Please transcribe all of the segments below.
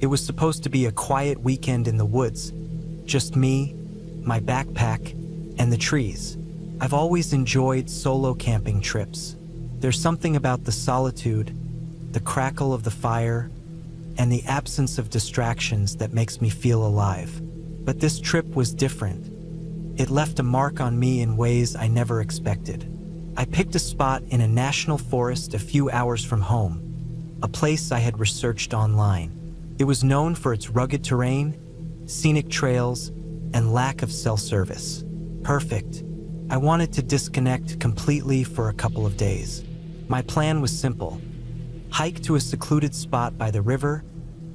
It was supposed to be a quiet weekend in the woods, just me, my backpack, and the trees. I've always enjoyed solo camping trips. There's something about the solitude, the crackle of the fire, and the absence of distractions that makes me feel alive. But this trip was different. It left a mark on me in ways I never expected. I picked a spot in a national forest a few hours from home, a place I had researched online. It was known for its rugged terrain, scenic trails, and lack of cell service. Perfect. I wanted to disconnect completely for a couple of days. My plan was simple: hike to a secluded spot by the river,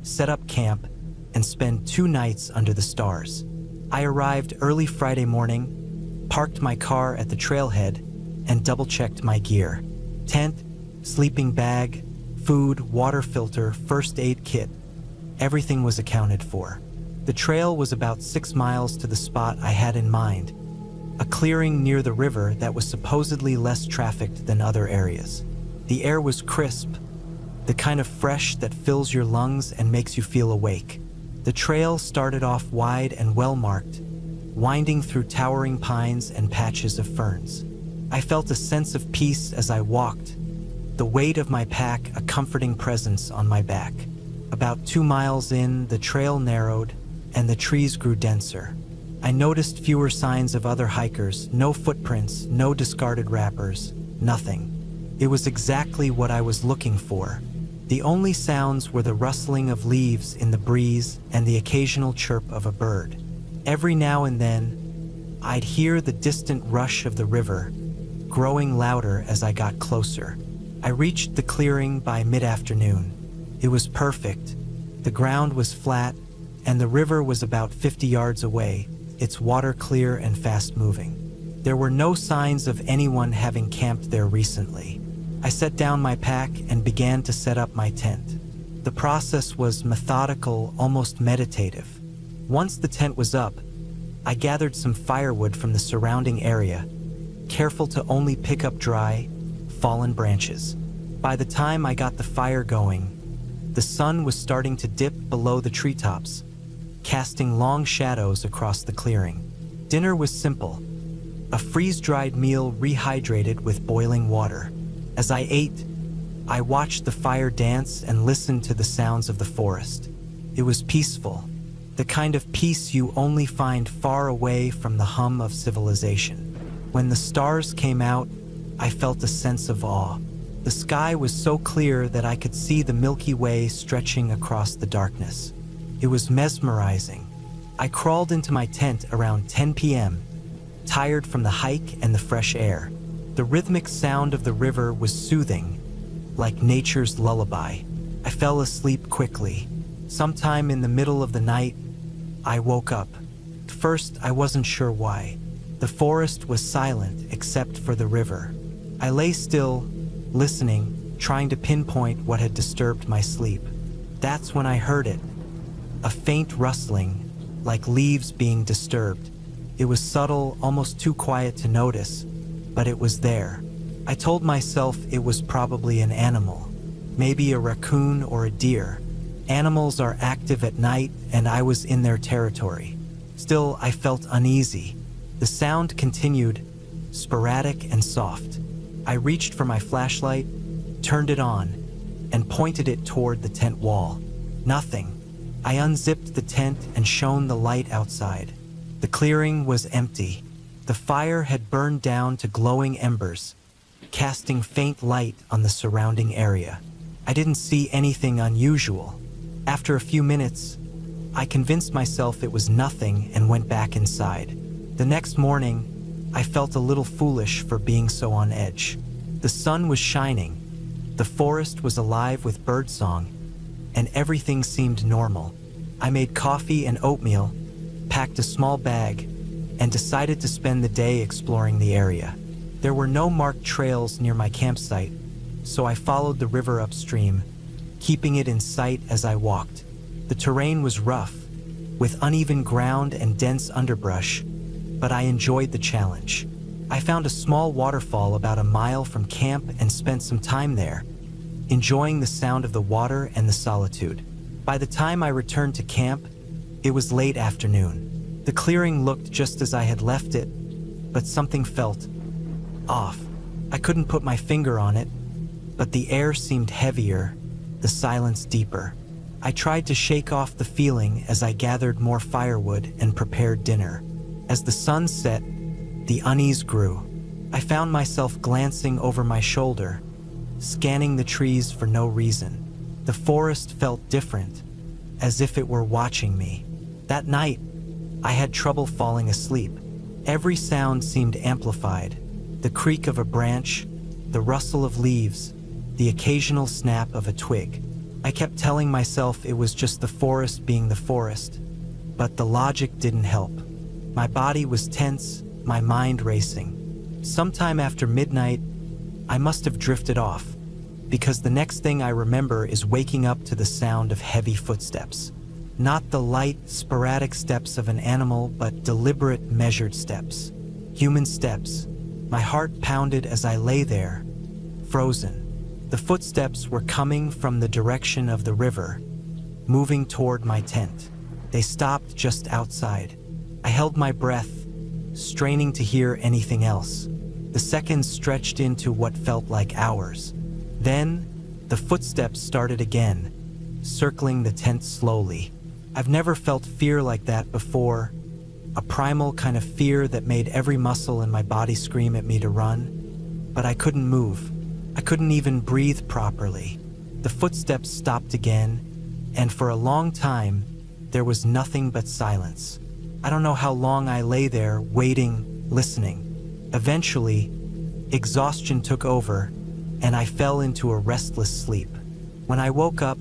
set up camp, and spend 2 nights under the stars. I arrived early Friday morning, parked my car at the trailhead, and double-checked my gear. Tent, sleeping bag, food, water filter, first aid kit. Everything was accounted for. The trail was about 6 miles to the spot I had in mind, a clearing near the river that was supposedly less trafficked than other areas. The air was crisp, the kind of fresh that fills your lungs and makes you feel awake. The trail started off wide and well-marked, winding through towering pines and patches of ferns. I felt a sense of peace as I walked, the weight of my pack a comforting presence on my back. About 2 miles in, the trail narrowed, and the trees grew denser. I noticed fewer signs of other hikers, no footprints, no discarded wrappers, nothing. It was exactly what I was looking for. The only sounds were the rustling of leaves in the breeze and the occasional chirp of a bird. Every now and then, I'd hear the distant rush of the river, growing louder as I got closer. I reached the clearing by mid-afternoon. It was perfect. The ground was flat, and the river was about 50 yards away, its water clear and fast-moving. There were no signs of anyone having camped there recently. I set down my pack and began to set up my tent. The process was methodical, almost meditative. Once the tent was up, I gathered some firewood from the surrounding area, careful to only pick up dry, fallen branches. By the time I got the fire going, the sun was starting to dip below the treetops, casting long shadows across the clearing. Dinner was simple: a freeze-dried meal rehydrated with boiling water. As I ate, I watched the fire dance and listened to the sounds of the forest. It was peaceful, the kind of peace you only find far away from the hum of civilization. When the stars came out, I felt a sense of awe. The sky was so clear that I could see the Milky Way stretching across the darkness. It was mesmerizing. I crawled into my tent around 10 p.m., tired from the hike and the fresh air. The rhythmic sound of the river was soothing, like nature's lullaby. I fell asleep quickly. Sometime in the middle of the night, I woke up. At first, I wasn't sure why. The forest was silent except for the river. I lay still, listening, trying to pinpoint what had disturbed my sleep. That's when I heard it. A faint rustling, like leaves being disturbed. It was subtle, almost too quiet to notice, but it was there. I told myself it was probably an animal, maybe a raccoon or a deer. Animals are active at night, and I was in their territory. Still, I felt uneasy. The sound continued, sporadic and soft. I reached for my flashlight, turned it on, and pointed it toward the tent wall. Nothing. I unzipped the tent and shone the light outside. The clearing was empty. The fire had burned down to glowing embers, casting faint light on the surrounding area. I didn't see anything unusual. After a few minutes, I convinced myself it was nothing and went back inside. The next morning, I felt a little foolish for being so on edge. The sun was shining, the forest was alive with birdsong, and everything seemed normal. I made coffee and oatmeal, packed a small bag, and decided to spend the day exploring the area. There were no marked trails near my campsite, so I followed the river upstream, keeping it in sight as I walked. The terrain was rough, with uneven ground and dense underbrush, but I enjoyed the challenge. I found a small waterfall about a mile from camp and spent some time there, enjoying the sound of the water and the solitude. By the time I returned to camp, it was late afternoon. The clearing looked just as I had left it, but something felt off. I couldn't put my finger on it, but the air seemed heavier, the silence deeper. I tried to shake off the feeling as I gathered more firewood and prepared dinner. As the sun set, the unease grew. I found myself glancing over my shoulder, scanning the trees for no reason. The forest felt different, as if it were watching me. That night, I had trouble falling asleep. Every sound seemed amplified. The creak of a branch, the rustle of leaves, the occasional snap of a twig. I kept telling myself it was just the forest being the forest, but the logic didn't help. My body was tense, my mind racing. Sometime after midnight, I must have drifted off, because the next thing I remember is waking up to the sound of heavy footsteps. Not the light, sporadic steps of an animal, but deliberate, measured steps. Human steps. My heart pounded as I lay there, frozen. The footsteps were coming from the direction of the river, moving toward my tent. They stopped just outside. I held my breath, straining to hear anything else. The seconds stretched into what felt like hours. Then, the footsteps started again, circling the tent slowly. I've never felt fear like that before, a primal kind of fear that made every muscle in my body scream at me to run. But I couldn't move. I couldn't even breathe properly. The footsteps stopped again, and for a long time, there was nothing but silence. I don't know how long I lay there, waiting, listening. Eventually, exhaustion took over, and I fell into a restless sleep. When I woke up,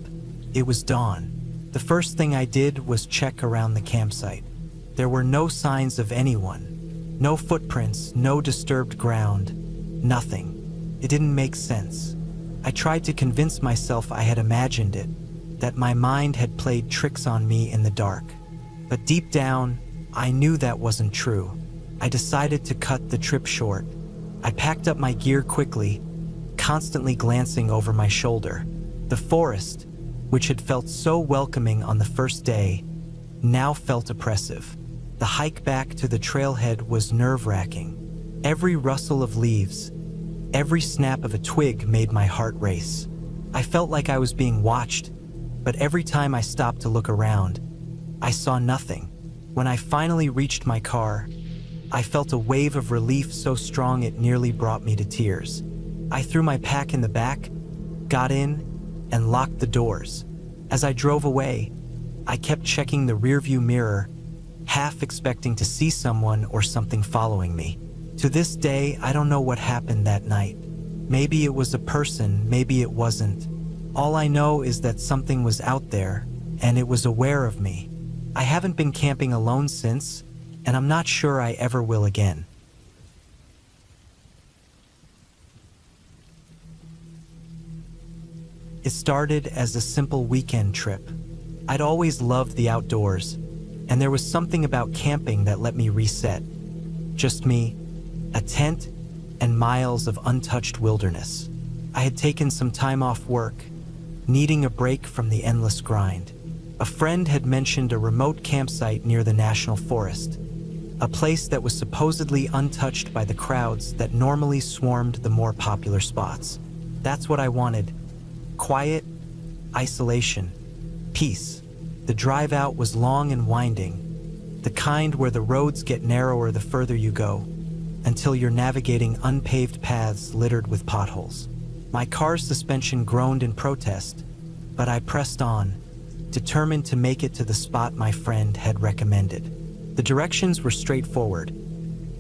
it was dawn. The first thing I did was check around the campsite. There were no signs of anyone. No footprints, no disturbed ground, nothing. It didn't make sense. I tried to convince myself I had imagined it, that my mind had played tricks on me in the dark. But deep down, I knew that wasn't true. I decided to cut the trip short. I packed up my gear quickly, constantly glancing over my shoulder. The forest, which had felt so welcoming on the first day, now felt oppressive. The hike back to the trailhead was nerve-wracking. Every rustle of leaves, every snap of a twig made my heart race. I felt like I was being watched, but every time I stopped to look around, I saw nothing. When I finally reached my car, I felt a wave of relief so strong it nearly brought me to tears. I threw my pack in the back, got in, and locked the doors. As I drove away, I kept checking the rearview mirror, half expecting to see someone or something following me. To this day, I don't know what happened that night. Maybe it was a person, maybe it wasn't. All I know is that something was out there, and it was aware of me. I haven't been camping alone since, and I'm not sure I ever will again. It started as a simple weekend trip. I'd always loved the outdoors, and there was something about camping that let me reset. Just me, a tent, and miles of untouched wilderness. I had taken some time off work, needing a break from the endless grind. A friend had mentioned a remote campsite near the national forest, a place that was supposedly untouched by the crowds that normally swarmed the more popular spots. That's what I wanted. Quiet, isolation, peace. The drive out was long and winding, the kind where the roads get narrower the further you go, until you're navigating unpaved paths littered with potholes. My car's suspension groaned in protest, but I pressed on, determined to make it to the spot my friend had recommended. The directions were straightforward.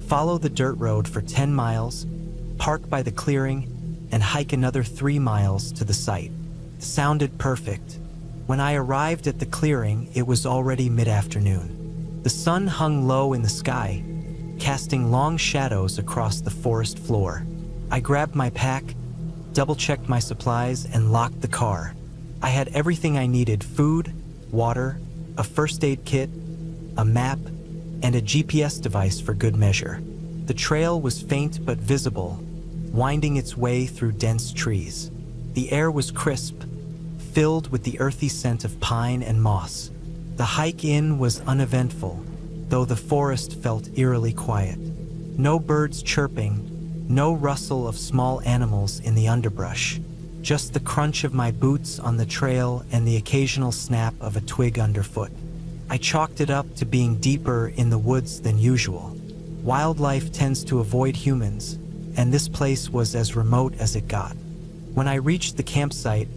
Follow the dirt road for 10 miles, park by the clearing, and hike another 3 miles to the site. Sounded perfect. When I arrived at the clearing, it was already mid-afternoon. The sun hung low in the sky, casting long shadows across the forest floor. I grabbed my pack, double-checked my supplies, and locked the car. I had everything I needed: food, water, a first aid kit, a map, and a GPS device for good measure. The trail was faint but visible, winding its way through dense trees. The air was crisp, filled with the earthy scent of pine and moss. The hike in was uneventful, though the forest felt eerily quiet. No birds chirping, no rustle of small animals in the underbrush, just the crunch of my boots on the trail and the occasional snap of a twig underfoot. I chalked it up to being deeper in the woods than usual. Wildlife tends to avoid humans, and this place was as remote as it got. When I reached the campsite,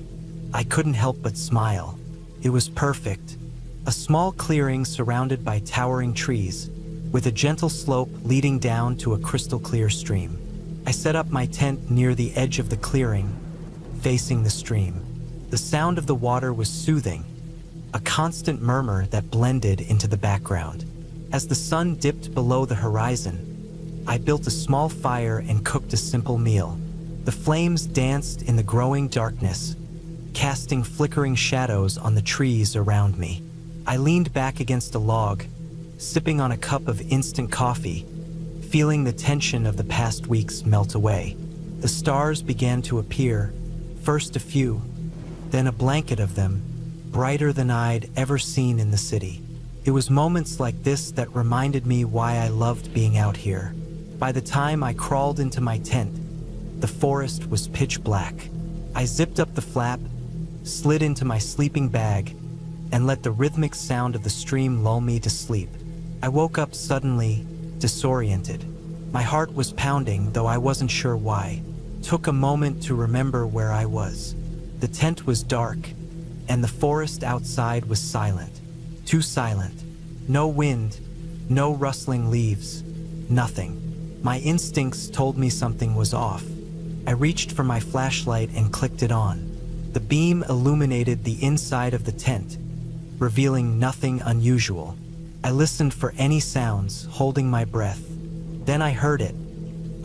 I couldn't help but smile. It was perfect. A small clearing surrounded by towering trees, with a gentle slope leading down to a crystal-clear stream. I set up my tent near the edge of the clearing, facing the stream. The sound of the water was soothing, a constant murmur that blended into the background. As the sun dipped below the horizon, I built a small fire and cooked a simple meal. The flames danced in the growing darkness, casting flickering shadows on the trees around me. I leaned back against a log, sipping on a cup of instant coffee, feeling the tension of the past weeks melt away. The stars began to appear, first a few, then a blanket of them, brighter than I'd ever seen in the city. It was moments like this that reminded me why I loved being out here. By the time I crawled into my tent, the forest was pitch black. I zipped up the flap, slid into my sleeping bag, and let the rhythmic sound of the stream lull me to sleep. I woke up suddenly, disoriented. My heart was pounding, though I wasn't sure why. Took a moment to remember where I was. The tent was dark, and the forest outside was silent. Too silent. No wind, no rustling leaves, nothing. My instincts told me something was off. I reached for my flashlight and clicked it on. The beam illuminated the inside of the tent, revealing nothing unusual. I listened for any sounds, holding my breath. Then I heard it,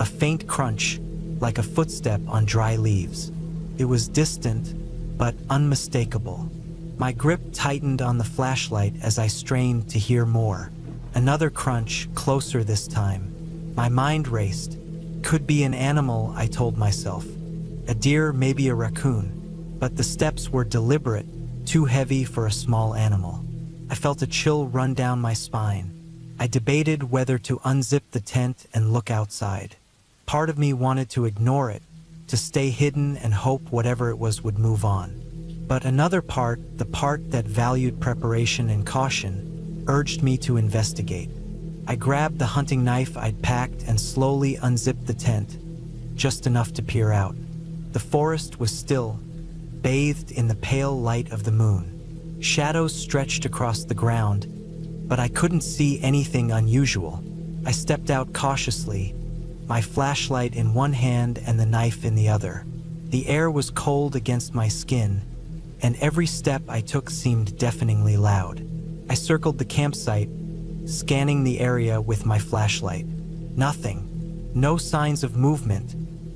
a faint crunch, like a footstep on dry leaves. It was distant, but unmistakable. My grip tightened on the flashlight as I strained to hear more. Another crunch, closer this time. My mind raced. Could be an animal, I told myself. A deer, maybe a raccoon. But the steps were deliberate, too heavy for a small animal. I felt a chill run down my spine. I debated whether to unzip the tent and look outside. Part of me wanted to ignore it, to stay hidden and hope whatever it was would move on. But another part, the part that valued preparation and caution, urged me to investigate. I grabbed the hunting knife I'd packed and slowly unzipped the tent, just enough to peer out. The forest was still, bathed in the pale light of the moon. Shadows stretched across the ground, but I couldn't see anything unusual. I stepped out cautiously, my flashlight in one hand and the knife in the other. The air was cold against my skin, and every step I took seemed deafeningly loud. I circled the campsite, scanning the area with my flashlight. Nothing. No signs of movement,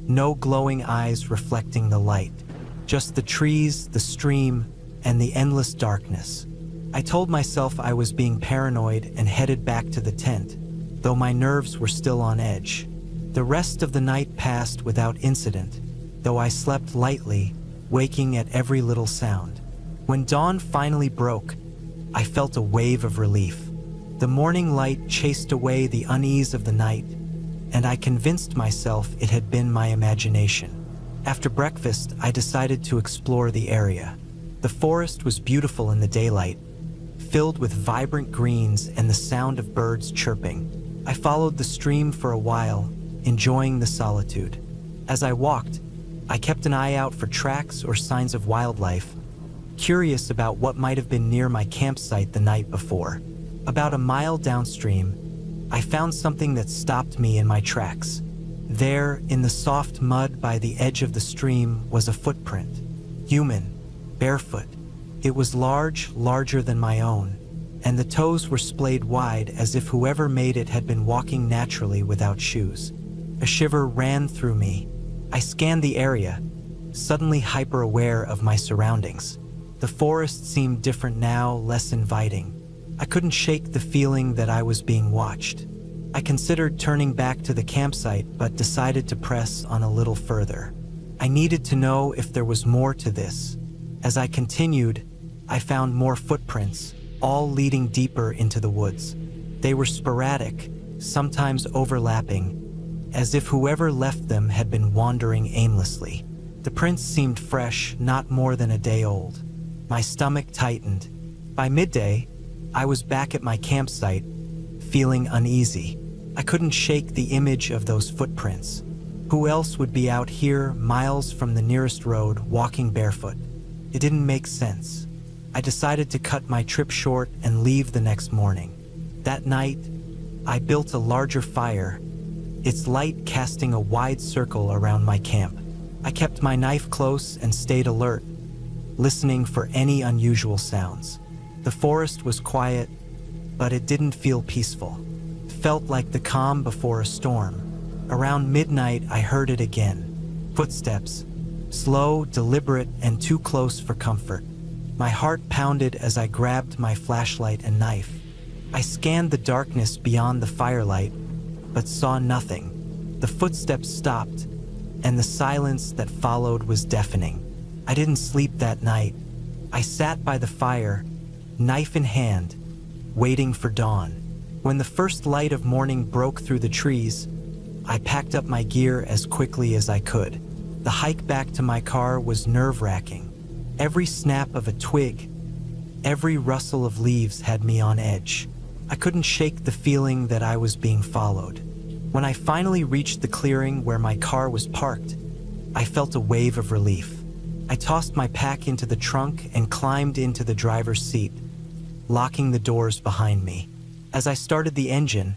no glowing eyes reflecting the light. Just the trees, the stream, and the endless darkness. I told myself I was being paranoid and headed back to the tent, though my nerves were still on edge. The rest of the night passed without incident, though I slept lightly, waking at every little sound. When dawn finally broke, I felt a wave of relief. The morning light chased away the unease of the night, and I convinced myself it had been my imagination. After breakfast, I decided to explore the area. The forest was beautiful in the daylight, filled with vibrant greens and the sound of birds chirping. I followed the stream for a while, enjoying the solitude. As I walked, I kept an eye out for tracks or signs of wildlife, curious about what might have been near my campsite the night before. About a mile downstream, I found something that stopped me in my tracks. There, in the soft mud by the edge of the stream, was a footprint. Human, barefoot. It was large, larger than my own, and the toes were splayed wide as if whoever made it had been walking naturally without shoes. A shiver ran through me. I scanned the area, suddenly hyper-aware of my surroundings. The forest seemed different now, less inviting. I couldn't shake the feeling that I was being watched. I considered turning back to the campsite, but decided to press on a little further. I needed to know if there was more to this, As I continued, I found more footprints, all leading deeper into the woods. They were sporadic, sometimes overlapping, as if whoever left them had been wandering aimlessly. The prints seemed fresh, not more than a day old. My stomach tightened. By midday, I was back at my campsite, feeling uneasy. I couldn't shake the image of those footprints. Who else would be out here, miles from the nearest road, walking barefoot? It didn't make sense. I decided to cut my trip short and leave the next morning. That night, I built a larger fire, its light casting a wide circle around my camp. I kept my knife close and stayed alert, listening for any unusual sounds. The forest was quiet, but it didn't feel peaceful. It felt like the calm before a storm. Around midnight, I heard it again. Footsteps, slow, deliberate, and too close for comfort. My heart pounded as I grabbed my flashlight and knife. I scanned the darkness beyond the firelight, but saw nothing. The footsteps stopped, and the silence that followed was deafening. I didn't sleep that night. I sat by the fire, knife in hand, waiting for dawn. When the first light of morning broke through the trees, I packed up my gear as quickly as I could. The hike back to my car was nerve-wracking. Every snap of a twig, every rustle of leaves had me on edge. I couldn't shake the feeling that I was being followed. When I finally reached the clearing where my car was parked, I felt a wave of relief. I tossed my pack into the trunk and climbed into the driver's seat, locking the doors behind me. As I started the engine,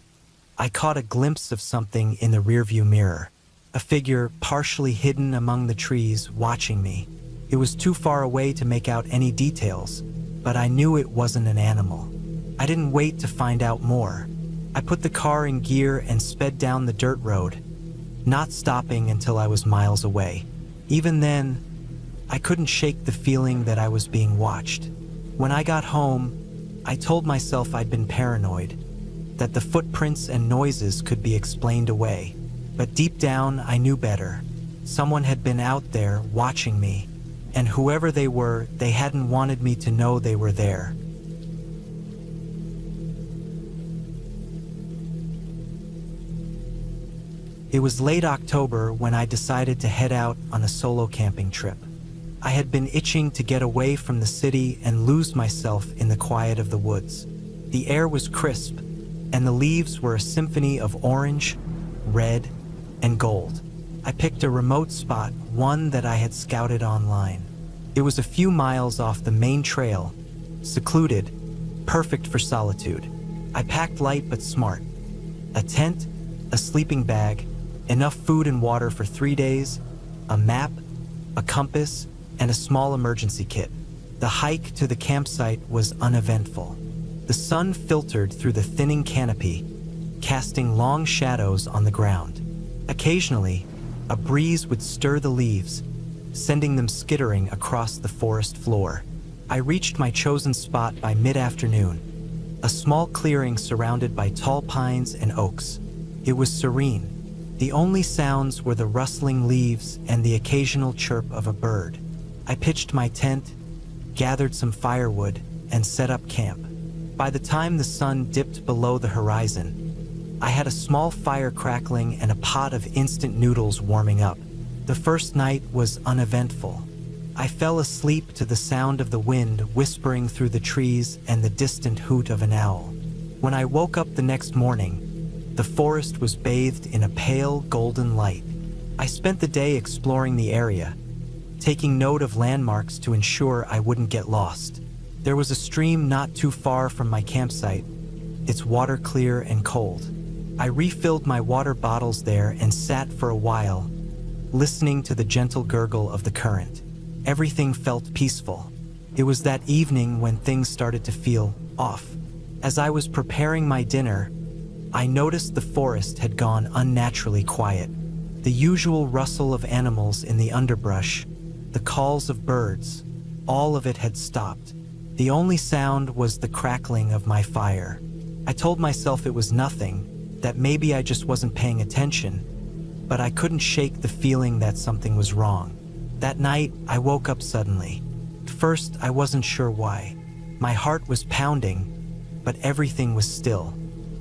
I caught a glimpse of something in the rearview mirror, a figure partially hidden among the trees watching me. It was too far away to make out any details, but I knew it wasn't an animal. I didn't wait to find out more. I put the car in gear and sped down the dirt road, not stopping until I was miles away. Even then, I couldn't shake the feeling that I was being watched. When I got home, I told myself I'd been paranoid, that the footprints and noises could be explained away. But deep down, I knew better. Someone had been out there watching me, and whoever they were, they hadn't wanted me to know they were there. It was late October when I decided to head out on a solo camping trip. I had been itching to get away from the city and lose myself in the quiet of the woods. The air was crisp, and the leaves were a symphony of orange, red, and gold. I picked a remote spot, one that I had scouted online. It was a few miles off the main trail, secluded, perfect for solitude. I packed light but smart. A tent, a sleeping bag, enough food and water for 3 days, a map, a compass, and a small emergency kit. The hike to the campsite was uneventful. The sun filtered through the thinning canopy, casting long shadows on the ground. Occasionally, a breeze would stir the leaves, sending them skittering across the forest floor. I reached my chosen spot by mid-afternoon, a small clearing surrounded by tall pines and oaks. It was serene. The only sounds were the rustling leaves and the occasional chirp of a bird. I pitched my tent, gathered some firewood, and set up camp. By the time the sun dipped below the horizon, I had a small fire crackling and a pot of instant noodles warming up. The first night was uneventful. I fell asleep to the sound of the wind whispering through the trees and the distant hoot of an owl. When I woke up the next morning, the forest was bathed in a pale golden light. I spent the day exploring the area, taking note of landmarks to ensure I wouldn't get lost. There was a stream not too far from my campsite, its water clear and cold. I refilled my water bottles there and sat for a while, listening to the gentle gurgle of the current. Everything felt peaceful. It was that evening when things started to feel off. As I was preparing my dinner, I noticed the forest had gone unnaturally quiet. The usual rustle of animals in the underbrush, the calls of birds, all of it had stopped. The only sound was the crackling of my fire. I told myself it was nothing, that maybe I just wasn't paying attention, but I couldn't shake the feeling that something was wrong. That night, I woke up suddenly. first, I wasn't sure why. My heart was pounding, but everything was still.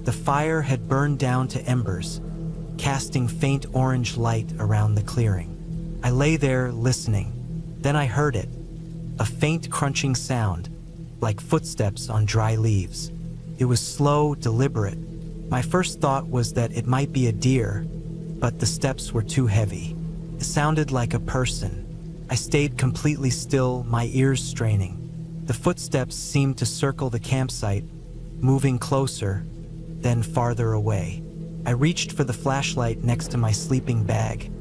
The fire had burned down to embers, casting faint orange light around the clearing. I lay there listening. Then I heard it, a faint crunching sound, like footsteps on dry leaves. It was slow, deliberate. My first thought was that it might be a deer, but the steps were too heavy. It sounded like a person. I stayed completely still, my ears straining. The footsteps seemed to circle the campsite, moving closer, then farther away. I reached for the flashlight next to my sleeping bag,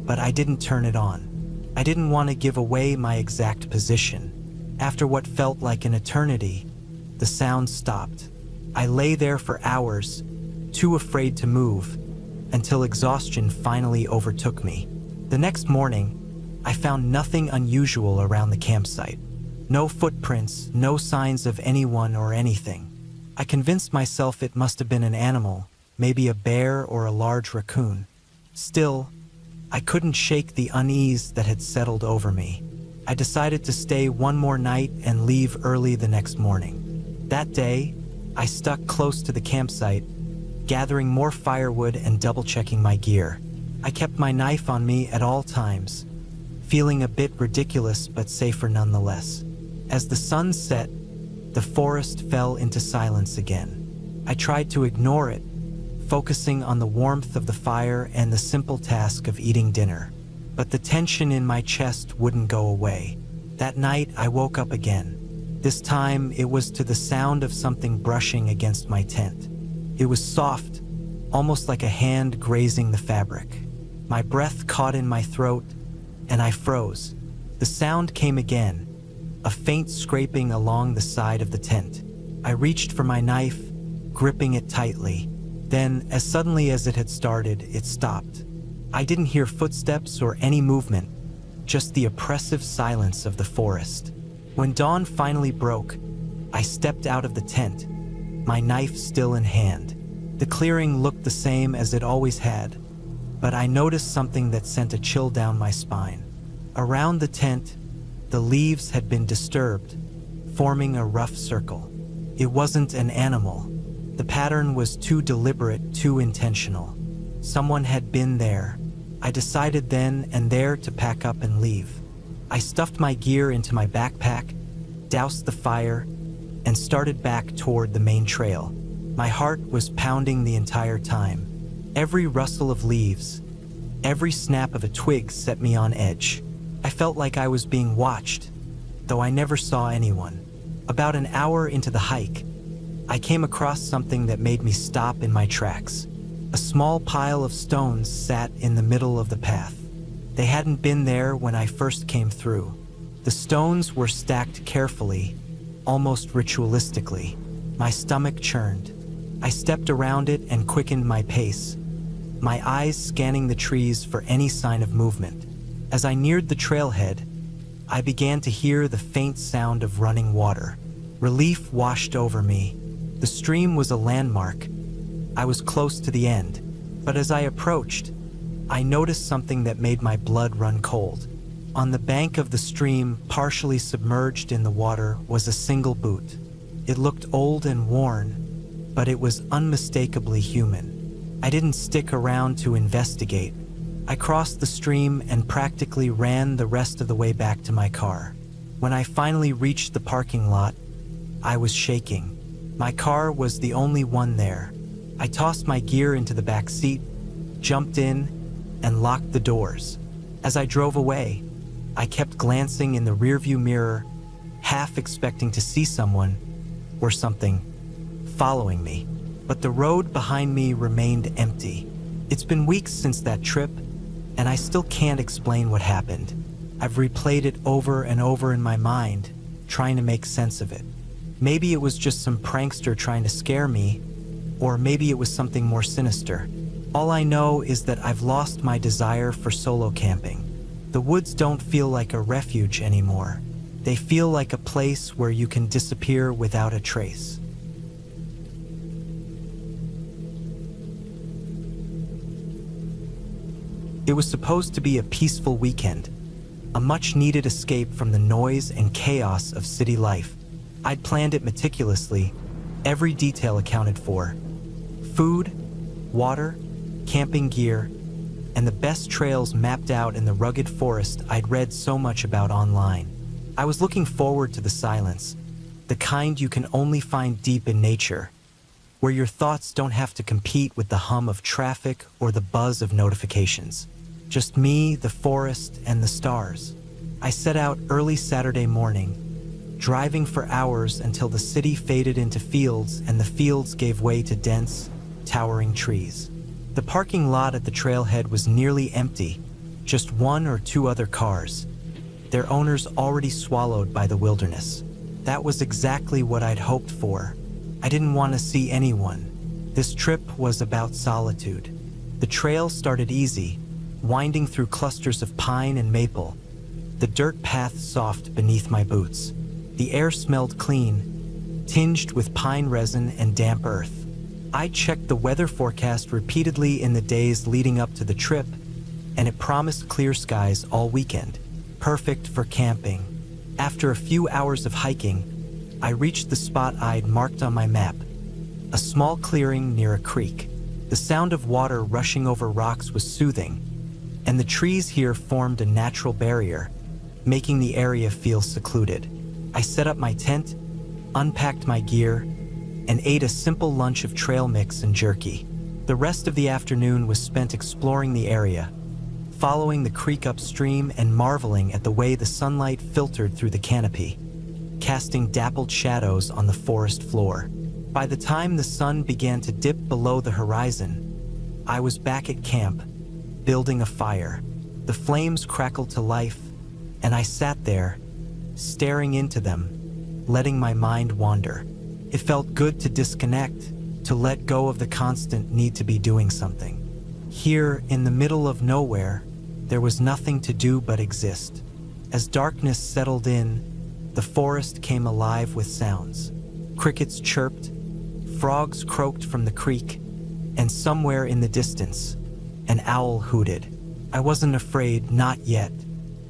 but I didn't turn it on. I didn't want to give away my exact position. After what felt like an eternity, the sound stopped. I lay there for hours, too afraid to move, until exhaustion finally overtook me. The next morning, I found nothing unusual around the campsite. No footprints, no signs of anyone or anything. I convinced myself it must have been an animal, maybe a bear or a large raccoon. Still, I couldn't shake the unease that had settled over me. I decided to stay one more night and leave early the next morning. That day, I stuck close to the campsite, gathering more firewood and double-checking my gear. I kept my knife on me at all times, feeling a bit ridiculous but safer nonetheless. As the sun set, the forest fell into silence again. I tried to ignore it, focusing on the warmth of the fire and the simple task of eating dinner. But the tension in my chest wouldn't go away. That night, I woke up again. This time, it was to the sound of something brushing against my tent. It was soft, almost like a hand grazing the fabric. My breath caught in my throat, and I froze. The sound came again, a faint scraping along the side of the tent. I reached for my knife, gripping it tightly. Then, as suddenly as it had started, it stopped. I didn't hear footsteps or any movement, just the oppressive silence of the forest. When dawn finally broke, I stepped out of the tent, my knife still in hand. The clearing looked the same as it always had, but I noticed something that sent a chill down my spine. Around the tent, the leaves had been disturbed, forming a rough circle. It wasn't an animal. The pattern was too deliberate, too intentional. Someone had been there. I decided then and there to pack up and leave. I stuffed my gear into my backpack, doused the fire, and started back toward the main trail. My heart was pounding the entire time. Every rustle of leaves, every snap of a twig set me on edge. I felt like I was being watched, though I never saw anyone. About an hour into the hike, I came across something that made me stop in my tracks. A small pile of stones sat in the middle of the path. They hadn't been there when I first came through. The stones were stacked carefully, almost ritualistically. My stomach churned. I stepped around it and quickened my pace, my eyes scanning the trees for any sign of movement. As I neared the trailhead, I began to hear the faint sound of running water. Relief washed over me. The stream was a landmark. I was close to the end, but as I approached, I noticed something that made my blood run cold. On the bank of the stream, partially submerged in the water, was a single boot. It looked old and worn, but it was unmistakably human. I didn't stick around to investigate. I crossed the stream and practically ran the rest of the way back to my car. When I finally reached the parking lot, I was shaking. My car was the only one there. I tossed my gear into the back seat, jumped in, and locked the doors. As I drove away, I kept glancing in the rearview mirror, half expecting to see someone or something following me. But the road behind me remained empty. It's been weeks since that trip, and I still can't explain what happened. I've replayed it over and over in my mind, trying to make sense of it. Maybe it was just some prankster trying to scare me, or maybe it was something more sinister. All I know is that I've lost my desire for solo camping. The woods don't feel like a refuge anymore. They feel like a place where you can disappear without a trace. It was supposed to be a peaceful weekend, a much-needed escape from the noise and chaos of city life. I'd planned it meticulously, every detail accounted for. Food, water, camping gear, and the best trails mapped out in the rugged forest I'd read so much about online. I was looking forward to the silence, the kind you can only find deep in nature, where your thoughts don't have to compete with the hum of traffic or the buzz of notifications. Just me, the forest, and the stars. I set out early Saturday morning, driving for hours until the city faded into fields and the fields gave way to dense, towering trees. The parking lot at the trailhead was nearly empty, just one or two other cars, their owners already swallowed by the wilderness. That was exactly what I'd hoped for. I didn't want to see anyone. This trip was about solitude. The trail started easy, winding through clusters of pine and maple, the dirt path soft beneath my boots. The air smelled clean, tinged with pine resin and damp earth. I checked the weather forecast repeatedly in the days leading up to the trip, and it promised clear skies all weekend, perfect for camping. After a few hours of hiking, I reached the spot I'd marked on my map, a small clearing near a creek. The sound of water rushing over rocks was soothing, and the trees here formed a natural barrier, making the area feel secluded. I set up my tent, unpacked my gear, and ate a simple lunch of trail mix and jerky. The rest of the afternoon was spent exploring the area, following the creek upstream and marveling at the way the sunlight filtered through the canopy, casting dappled shadows on the forest floor. By the time the sun began to dip below the horizon, I was back at camp, building a fire. The flames crackled to life, and I sat there, staring into them, letting my mind wander. It felt good to disconnect, to let go of the constant need to be doing something. Here, in the middle of nowhere, there was nothing to do but exist. As darkness settled in, the forest came alive with sounds. Crickets chirped, frogs croaked from the creek, and somewhere in the distance, an owl hooted. I wasn't afraid, not yet.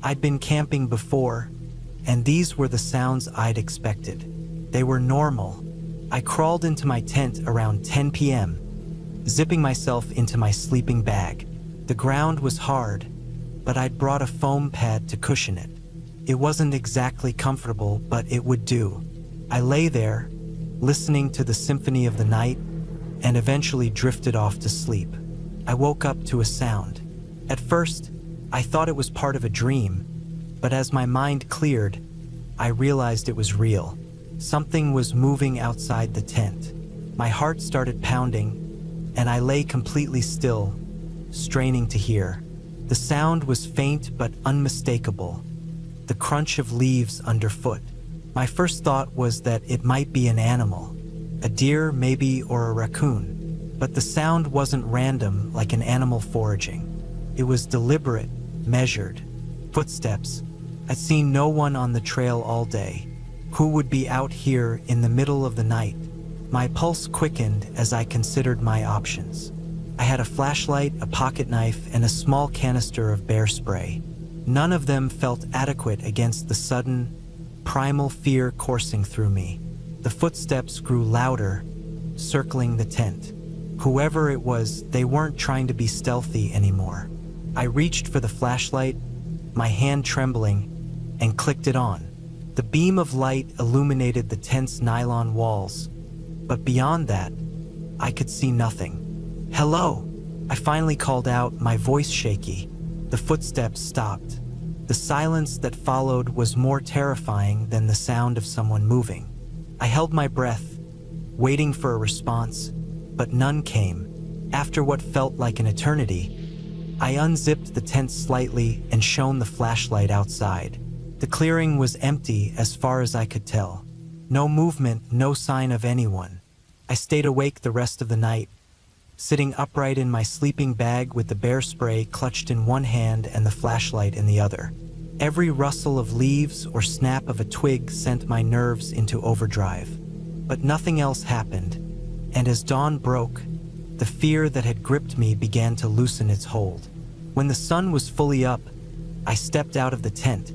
I'd been camping before, and these were the sounds I'd expected. They were normal. I crawled into my tent around 10 p.m., zipping myself into my sleeping bag. The ground was hard, but I'd brought a foam pad to cushion it. It wasn't exactly comfortable, but it would do. I lay there, listening to the symphony of the night, and eventually drifted off to sleep. I woke up to a sound. At first, I thought it was part of a dream, but as my mind cleared, I realized it was real. Something was moving outside the tent. My heart started pounding, and I lay completely still, straining to hear. The sound was faint but unmistakable, the crunch of leaves underfoot. My first thought was that it might be an animal, a deer maybe, or a raccoon. But the sound wasn't random like an animal foraging. It was deliberate, measured. Footsteps. I'd seen no one on the trail all day. Who would be out here in the middle of the night? My pulse quickened as I considered my options. I had a flashlight, a pocket knife, and a small canister of bear spray. None of them felt adequate against the sudden, primal fear coursing through me. The footsteps grew louder, circling the tent. Whoever it was, they weren't trying to be stealthy anymore. I reached for the flashlight, my hand trembling, and clicked it on. The beam of light illuminated the tent's nylon walls, but beyond that, I could see nothing. "Hello!" I finally called out, my voice shaky. The footsteps stopped. The silence that followed was more terrifying than the sound of someone moving. I held my breath, waiting for a response, but none came. After what felt like an eternity, I unzipped the tent slightly and shone the flashlight outside. The clearing was empty as far as I could tell. No movement, no sign of anyone. I stayed awake the rest of the night, sitting upright in my sleeping bag with the bear spray clutched in one hand and the flashlight in the other. Every rustle of leaves or snap of a twig sent my nerves into overdrive. But nothing else happened, and as dawn broke, the fear that had gripped me began to loosen its hold. When the sun was fully up, I stepped out of the tent,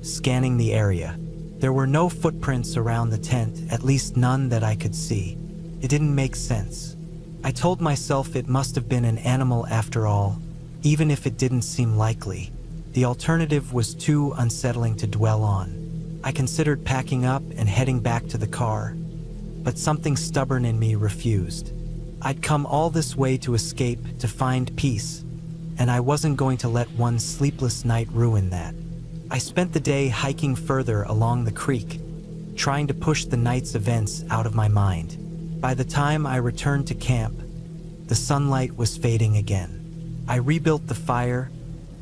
scanning the area. There were no footprints around the tent, at least none that I could see. It didn't make sense. I told myself it must have been an animal after all, even if it didn't seem likely. The alternative was too unsettling to dwell on. I considered packing up and heading back to the car, but something stubborn in me refused. I'd come all this way to escape, to find peace, and I wasn't going to let one sleepless night ruin that. I spent the day hiking further along the creek, trying to push the night's events out of my mind. By the time I returned to camp, the sunlight was fading again. I rebuilt the fire,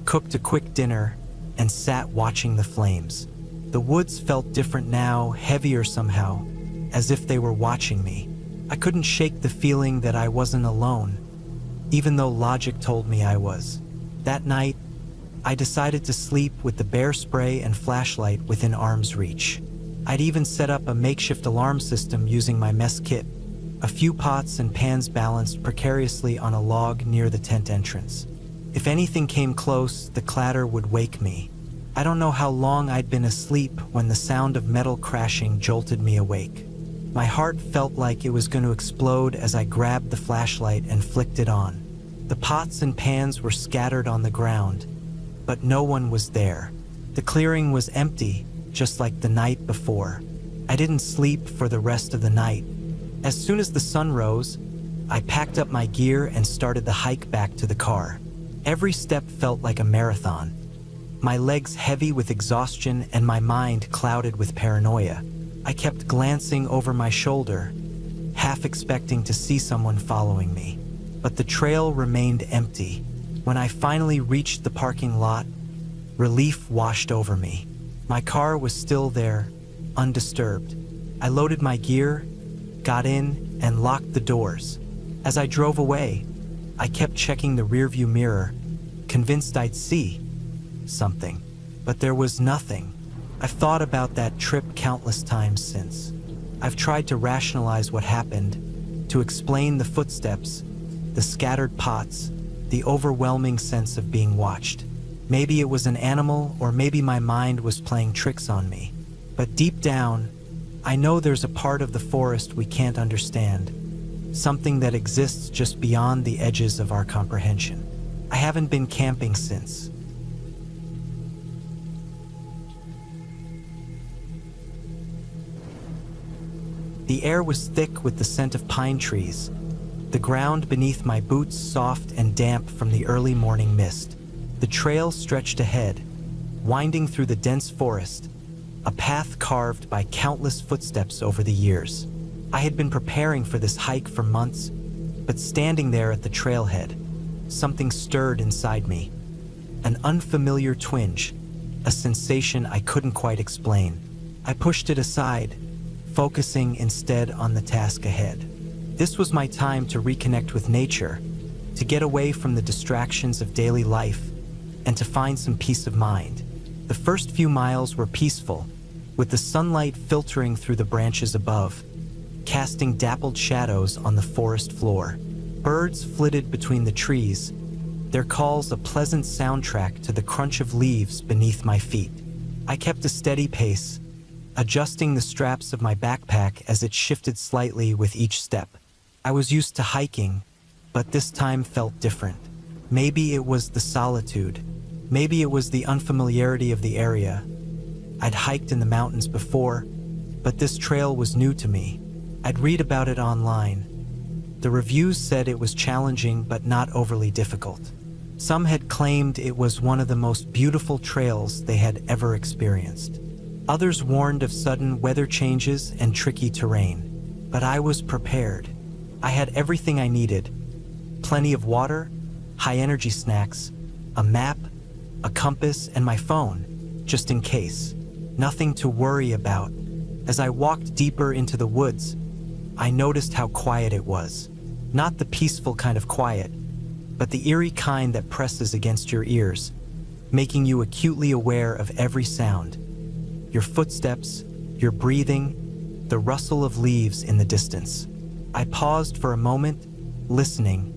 cooked a quick dinner, and sat watching the flames. The woods felt different now, heavier somehow, as if they were watching me. I couldn't shake the feeling that I wasn't alone, even though logic told me I was. That night, I decided to sleep with the bear spray and flashlight within arm's reach. I'd even set up a makeshift alarm system using my mess kit, a few pots and pans balanced precariously on a log near the tent entrance. If anything came close, the clatter would wake me. I don't know how long I'd been asleep when the sound of metal crashing jolted me awake. My heart felt like it was going to explode as I grabbed the flashlight and flicked it on. The pots and pans were scattered on the ground, but no one was there. The clearing was empty, just like the night before. I didn't sleep for the rest of the night. As soon as the sun rose, I packed up my gear and started the hike back to the car. Every step felt like a marathon. My legs heavy with exhaustion and my mind clouded with paranoia. I kept glancing over my shoulder, half expecting to see someone following me. But the trail remained empty. When I finally reached the parking lot, relief washed over me. My car was still there, undisturbed. I loaded my gear, got in, and locked the doors. As I drove away, I kept checking the rearview mirror, convinced I'd see something. But there was nothing. I've thought about that trip countless times since. I've tried to rationalize what happened, to explain the footsteps, the scattered pots, the overwhelming sense of being watched. Maybe it was an animal, or maybe my mind was playing tricks on me. But deep down, I know there's a part of the forest we can't understand, something that exists just beyond the edges of our comprehension. I haven't been camping since. The air was thick with the scent of pine trees, the ground beneath my boots soft and damp from the early morning mist. The trail stretched ahead, winding through the dense forest, a path carved by countless footsteps over the years. I had been preparing for this hike for months, but standing there at the trailhead, something stirred inside me. An unfamiliar twinge, a sensation I couldn't quite explain. I pushed it aside, focusing instead on the task ahead. This was my time to reconnect with nature, to get away from the distractions of daily life, and to find some peace of mind. The first few miles were peaceful, with the sunlight filtering through the branches above, casting dappled shadows on the forest floor. Birds flitted between the trees, their calls a pleasant soundtrack to the crunch of leaves beneath my feet. I kept a steady pace, adjusting the straps of my backpack as it shifted slightly with each step. I was used to hiking, but this time felt different. Maybe it was the solitude. Maybe it was the unfamiliarity of the area. I'd hiked in the mountains before, but this trail was new to me. I'd read about it online. The reviews said it was challenging but not overly difficult. Some had claimed it was one of the most beautiful trails they had ever experienced. Others warned of sudden weather changes and tricky terrain. But I was prepared. I had everything I needed. Plenty of water, high-energy snacks, a map, a compass, and my phone, just in case. Nothing to worry about. As I walked deeper into the woods, I noticed how quiet it was. Not the peaceful kind of quiet, but the eerie kind that presses against your ears, making you acutely aware of every sound. Your footsteps, your breathing, the rustle of leaves in the distance. I paused for a moment, listening,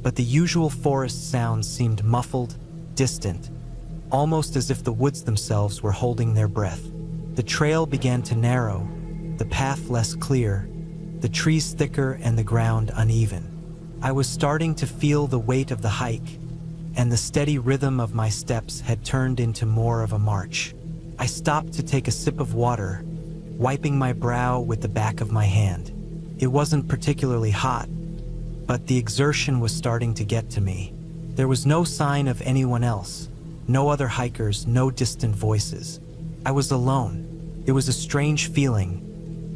but the usual forest sounds seemed muffled, distant, almost as if the woods themselves were holding their breath. The trail began to narrow, the path less clear, the trees thicker and the ground uneven. I was starting to feel the weight of the hike, and the steady rhythm of my steps had turned into more of a march. I stopped to take a sip of water, wiping my brow with the back of my hand. It wasn't particularly hot, but the exertion was starting to get to me. There was no sign of anyone else, no other hikers, no distant voices. I was alone. It was a strange feeling,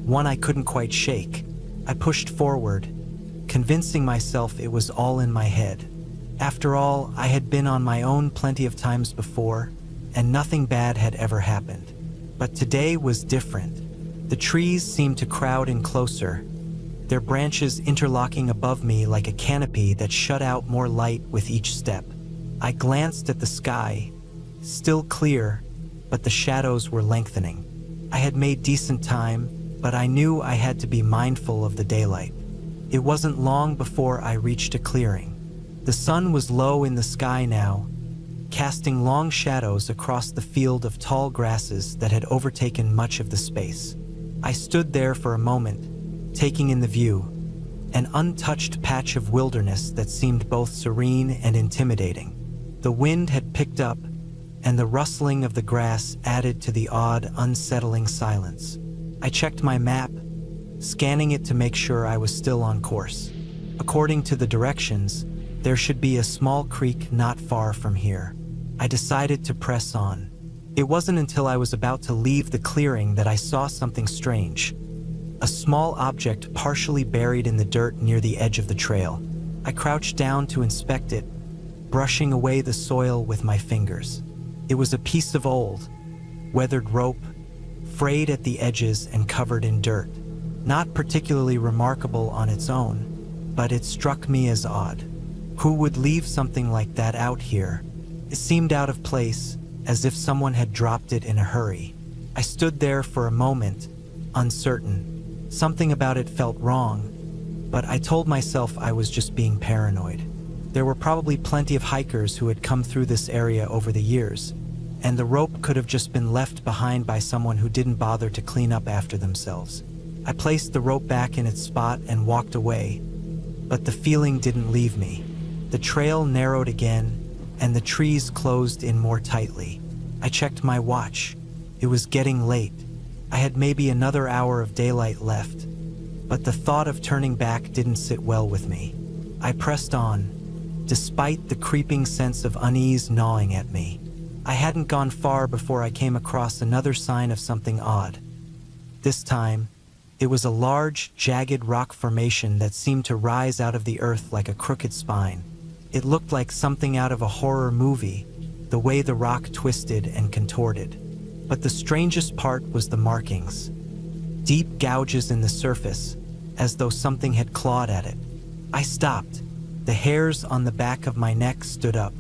one I couldn't quite shake. I pushed forward, convincing myself it was all in my head. After all, I had been on my own plenty of times before, and nothing bad had ever happened. But today was different. The trees seemed to crowd in closer, their branches interlocking above me like a canopy that shut out more light with each step. I glanced at the sky, still clear, but the shadows were lengthening. I had made decent time, but I knew I had to be mindful of the daylight. It wasn't long before I reached a clearing. The sun was low in the sky now, casting long shadows across the field of tall grasses that had overtaken much of the space. I stood there for a moment, taking in the view, an untouched patch of wilderness that seemed both serene and intimidating. The wind had picked up, and the rustling of the grass added to the odd, unsettling silence. I checked my map, scanning it to make sure I was still on course. According to the directions, there should be a small creek not far from here. I decided to press on. It wasn't until I was about to leave the clearing that I saw something strange. A small object partially buried in the dirt near the edge of the trail. I crouched down to inspect it, brushing away the soil with my fingers. It was a piece of old, weathered rope, frayed at the edges and covered in dirt. Not particularly remarkable on its own, but it struck me as odd. Who would leave something like that out here? It seemed out of place, as if someone had dropped it in a hurry. I stood there for a moment, uncertain. Something about it felt wrong, but I told myself I was just being paranoid. There were probably plenty of hikers who had come through this area over the years, and the rope could have just been left behind by someone who didn't bother to clean up after themselves. I placed the rope back in its spot and walked away, but the feeling didn't leave me. The trail narrowed again, and the trees closed in more tightly. I checked my watch. It was getting late. I had maybe another hour of daylight left, but the thought of turning back didn't sit well with me. I pressed on, despite the creeping sense of unease gnawing at me. I hadn't gone far before I came across another sign of something odd. This time, it was a large, jagged rock formation that seemed to rise out of the earth like a crooked spine. It looked like something out of a horror movie, the way the rock twisted and contorted. But the strangest part was the markings. Deep gouges in the surface, as though something had clawed at it. I stopped. The hairs on the back of my neck stood up.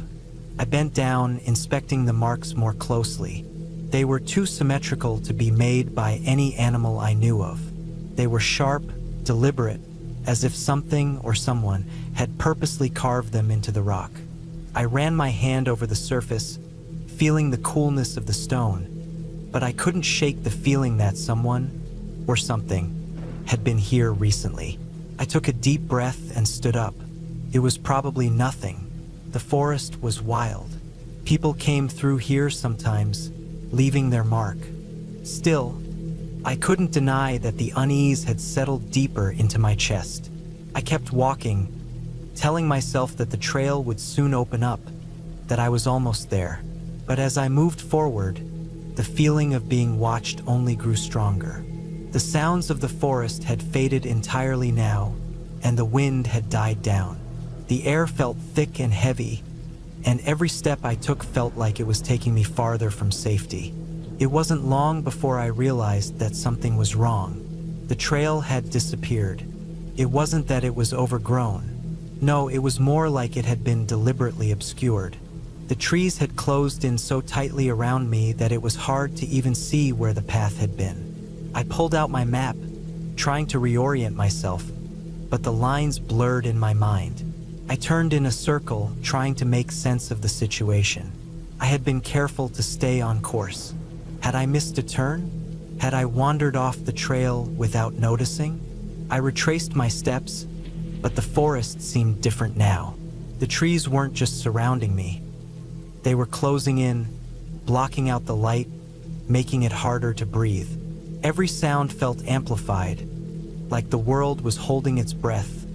I bent down, inspecting the marks more closely. They were too symmetrical to be made by any animal I knew of. They were sharp, deliberate, as if something or someone had purposely carved them into the rock. I ran my hand over the surface, feeling the coolness of the stone, but I couldn't shake the feeling that someone, or something, had been here recently. I took a deep breath and stood up. It was probably nothing. The forest was wild. People came through here sometimes, leaving their mark. Still, I couldn't deny that the unease had settled deeper into my chest. I kept walking, telling myself that the trail would soon open up, that I was almost there. But as I moved forward, the feeling of being watched only grew stronger. The sounds of the forest had faded entirely now, and the wind had died down. The air felt thick and heavy, and every step I took felt like it was taking me farther from safety. It wasn't long before I realized that something was wrong. The trail had disappeared. It wasn't that it was overgrown. No, it was more like it had been deliberately obscured. The trees had closed in so tightly around me that it was hard to even see where the path had been. I pulled out my map, trying to reorient myself, but the lines blurred in my mind. I turned in a circle, trying to make sense of the situation. I had been careful to stay on course. Had I missed a turn? Had I wandered off the trail without noticing? I retraced my steps, but the forest seemed different now. The trees weren't just surrounding me. They were closing in, blocking out the light, making it harder to breathe. Every sound felt amplified, like the world was holding its breath,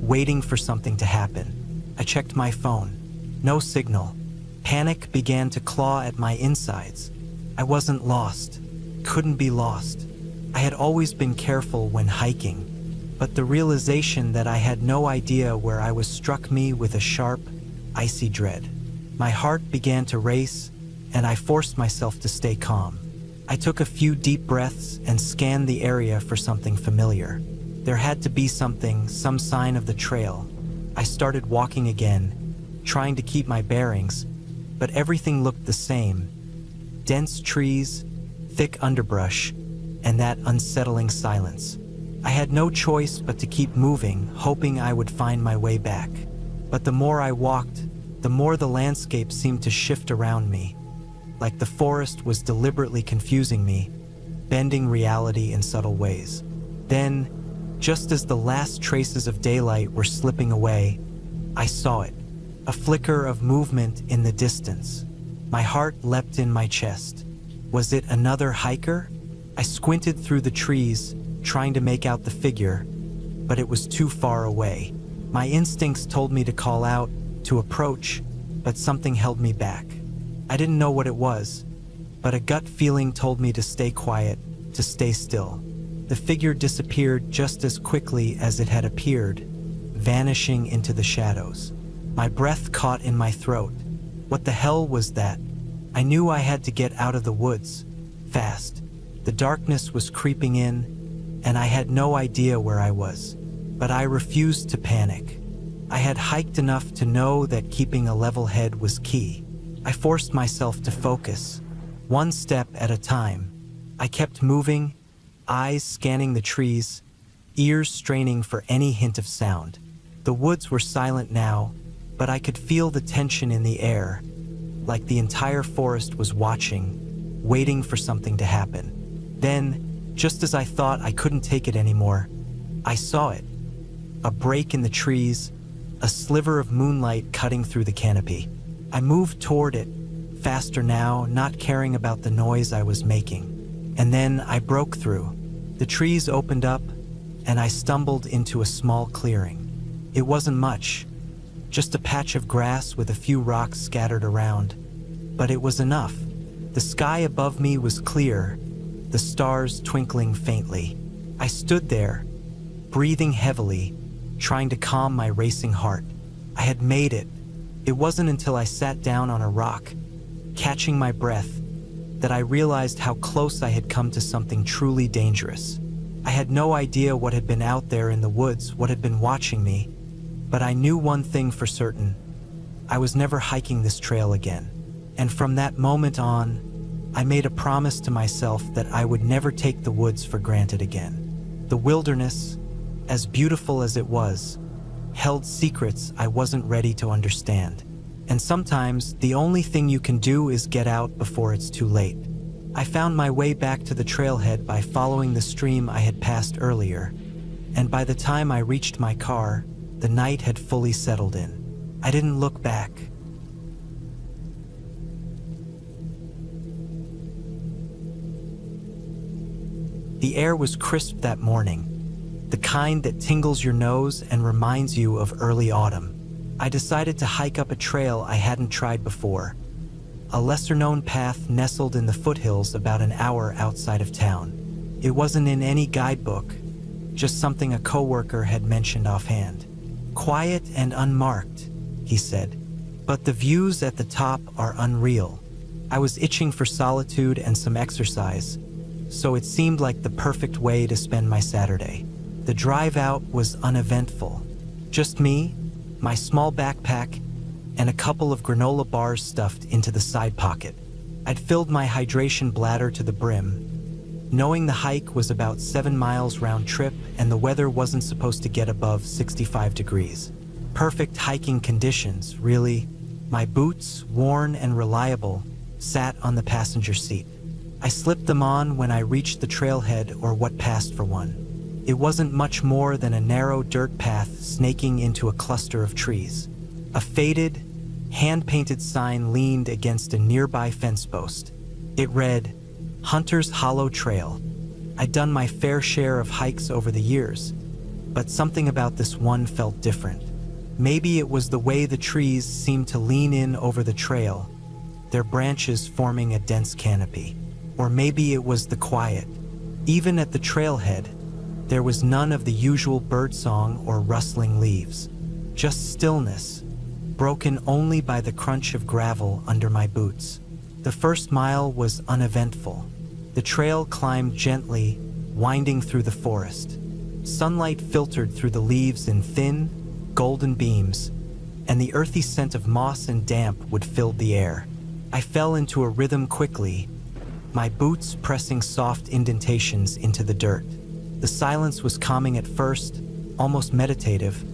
waiting for something to happen. I checked my phone. No signal. Panic began to claw at my insides. I wasn't lost. Couldn't be lost. I had always been careful when hiking, but the realization that I had no idea where I was struck me with a sharp, icy dread. My heart began to race, and I forced myself to stay calm. I took a few deep breaths and scanned the area for something familiar. There had to be something, some sign of the trail. I started walking again, trying to keep my bearings, but everything looked the same. Dense trees, thick underbrush, and that unsettling silence. I had no choice but to keep moving, hoping I would find my way back. But the more I walked, the more the landscape seemed to shift around me, like the forest was deliberately confusing me, bending reality in subtle ways. Then, just as the last traces of daylight were slipping away, I saw it, a flicker of movement in the distance. My heart leapt in my chest. Was it another hiker? I squinted through the trees, trying to make out the figure, but it was too far away. My instincts told me to call out, to approach, but something held me back. I didn't know what it was, but a gut feeling told me to stay quiet, to stay still. The figure disappeared just as quickly as it had appeared, vanishing into the shadows. My breath caught in my throat. What the hell was that? I knew I had to get out of the woods, fast. The darkness was creeping in, and I had no idea where I was. But I refused to panic. I had hiked enough to know that keeping a level head was key. I forced myself to focus, one step at a time. I kept moving, eyes scanning the trees, ears straining for any hint of sound. The woods were silent now, but I could feel the tension in the air, like the entire forest was watching, waiting for something to happen. Then, just as I thought I couldn't take it anymore, I saw it. A break in the trees, a sliver of moonlight cutting through the canopy. I moved toward it, faster now, not caring about the noise I was making. And then I broke through. The trees opened up, and I stumbled into a small clearing. It wasn't much, just a patch of grass with a few rocks scattered around. But it was enough. The sky above me was clear, the stars twinkling faintly. I stood there, breathing heavily, trying to calm my racing heart. I had made it. It wasn't until I sat down on a rock, catching my breath, that I realized how close I had come to something truly dangerous. I had no idea what had been out there in the woods, what had been watching me, but I knew one thing for certain. I was never hiking this trail again. And from that moment on, I made a promise to myself that I would never take the woods for granted again. The wilderness, as beautiful as it was, held secrets I wasn't ready to understand. And sometimes the only thing you can do is get out before it's too late. I found my way back to the trailhead by following the stream I had passed earlier, and by the time I reached my car, the night had fully settled in. I didn't look back. The air was crisp that morning, the kind that tingles your nose and reminds you of early autumn. I decided to hike up a trail I hadn't tried before, a lesser-known path nestled in the foothills about an hour outside of town. It wasn't in any guidebook, just something a coworker had mentioned offhand. Quiet and unmarked, he said, but the views at the top are unreal. I was itching for solitude and some exercise, so it seemed like the perfect way to spend my Saturday. The drive out was uneventful. Just me, my small backpack, and a couple of granola bars stuffed into the side pocket. I'd filled my hydration bladder to the brim, knowing the hike was about 7 miles round trip and the weather wasn't supposed to get above 65 degrees. Perfect hiking conditions, really. My boots, worn and reliable, sat on the passenger seat. I slipped them on when I reached the trailhead, or what passed for one. It wasn't much more than a narrow dirt path snaking into a cluster of trees. A faded, hand-painted sign leaned against a nearby fence post. It read, "Hunter's Hollow Trail." I'd done my fair share of hikes over the years, but something about this one felt different. Maybe it was the way the trees seemed to lean in over the trail, their branches forming a dense canopy. Or maybe it was the quiet. Even at the trailhead, there was none of the usual birdsong or rustling leaves. Just stillness, broken only by the crunch of gravel under my boots. The first mile was uneventful. The trail climbed gently, winding through the forest. Sunlight filtered through the leaves in thin, golden beams, and the earthy scent of moss and damp would fill the air. I fell into a rhythm quickly, my boots pressing soft indentations into the dirt. The silence was calming at first, almost meditative,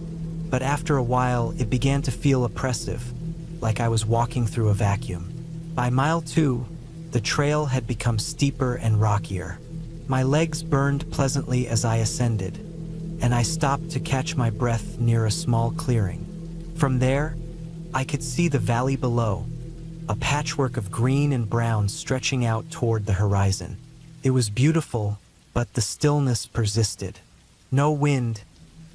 but after a while it began to feel oppressive, like I was walking through a vacuum. By mile 2, the trail had become steeper and rockier. My legs burned pleasantly as I ascended, and I stopped to catch my breath near a small clearing. From there, I could see the valley below, a patchwork of green and brown stretching out toward the horizon. It was beautiful, but the stillness persisted. No wind,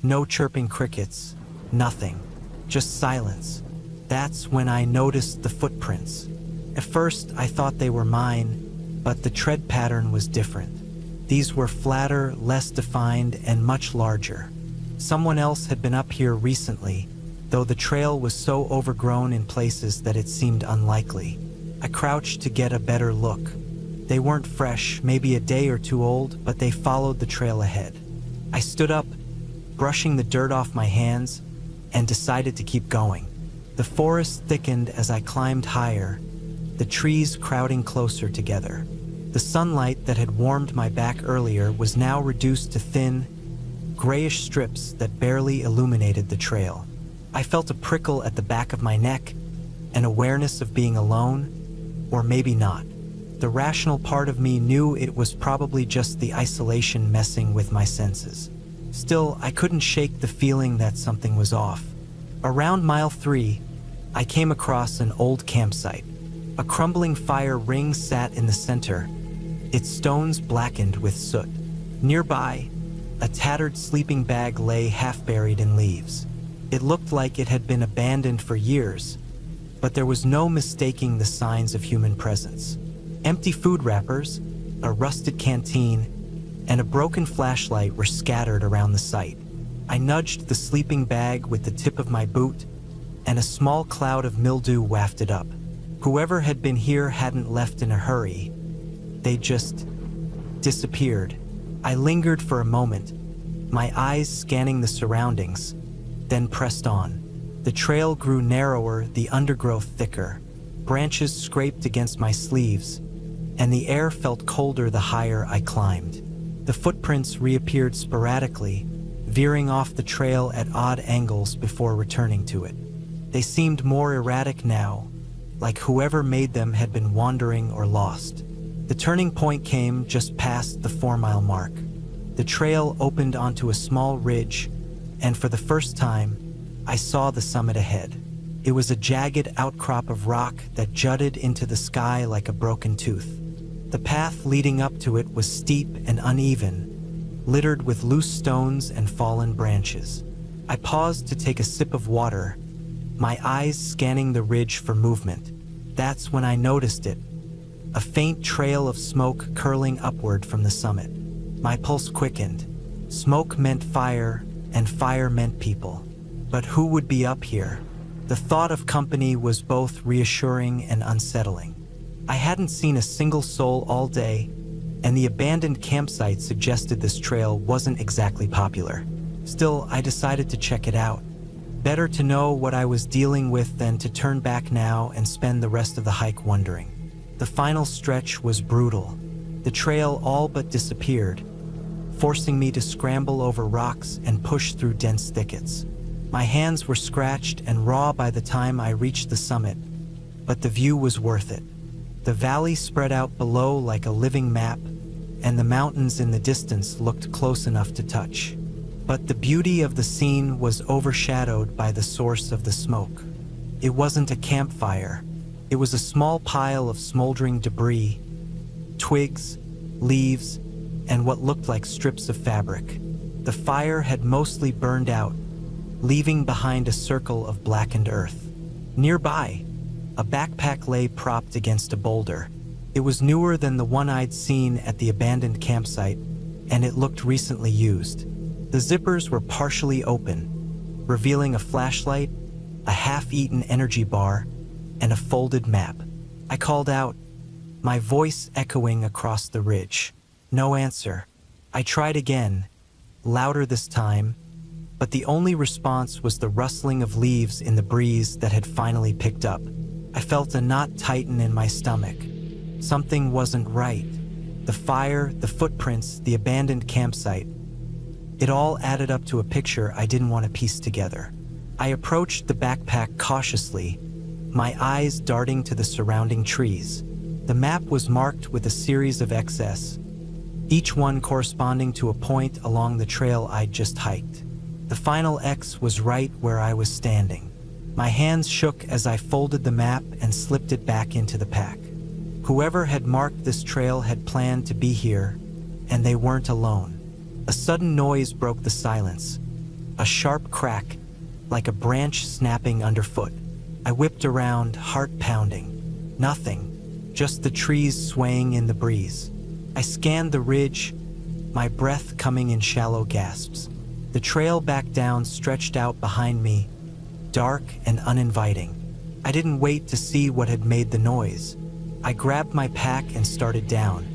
no chirping crickets, nothing, just silence. That's when I noticed the footprints. At first, I thought they were mine, but the tread pattern was different. These were flatter, less defined, and much larger. Someone else had been up here recently, though the trail was so overgrown in places that it seemed unlikely. I crouched to get a better look. They weren't fresh, maybe a day or two old, but they followed the trail ahead. I stood up, brushing the dirt off my hands, and decided to keep going. The forest thickened as I climbed higher, the trees crowding closer together. The sunlight that had warmed my back earlier was now reduced to thin, grayish strips that barely illuminated the trail. I felt a prickle at the back of my neck, an awareness of being alone, or maybe not. The rational part of me knew it was probably just the isolation messing with my senses. Still, I couldn't shake the feeling that something was off. Around mile 3, I came across an old campsite. A crumbling fire ring sat in the center, its stones blackened with soot. Nearby, a tattered sleeping bag lay half-buried in leaves. It looked like it had been abandoned for years, but there was no mistaking the signs of human presence. Empty food wrappers, a rusted canteen, and a broken flashlight were scattered around the site. I nudged the sleeping bag with the tip of my boot, and a small cloud of mildew wafted up. Whoever had been here hadn't left in a hurry. They just disappeared. I lingered for a moment, my eyes scanning the surroundings, then pressed on. The trail grew narrower, the undergrowth thicker. Branches scraped against my sleeves, and the air felt colder the higher I climbed. The footprints reappeared sporadically, veering off the trail at odd angles before returning to it. They seemed more erratic now, like whoever made them had been wandering or lost. The turning point came just past the 4-mile mark. The trail opened onto a small ridge, and for the first time, I saw the summit ahead. It was a jagged outcrop of rock that jutted into the sky like a broken tooth. The path leading up to it was steep and uneven, littered with loose stones and fallen branches. I paused to take a sip of water, my eyes scanning the ridge for movement. That's when I noticed it, a faint trail of smoke curling upward from the summit. My pulse quickened. Smoke meant fire, and fire meant people. But who would be up here? The thought of company was both reassuring and unsettling. I hadn't seen a single soul all day, and the abandoned campsite suggested this trail wasn't exactly popular. Still, I decided to check it out. Better to know what I was dealing with than to turn back now and spend the rest of the hike wondering. The final stretch was brutal. The trail all but disappeared, forcing me to scramble over rocks and push through dense thickets. My hands were scratched and raw by the time I reached the summit, but the view was worth it. The valley spread out below like a living map, and the mountains in the distance looked close enough to touch. But the beauty of the scene was overshadowed by the source of the smoke. It wasn't a campfire. It was a small pile of smoldering debris, twigs, leaves, and what looked like strips of fabric. The fire had mostly burned out, leaving behind a circle of blackened earth. Nearby, a backpack lay propped against a boulder. It was newer than the one I'd seen at the abandoned campsite, and it looked recently used. The zippers were partially open, revealing a flashlight, a half-eaten energy bar, and a folded map. I called out, my voice echoing across the ridge. No answer. I tried again, louder this time, but the only response was the rustling of leaves in the breeze that had finally picked up. I felt a knot tighten in my stomach. Something wasn't right. The fire, the footprints, the abandoned campsite. It all added up to a picture I didn't want to piece together. I approached the backpack cautiously, my eyes darting to the surrounding trees. The map was marked with a series of X's, each one corresponding to a point along the trail I'd just hiked. The final X was right where I was standing. My hands shook as I folded the map and slipped it back into the pack. Whoever had marked this trail had planned to be here, and they weren't alone. A sudden noise broke the silence, a sharp crack, like a branch snapping underfoot. I whipped around, heart pounding. Nothing, just the trees swaying in the breeze. I scanned the ridge, my breath coming in shallow gasps. The trail back down stretched out behind me, dark and uninviting. I didn't wait to see what had made the noise. I grabbed my pack and started down,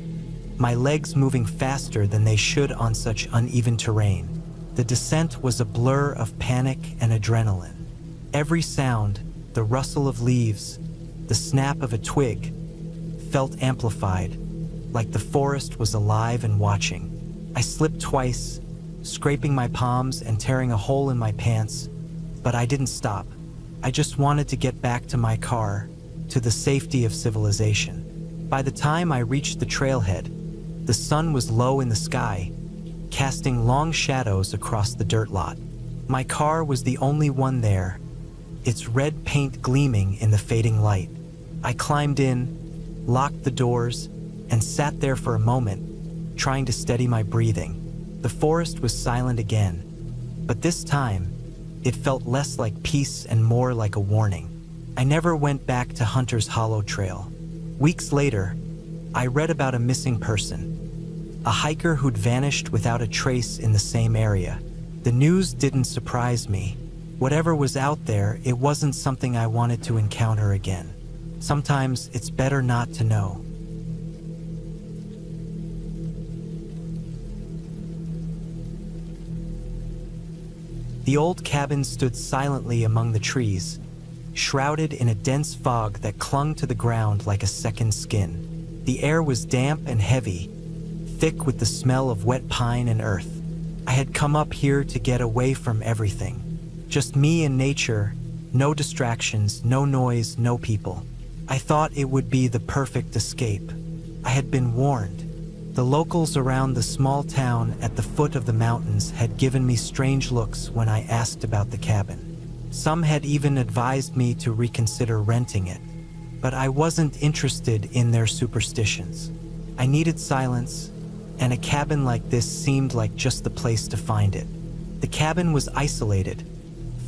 my legs moving faster than they should on such uneven terrain. The descent was a blur of panic and adrenaline. Every sound, the rustle of leaves, the snap of a twig, felt amplified, like the forest was alive and watching. I slipped twice, scraping my palms and tearing a hole in my pants, but I didn't stop. I just wanted to get back to my car, to the safety of civilization. By the time I reached the trailhead, the sun was low in the sky, casting long shadows across the dirt lot. My car was the only one there, its red paint gleaming in the fading light. I climbed in, locked the doors, and sat there for a moment, trying to steady my breathing. The forest was silent again, but this time, it felt less like peace and more like a warning. I never went back to Hunter's Hollow Trail. Weeks later, I read about a missing person, a hiker who'd vanished without a trace in the same area. The news didn't surprise me. Whatever was out there, it wasn't something I wanted to encounter again. Sometimes it's better not to know. The old cabin stood silently among the trees, shrouded in a dense fog that clung to the ground like a second skin. The air was damp and heavy, thick with the smell of wet pine and earth. I had come up here to get away from everything. Just me and nature, no distractions, no noise, no people. I thought it would be the perfect escape. I had been warned. The locals around the small town at the foot of the mountains had given me strange looks when I asked about the cabin. Some had even advised me to reconsider renting it, but I wasn't interested in their superstitions. I needed silence, and a cabin like this seemed like just the place to find it. The cabin was isolated,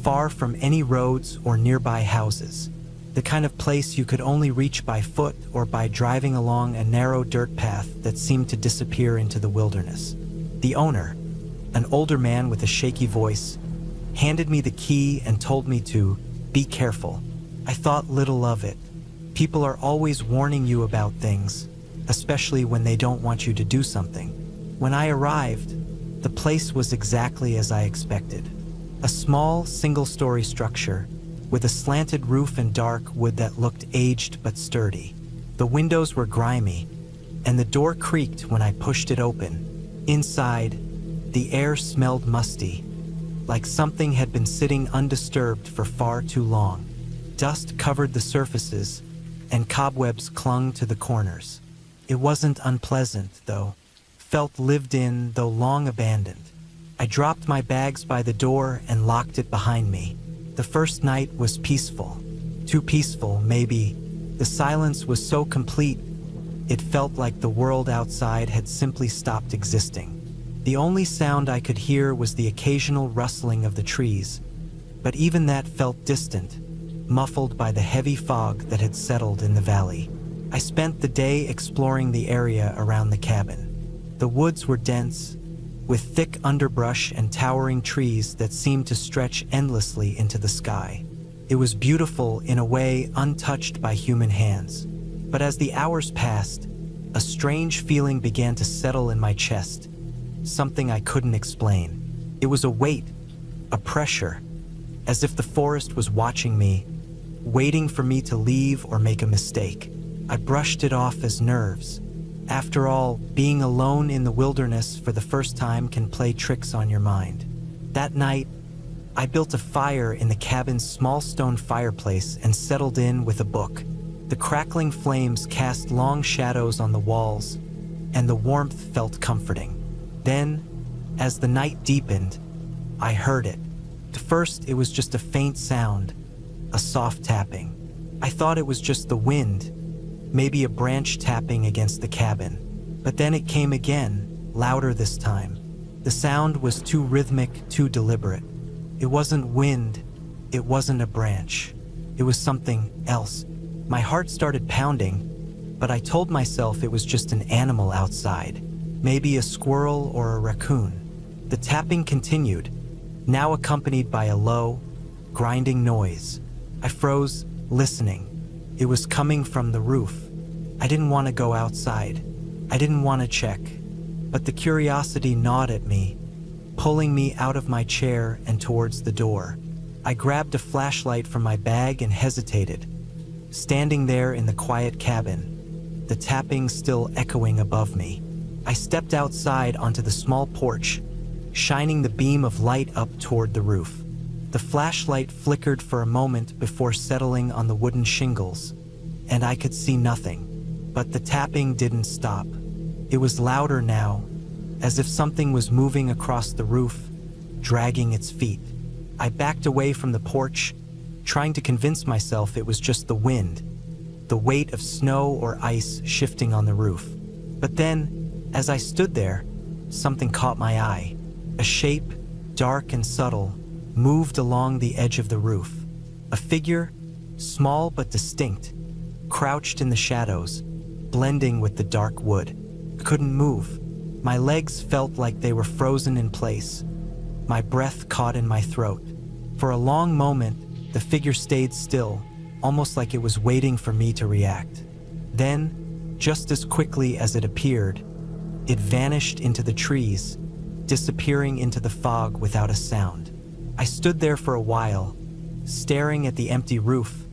far from any roads or nearby houses. The kind of place you could only reach by foot or by driving along a narrow dirt path that seemed to disappear into the wilderness. The owner, an older man with a shaky voice, handed me the key and told me to be careful. I thought little of it. People are always warning you about things, especially when they don't want you to do something. When I arrived, the place was exactly as I expected. A small, single-story structure with a slanted roof and dark wood that looked aged but sturdy. The windows were grimy, and the door creaked when I pushed it open. Inside, the air smelled musty, like something had been sitting undisturbed for far too long. Dust covered the surfaces, and cobwebs clung to the corners. It wasn't unpleasant, though. Felt lived in, though long abandoned. I dropped my bags by the door and locked it behind me. The first night was peaceful. Too peaceful, maybe. The silence was so complete, it felt like the world outside had simply stopped existing. The only sound I could hear was the occasional rustling of the trees, but even that felt distant, muffled by the heavy fog that had settled in the valley. I spent the day exploring the area around the cabin. The woods were dense, with thick underbrush and towering trees that seemed to stretch endlessly into the sky. It was beautiful in a way untouched by human hands. But as the hours passed, a strange feeling began to settle in my chest, something I couldn't explain. It was a weight, a pressure, as if the forest was watching me, waiting for me to leave or make a mistake. I brushed it off as nerves. After all, being alone in the wilderness for the first time can play tricks on your mind. That night, I built a fire in the cabin's small stone fireplace and settled in with a book. The crackling flames cast long shadows on the walls, and the warmth felt comforting. Then, as the night deepened, I heard it. At first, it was just a faint sound, a soft tapping. I thought it was just the wind, maybe a branch tapping against the cabin. But then it came again, louder this time. The sound was too rhythmic, too deliberate. It wasn't wind, it wasn't a branch. It was something else. My heart started pounding, but I told myself it was just an animal outside, maybe a squirrel or a raccoon. The tapping continued, now accompanied by a low, grinding noise. I froze, listening. It was coming from the roof. I didn't want to go outside. I didn't want to check, but the curiosity gnawed at me, pulling me out of my chair and towards the door. I grabbed a flashlight from my bag and hesitated, standing there in the quiet cabin, the tapping still echoing above me. I stepped outside onto the small porch, shining the beam of light up toward the roof. The flashlight flickered for a moment before settling on the wooden shingles, and I could see nothing. But the tapping didn't stop. It was louder now, as if something was moving across the roof, dragging its feet. I backed away from the porch, trying to convince myself it was just the wind, the weight of snow or ice shifting on the roof. But then, as I stood there, something caught my eye. A shape, dark and subtle, moved along the edge of the roof. A figure, small but distinct, crouched in the shadows, blending with the dark wood. I couldn't move. My legs felt like they were frozen in place. My breath caught in my throat. For a long moment, the figure stayed still, almost like it was waiting for me to react. Then, just as quickly as it appeared, it vanished into the trees, disappearing into the fog without a sound. I stood there for a while, staring at the empty roof,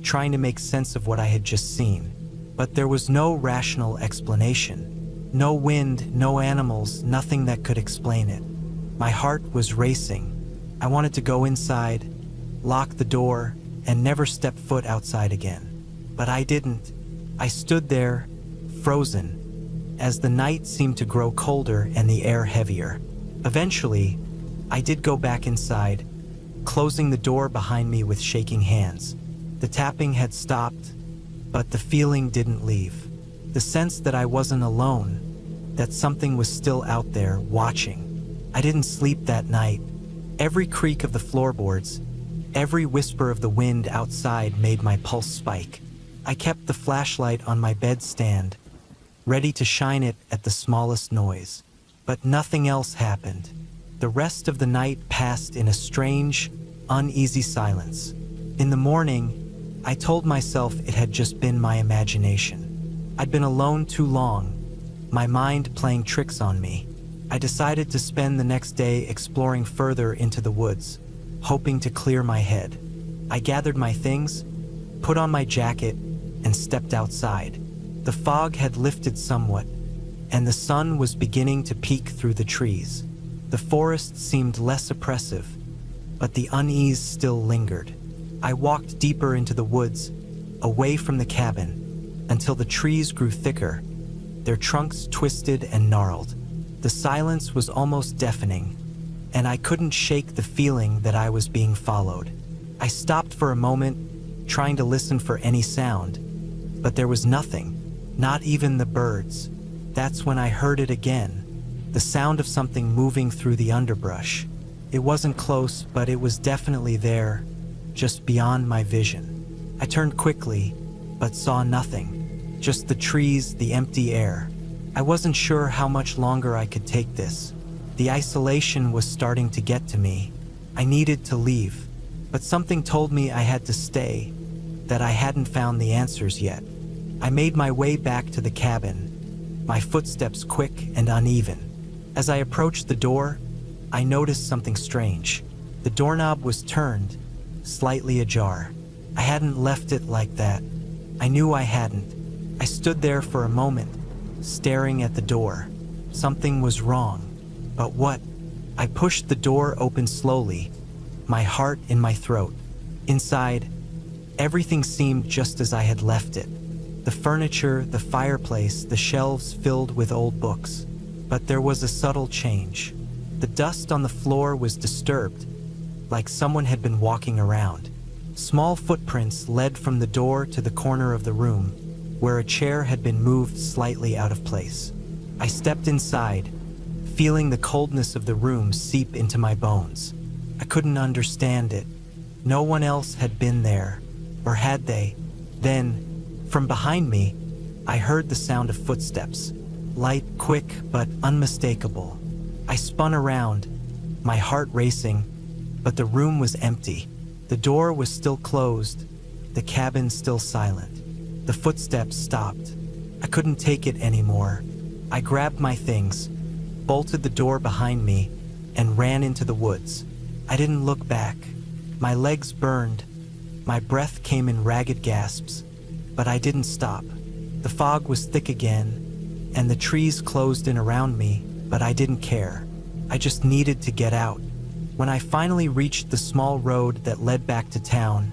trying to make sense of what I had just seen. But there was no rational explanation. No wind, no animals, nothing that could explain it. My heart was racing. I wanted to go inside, lock the door, and never step foot outside again. But I didn't. I stood there, frozen, as the night seemed to grow colder and the air heavier. Eventually, I did go back inside, closing the door behind me with shaking hands. The tapping had stopped, but the feeling didn't leave. The sense that I wasn't alone, that something was still out there watching. I didn't sleep that night. Every creak of the floorboards, every whisper of the wind outside made my pulse spike. I kept the flashlight on my bedstand, ready to shine it at the smallest noise. But nothing else happened. The rest of the night passed in a strange, uneasy silence. In the morning, I told myself it had just been my imagination. I'd been alone too long, my mind playing tricks on me. I decided to spend the next day exploring further into the woods, hoping to clear my head. I gathered my things, put on my jacket, and stepped outside. The fog had lifted somewhat, and the sun was beginning to peek through the trees. The forest seemed less oppressive, but the unease still lingered. I walked deeper into the woods, away from the cabin, until the trees grew thicker, their trunks twisted and gnarled. The silence was almost deafening, and I couldn't shake the feeling that I was being followed. I stopped for a moment, trying to listen for any sound, but there was nothing, not even the birds. That's when I heard it again, the sound of something moving through the underbrush. It wasn't close, but it was definitely there, just beyond my vision. I turned quickly, but saw nothing, just the trees, the empty air. I wasn't sure how much longer I could take this. The isolation was starting to get to me. I needed to leave, but something told me I had to stay, that I hadn't found the answers yet. I made my way back to the cabin, my footsteps quick and uneven. As I approached the door, I noticed something strange. The doorknob was turned, slightly ajar. I hadn't left it like that. I knew I hadn't. I stood there for a moment, staring at the door. Something was wrong. But what? I pushed the door open slowly, my heart in my throat. Inside, everything seemed just as I had left it. The furniture, the fireplace, the shelves filled with old books. But there was a subtle change. The dust on the floor was disturbed, like someone had been walking around. Small footprints led from the door to the corner of the room, where a chair had been moved slightly out of place. I stepped inside, feeling the coldness of the room seep into my bones. I couldn't understand it. No one else had been there, or had they? Then, from behind me, I heard the sound of footsteps, light, quick, but unmistakable. I spun around, my heart racing, but the room was empty. The door was still closed, the cabin still silent. The footsteps stopped. I couldn't take it anymore. I grabbed my things, bolted the door behind me, and ran into the woods. I didn't look back. My legs burned. My breath came in ragged gasps, but I didn't stop. The fog was thick again, and the trees closed in around me, but I didn't care. I just needed to get out. When I finally reached the small road that led back to town,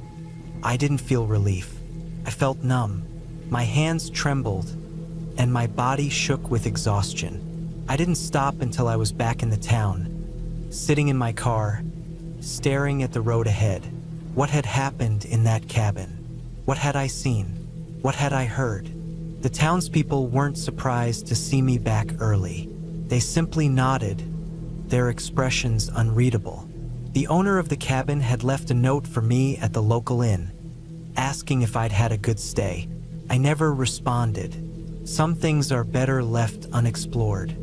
I didn't feel relief. I felt numb. My hands trembled, and my body shook with exhaustion. I didn't stop until I was back in the town, sitting in my car, staring at the road ahead. What had happened in that cabin? What had I seen? What had I heard? The townspeople weren't surprised to see me back early. They simply nodded, their expressions unreadable. The owner of the cabin had left a note for me at the local inn, asking if I'd had a good stay. I never responded. Some things are better left unexplored.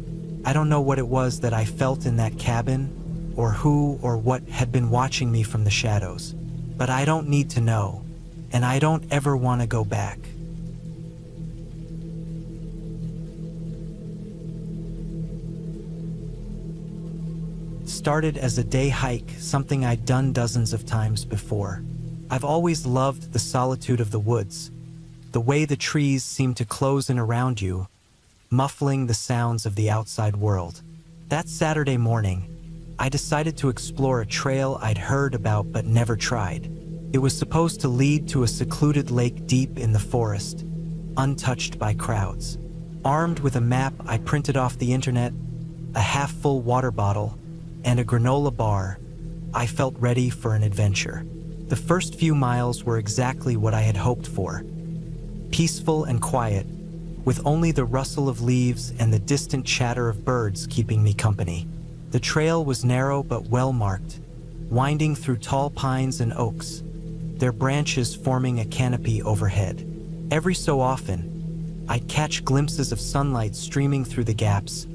I don't know what it was that I felt in that cabin, or who or what had been watching me from the shadows. But I don't need to know, and I don't ever want to go back. Started as a day hike, something I'd done dozens of times before. I've always loved the solitude of the woods, the way the trees seem to close in around you, muffling the sounds of the outside world. That Saturday morning, I decided to explore a trail I'd heard about but never tried. It was supposed to lead to a secluded lake deep in the forest, untouched by crowds. Armed with a map I printed off the internet, a half-full water bottle, and a granola bar, I felt ready for an adventure. The first few miles were exactly what I had hoped for. Peaceful and quiet, with only the rustle of leaves and the distant chatter of birds keeping me company. The trail was narrow but well-marked, winding through tall pines and oaks, their branches forming a canopy overhead. Every so often, I'd catch glimpses of sunlight streaming through the gaps,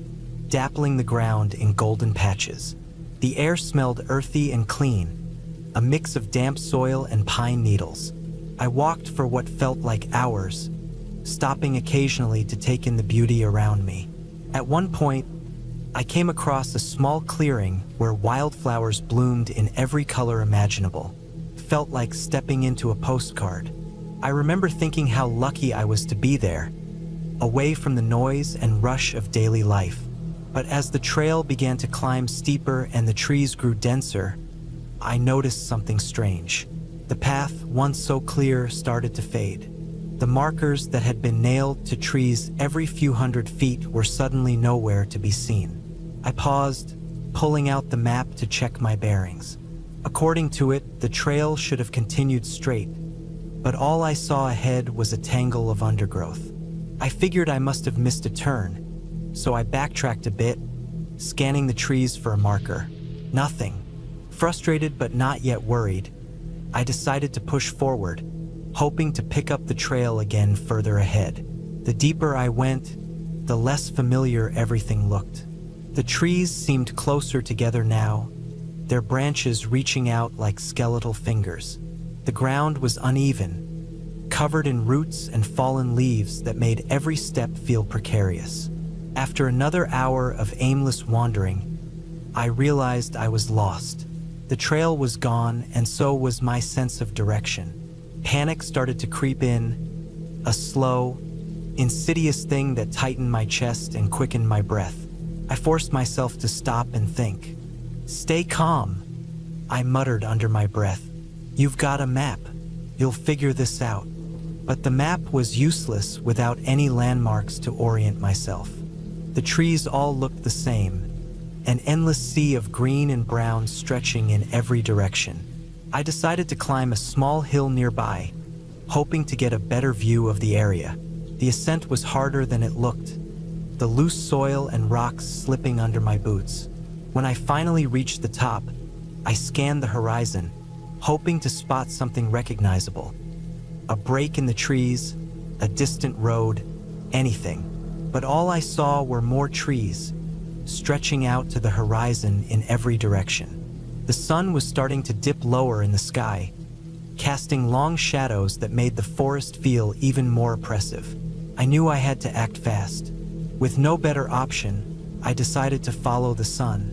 dappling the ground in golden patches. The air smelled earthy and clean, a mix of damp soil and pine needles. I walked for what felt like hours, stopping occasionally to take in the beauty around me. At one point, I came across a small clearing where wildflowers bloomed in every color imaginable. It felt like stepping into a postcard. I remember thinking how lucky I was to be there, away from the noise and rush of daily life. But as the trail began to climb steeper and the trees grew denser, I noticed something strange. The path, once so clear, started to fade. The markers that had been nailed to trees every few hundred feet were suddenly nowhere to be seen. I paused, pulling out the map to check my bearings. According to it, the trail should have continued straight, but all I saw ahead was a tangle of undergrowth. I figured I must have missed a turn, so I backtracked a bit, scanning the trees for a marker. Nothing. Frustrated but not yet worried, I decided to push forward, hoping to pick up the trail again further ahead. The deeper I went, the less familiar everything looked. The trees seemed closer together now, their branches reaching out like skeletal fingers. The ground was uneven, covered in roots and fallen leaves that made every step feel precarious. After another hour of aimless wandering, I realized I was lost. The trail was gone, and so was my sense of direction. Panic started to creep in, a slow, insidious thing that tightened my chest and quickened my breath. I forced myself to stop and think. "Stay calm," I muttered under my breath. "You've got a map. You'll figure this out." But the map was useless without any landmarks to orient myself. The trees all looked the same, an endless sea of green and brown stretching in every direction. I decided to climb a small hill nearby, hoping to get a better view of the area. The ascent was harder than it looked, the loose soil and rocks slipping under my boots. When I finally reached the top, I scanned the horizon, hoping to spot something recognizable. A break in the trees, a distant road, anything. But all I saw were more trees, stretching out to the horizon in every direction. The sun was starting to dip lower in the sky, casting long shadows that made the forest feel even more oppressive. I knew I had to act fast. With no better option, I decided to follow the sun,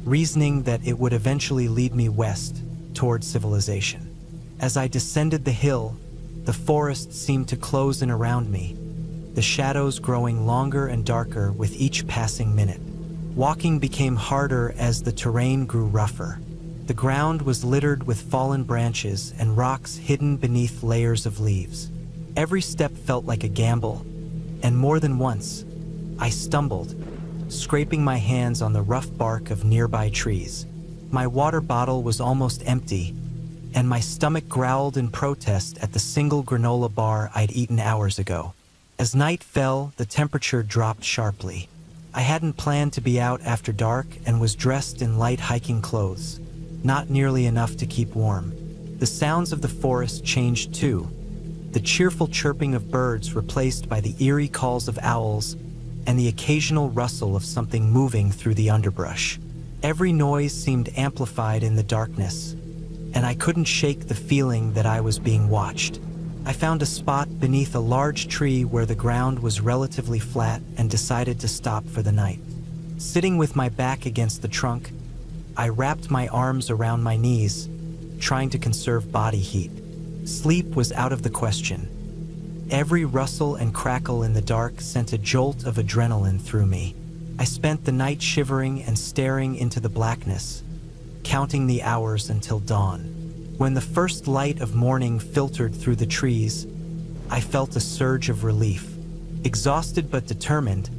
reasoning that it would eventually lead me west, toward civilization. As I descended the hill, the forest seemed to close in around me, the shadows growing longer and darker with each passing minute. Walking became harder as the terrain grew rougher. The ground was littered with fallen branches and rocks hidden beneath layers of leaves. Every step felt like a gamble, and more than once, I stumbled, scraping my hands on the rough bark of nearby trees. My water bottle was almost empty, and my stomach growled in protest at the single granola bar I'd eaten hours ago. As night fell, the temperature dropped sharply. I hadn't planned to be out after dark and was dressed in light hiking clothes, not nearly enough to keep warm. The sounds of the forest changed too, the cheerful chirping of birds replaced by the eerie calls of owls and the occasional rustle of something moving through the underbrush. Every noise seemed amplified in the darkness, and I couldn't shake the feeling that I was being watched. I found a spot beneath a large tree where the ground was relatively flat and decided to stop for the night. Sitting with my back against the trunk, I wrapped my arms around my knees, trying to conserve body heat. Sleep was out of the question. Every rustle and crackle in the dark sent a jolt of adrenaline through me. I spent the night shivering and staring into the blackness, counting the hours until dawn. When the first light of morning filtered through the trees, I felt a surge of relief. Exhausted but determined,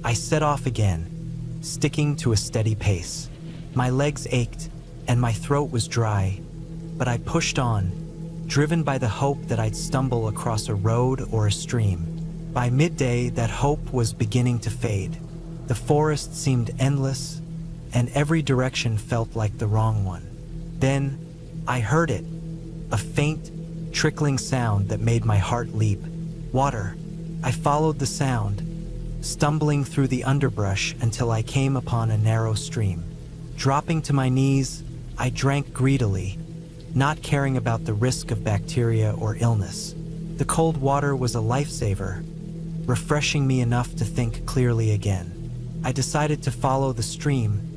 I set off again, sticking to a steady pace. My legs ached, and my throat was dry, but I pushed on, driven by the hope that I'd stumble across a road or a stream. By midday, that hope was beginning to fade. The forest seemed endless, and every direction felt like the wrong one. Then, I heard it, a faint, trickling sound that made my heart leap. Water. I followed the sound, stumbling through the underbrush until I came upon a narrow stream. Dropping to my knees, I drank greedily, not caring about the risk of bacteria or illness. The cold water was a lifesaver, refreshing me enough to think clearly again. I decided to follow the stream,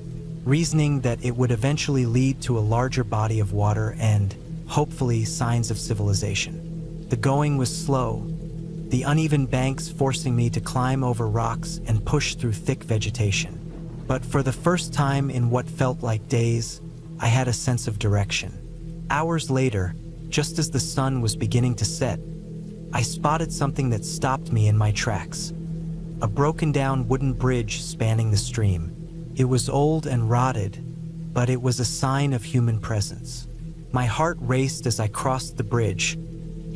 reasoning that it would eventually lead to a larger body of water and, hopefully, signs of civilization. The going was slow, the uneven banks forcing me to climb over rocks and push through thick vegetation. But for the first time in what felt like days, I had a sense of direction. Hours later, just as the sun was beginning to set, I spotted something that stopped me in my tracks. A broken-down wooden bridge spanning the stream. It was old and rotted, but it was a sign of human presence. My heart raced as I crossed the bridge,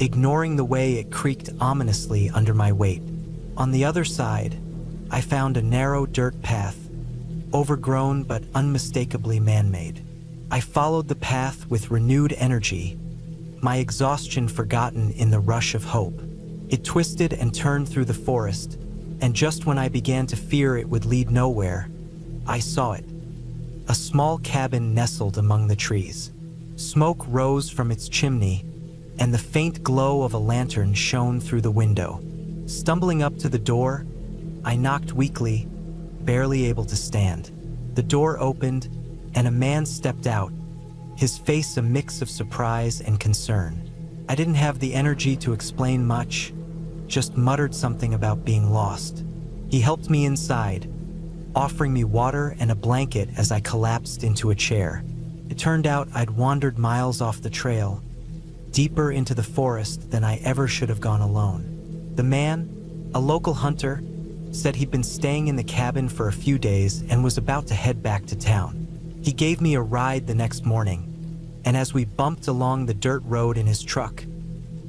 ignoring the way it creaked ominously under my weight. On the other side, I found a narrow dirt path, overgrown but unmistakably man-made. I followed the path with renewed energy, my exhaustion forgotten in the rush of hope. It twisted and turned through the forest, and just when I began to fear it would lead nowhere, I saw it. A small cabin nestled among the trees. Smoke rose from its chimney, and the faint glow of a lantern shone through the window. Stumbling up to the door, I knocked weakly, barely able to stand. The door opened, and a man stepped out, his face a mix of surprise and concern. I didn't have the energy to explain much, just muttered something about being lost. He helped me inside, offering me water and a blanket as I collapsed into a chair. It turned out I'd wandered miles off the trail, deeper into the forest than I ever should have gone alone. The man, a local hunter, said he'd been staying in the cabin for a few days and was about to head back to town. He gave me a ride the next morning, and as we bumped along the dirt road in his truck,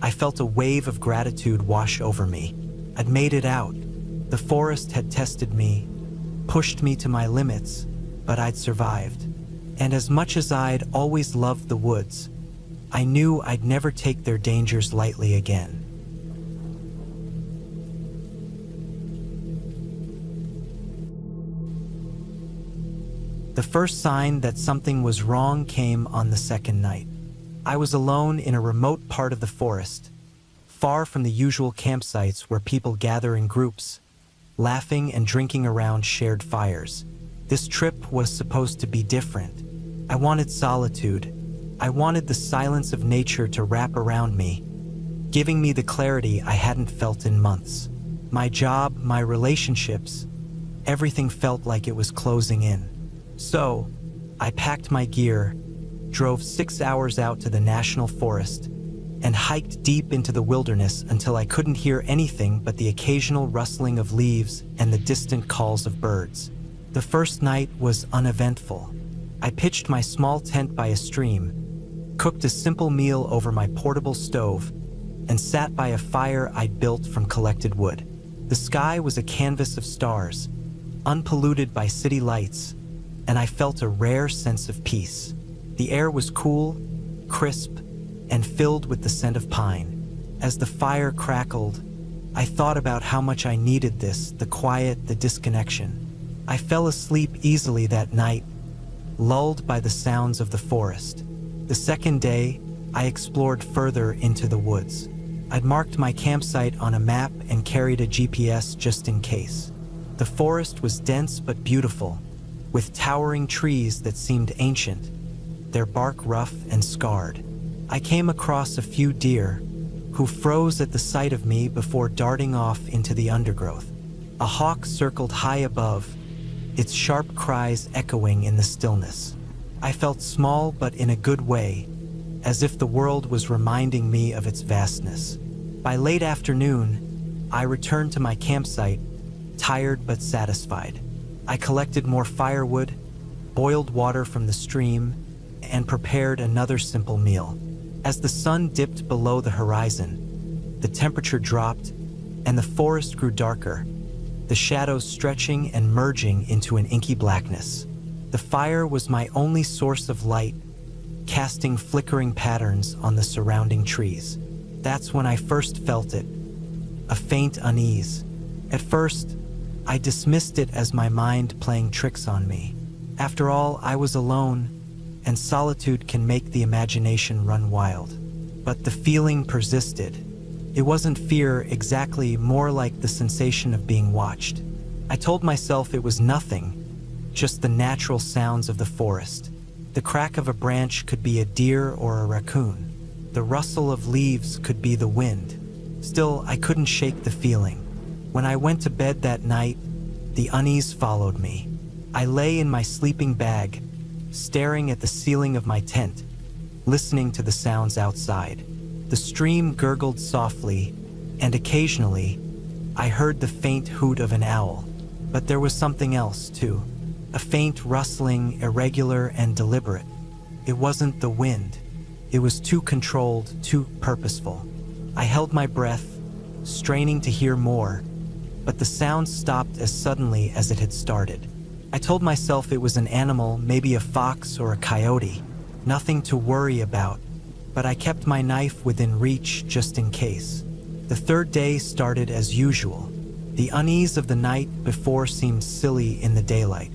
I felt a wave of gratitude wash over me. I'd made it out. The forest had tested me, pushed me to my limits, but I'd survived. And as much as I'd always loved the woods, I knew I'd never take their dangers lightly again. The first sign that something was wrong came on the second night. I was alone in a remote part of the forest, far from the usual campsites where people gather in groups, laughing and drinking around shared fires. This trip was supposed to be different. I wanted solitude. I wanted the silence of nature to wrap around me, giving me the clarity I hadn't felt in months. My job, my relationships, everything felt like it was closing in. So, I packed my gear, drove 6 hours out to the national forest, and hiked deep into the wilderness until I couldn't hear anything but the occasional rustling of leaves and the distant calls of birds. The first night was uneventful. I pitched my small tent by a stream, cooked a simple meal over my portable stove, and sat by a fire I'd built from collected wood. The sky was a canvas of stars, unpolluted by city lights, and I felt a rare sense of peace. The air was cool, crisp, and filled with the scent of pine. As the fire crackled, I thought about how much I needed this, the quiet, the disconnection. I fell asleep easily that night, lulled by the sounds of the forest. The second day, I explored further into the woods. I'd marked my campsite on a map and carried a GPS just in case. The forest was dense but beautiful, with towering trees that seemed ancient, their bark rough and scarred. I came across a few deer, who froze at the sight of me before darting off into the undergrowth. A hawk circled high above, its sharp cries echoing in the stillness. I felt small but in a good way, as if the world was reminding me of its vastness. By late afternoon, I returned to my campsite, tired but satisfied. I collected more firewood, boiled water from the stream, and prepared another simple meal. As the sun dipped below the horizon, the temperature dropped, and the forest grew darker, the shadows stretching and merging into an inky blackness. The fire was my only source of light, casting flickering patterns on the surrounding trees. That's when I first felt it, a faint unease. At first, I dismissed it as my mind playing tricks on me. After all, I was alone, and solitude can make the imagination run wild. But the feeling persisted. It wasn't fear exactly, more like the sensation of being watched. I told myself it was nothing, just the natural sounds of the forest. The crack of a branch could be a deer or a raccoon. The rustle of leaves could be the wind. Still, I couldn't shake the feeling. When I went to bed that night, the unease followed me. I lay in my sleeping bag, staring at the ceiling of my tent, listening to the sounds outside. The stream gurgled softly, and occasionally, I heard the faint hoot of an owl. But there was something else, too. A faint rustling, irregular and deliberate. It wasn't the wind. It was too controlled, too purposeful. I held my breath, straining to hear more, but the sound stopped as suddenly as it had started. I told myself it was an animal, maybe a fox or a coyote, nothing to worry about, but I kept my knife within reach just in case. The third day started as usual. The unease of the night before seemed silly in the daylight.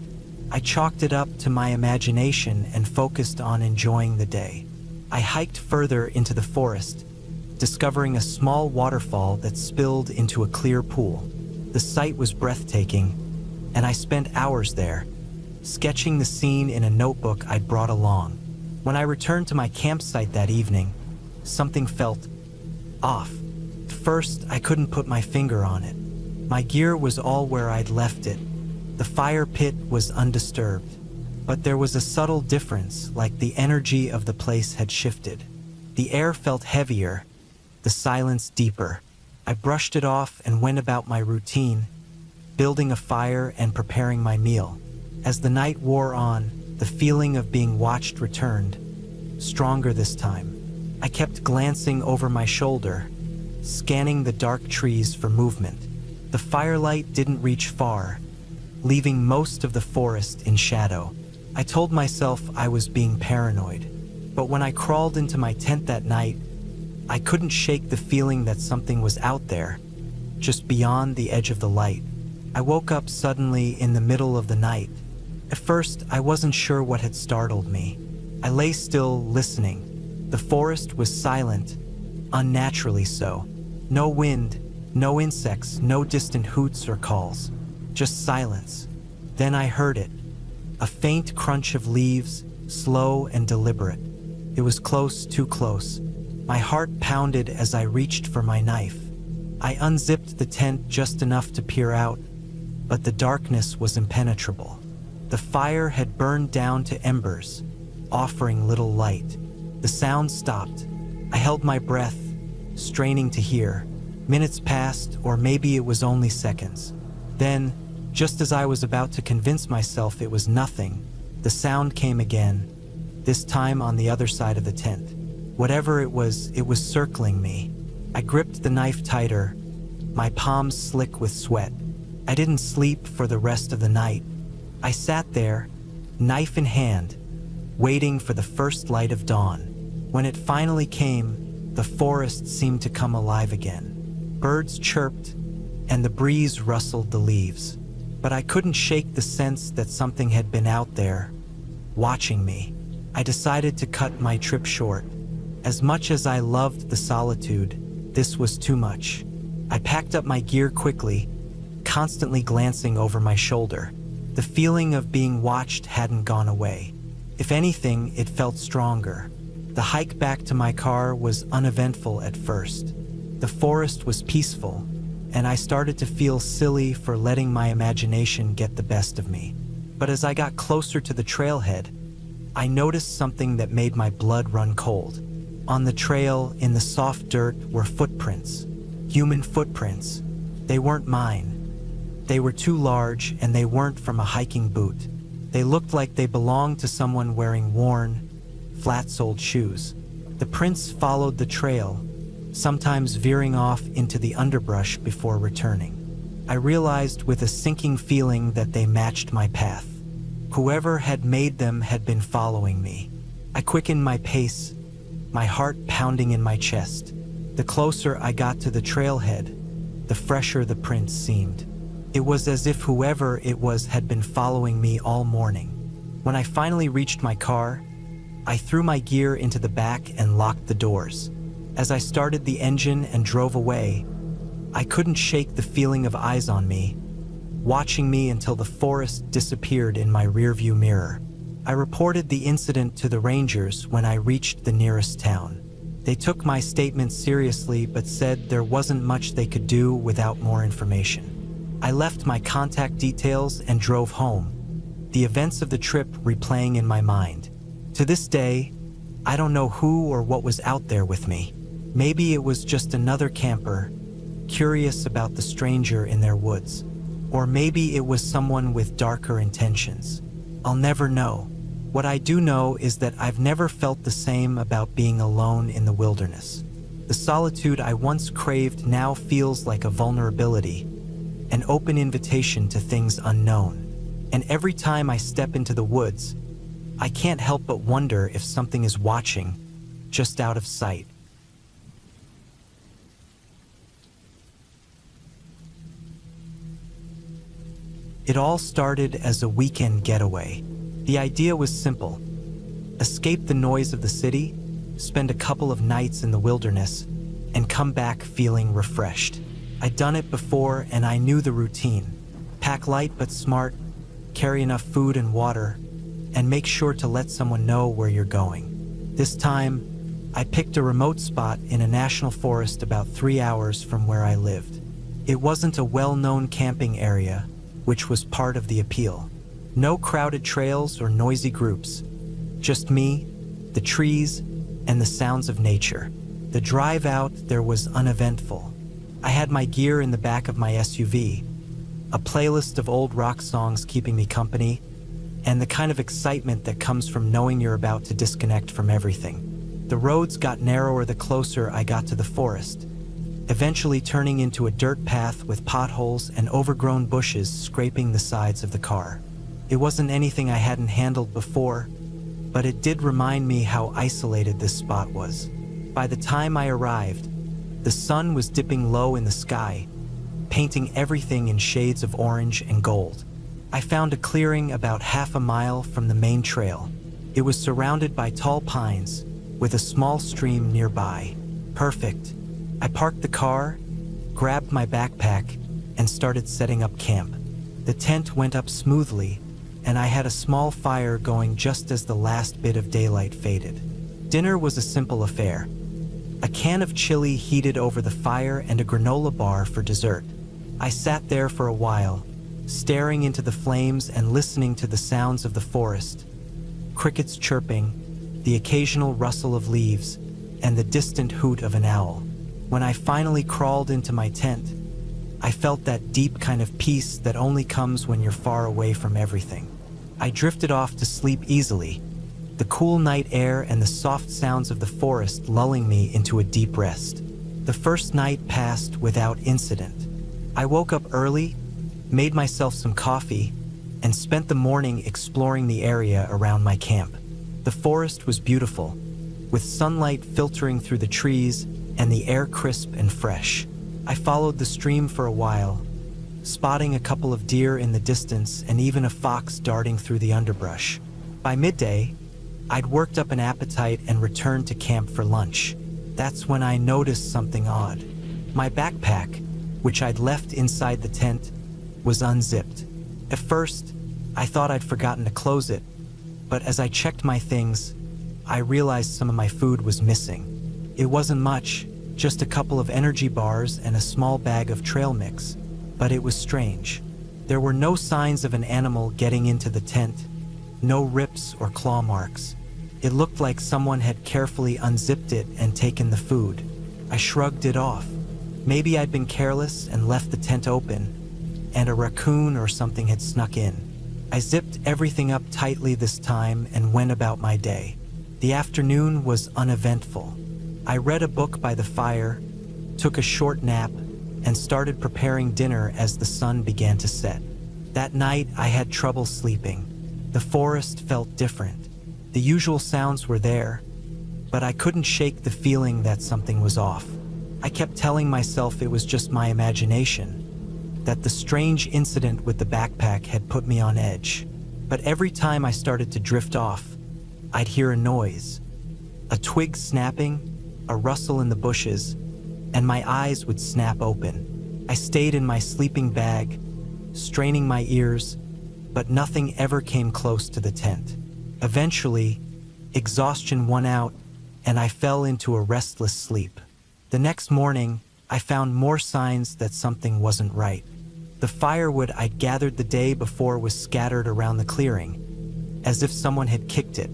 I chalked it up to my imagination and focused on enjoying the day. I hiked further into the forest, discovering a small waterfall that spilled into a clear pool. The sight was breathtaking, and I spent hours there, sketching the scene in a notebook I'd brought along. When I returned to my campsite that evening, something felt off. At first, I couldn't put my finger on it. My gear was all where I'd left it. The fire pit was undisturbed, but there was a subtle difference, like the energy of the place had shifted. The air felt heavier, the silence deeper. I brushed it off and went about my routine, building a fire and preparing my meal. As the night wore on, the feeling of being watched returned, stronger this time. I kept glancing over my shoulder, scanning the dark trees for movement. The firelight didn't reach far, leaving most of the forest in shadow. I told myself I was being paranoid, but when I crawled into my tent that night, I couldn't shake the feeling that something was out there, just beyond the edge of the light. I woke up suddenly in the middle of the night. At first, I wasn't sure what had startled me. I lay still, listening. The forest was silent, unnaturally so. No wind, no insects, no distant hoots or calls. Just silence. Then I heard it. A faint crunch of leaves, slow and deliberate. It was close, too close. My heart pounded as I reached for my knife. I unzipped the tent just enough to peer out, but the darkness was impenetrable. The fire had burned down to embers, offering little light. The sound stopped. I held my breath, straining to hear. Minutes passed, or maybe it was only seconds. Then, just as I was about to convince myself it was nothing, the sound came again, this time on the other side of the tent. Whatever it was circling me. I gripped the knife tighter, my palms slick with sweat. I didn't sleep for the rest of the night. I sat there, knife in hand, waiting for the first light of dawn. When it finally came, the forest seemed to come alive again. Birds chirped, and the breeze rustled the leaves. But I couldn't shake the sense that something had been out there, watching me. I decided to cut my trip short. As much as I loved the solitude, this was too much. I packed up my gear quickly, constantly glancing over my shoulder. The feeling of being watched hadn't gone away. If anything, it felt stronger. The hike back to my car was uneventful at first. The forest was peaceful, and I started to feel silly for letting my imagination get the best of me. But as I got closer to the trailhead, I noticed something that made my blood run cold. On the trail, in the soft dirt, were footprints. Human footprints. They weren't mine. They were too large, and they weren't from a hiking boot. They looked like they belonged to someone wearing worn, flat-soled shoes. The prints followed the trail, sometimes veering off into the underbrush before returning. I realized with a sinking feeling that they matched my path. Whoever had made them had been following me. I quickened my pace, my heart pounding in my chest. The closer I got to the trailhead, the fresher the prints seemed. It was as if whoever it was had been following me all morning. When I finally reached my car, I threw my gear into the back and locked the doors. As I started the engine and drove away, I couldn't shake the feeling of eyes on me, watching me until the forest disappeared in my rearview mirror. I reported the incident to the rangers when I reached the nearest town. They took my statement seriously but said there wasn't much they could do without more information. I left my contact details and drove home, the events of the trip replaying in my mind. To this day, I don't know who or what was out there with me. Maybe it was just another camper, curious about the stranger in their woods. Or maybe it was someone with darker intentions. I'll never know. What I do know is that I've never felt the same about being alone in the wilderness. The solitude I once craved now feels like a vulnerability, an open invitation to things unknown. And every time I step into the woods, I can't help but wonder if something is watching, just out of sight. It all started as a weekend getaway. The idea was simple: escape the noise of the city, spend a couple of nights in the wilderness, and come back feeling refreshed. I'd done it before and I knew the routine. Pack light but smart, carry enough food and water, and make sure to let someone know where you're going. This time, I picked a remote spot in a national forest about 3 hours from where I lived. It wasn't a well-known camping area, which was part of the appeal. No crowded trails or noisy groups. Just me, the trees, and the sounds of nature. The drive out there was uneventful. I had my gear in the back of my SUV, a playlist of old rock songs keeping me company, and the kind of excitement that comes from knowing you're about to disconnect from everything. The roads got narrower the closer I got to the forest, eventually turning into a dirt path with potholes and overgrown bushes scraping the sides of the car. It wasn't anything I hadn't handled before, but it did remind me how isolated this spot was. By the time I arrived, the sun was dipping low in the sky, painting everything in shades of orange and gold. I found a clearing about half a mile from the main trail. It was surrounded by tall pines, with a small stream nearby. Perfect. I parked the car, grabbed my backpack, and started setting up camp. The tent went up smoothly, and I had a small fire going just as the last bit of daylight faded. Dinner was a simple affair. A can of chili heated over the fire and a granola bar for dessert. I sat there for a while, staring into the flames and listening to the sounds of the forest. Crickets chirping, the occasional rustle of leaves, and the distant hoot of an owl. When I finally crawled into my tent, I felt that deep kind of peace that only comes when you're far away from everything. I drifted off to sleep easily, the cool night air and the soft sounds of the forest lulling me into a deep rest. The first night passed without incident. I woke up early, made myself some coffee, and spent the morning exploring the area around my camp. The forest was beautiful, with sunlight filtering through the trees and the air crisp and fresh. I followed the stream for a while, spotting a couple of deer in the distance and even a fox darting through the underbrush. By midday, I'd worked up an appetite and returned to camp for lunch. That's when I noticed something odd. My backpack, which I'd left inside the tent, was unzipped. At first, I thought I'd forgotten to close it, but as I checked my things, I realized some of my food was missing. It wasn't much, just a couple of energy bars and a small bag of trail mix, but it was strange. There were no signs of an animal getting into the tent, no rips or claw marks. It looked like someone had carefully unzipped it and taken the food. I shrugged it off. Maybe I'd been careless and left the tent open, and a raccoon or something had snuck in. I zipped everything up tightly this time and went about my day. The afternoon was uneventful. I read a book by the fire, took a short nap, and started preparing dinner as the sun began to set. That night, I had trouble sleeping. The forest felt different. The usual sounds were there, but I couldn't shake the feeling that something was off. I kept telling myself it was just my imagination, that the strange incident with the backpack had put me on edge. But every time I started to drift off, I'd hear a noise, a twig snapping, a rustle in the bushes, and my eyes would snap open. I stayed in my sleeping bag, straining my ears, but nothing ever came close to the tent. Eventually, exhaustion won out, and I fell into a restless sleep. The next morning, I found more signs that something wasn't right. The firewood I'd gathered the day before was scattered around the clearing, as if someone had kicked it.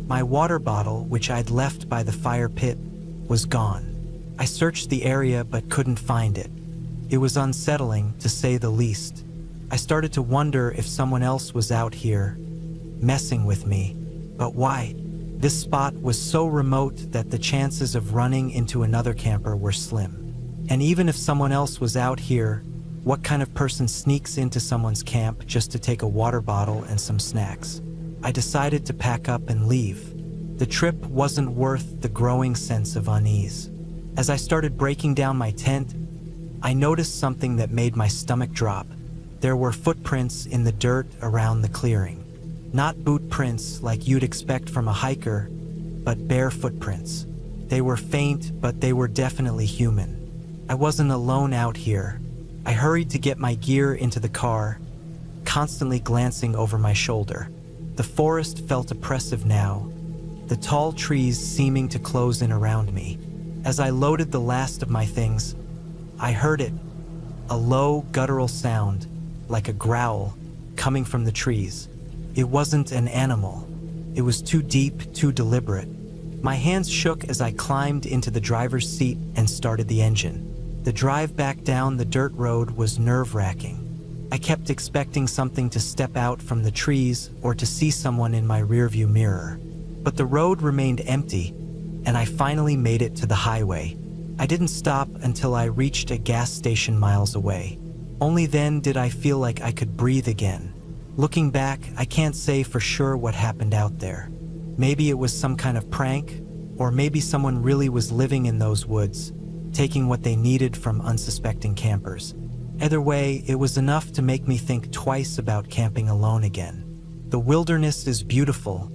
My water bottle, which I'd left by the fire pit, was gone. I searched the area but couldn't find it. It was unsettling, to say the least. I started to wonder if someone else was out here, messing with me. But why? This spot was so remote that the chances of running into another camper were slim. And even if someone else was out here, what kind of person sneaks into someone's camp just to take a water bottle and some snacks? I decided to pack up and leave. The trip wasn't worth the growing sense of unease. As I started breaking down my tent, I noticed something that made my stomach drop. There were footprints in the dirt around the clearing. Not boot prints like you'd expect from a hiker, but bare footprints. They were faint, but they were definitely human. I wasn't alone out here. I hurried to get my gear into the car, constantly glancing over my shoulder. The forest felt oppressive now, the tall trees seeming to close in around me. As I loaded the last of my things, I heard it, a low, guttural sound, like a growl, coming from the trees. It wasn't an animal. It was too deep, too deliberate. My hands shook as I climbed into the driver's seat and started the engine. The drive back down the dirt road was nerve-wracking. I kept expecting something to step out from the trees or to see someone in my rearview mirror. But the road remained empty, and I finally made it to the highway. I didn't stop until I reached a gas station miles away. Only then did I feel like I could breathe again. Looking back, I can't say for sure what happened out there. Maybe it was some kind of prank, or maybe someone really was living in those woods, taking what they needed from unsuspecting campers. Either way, it was enough to make me think twice about camping alone again. The wilderness is beautiful,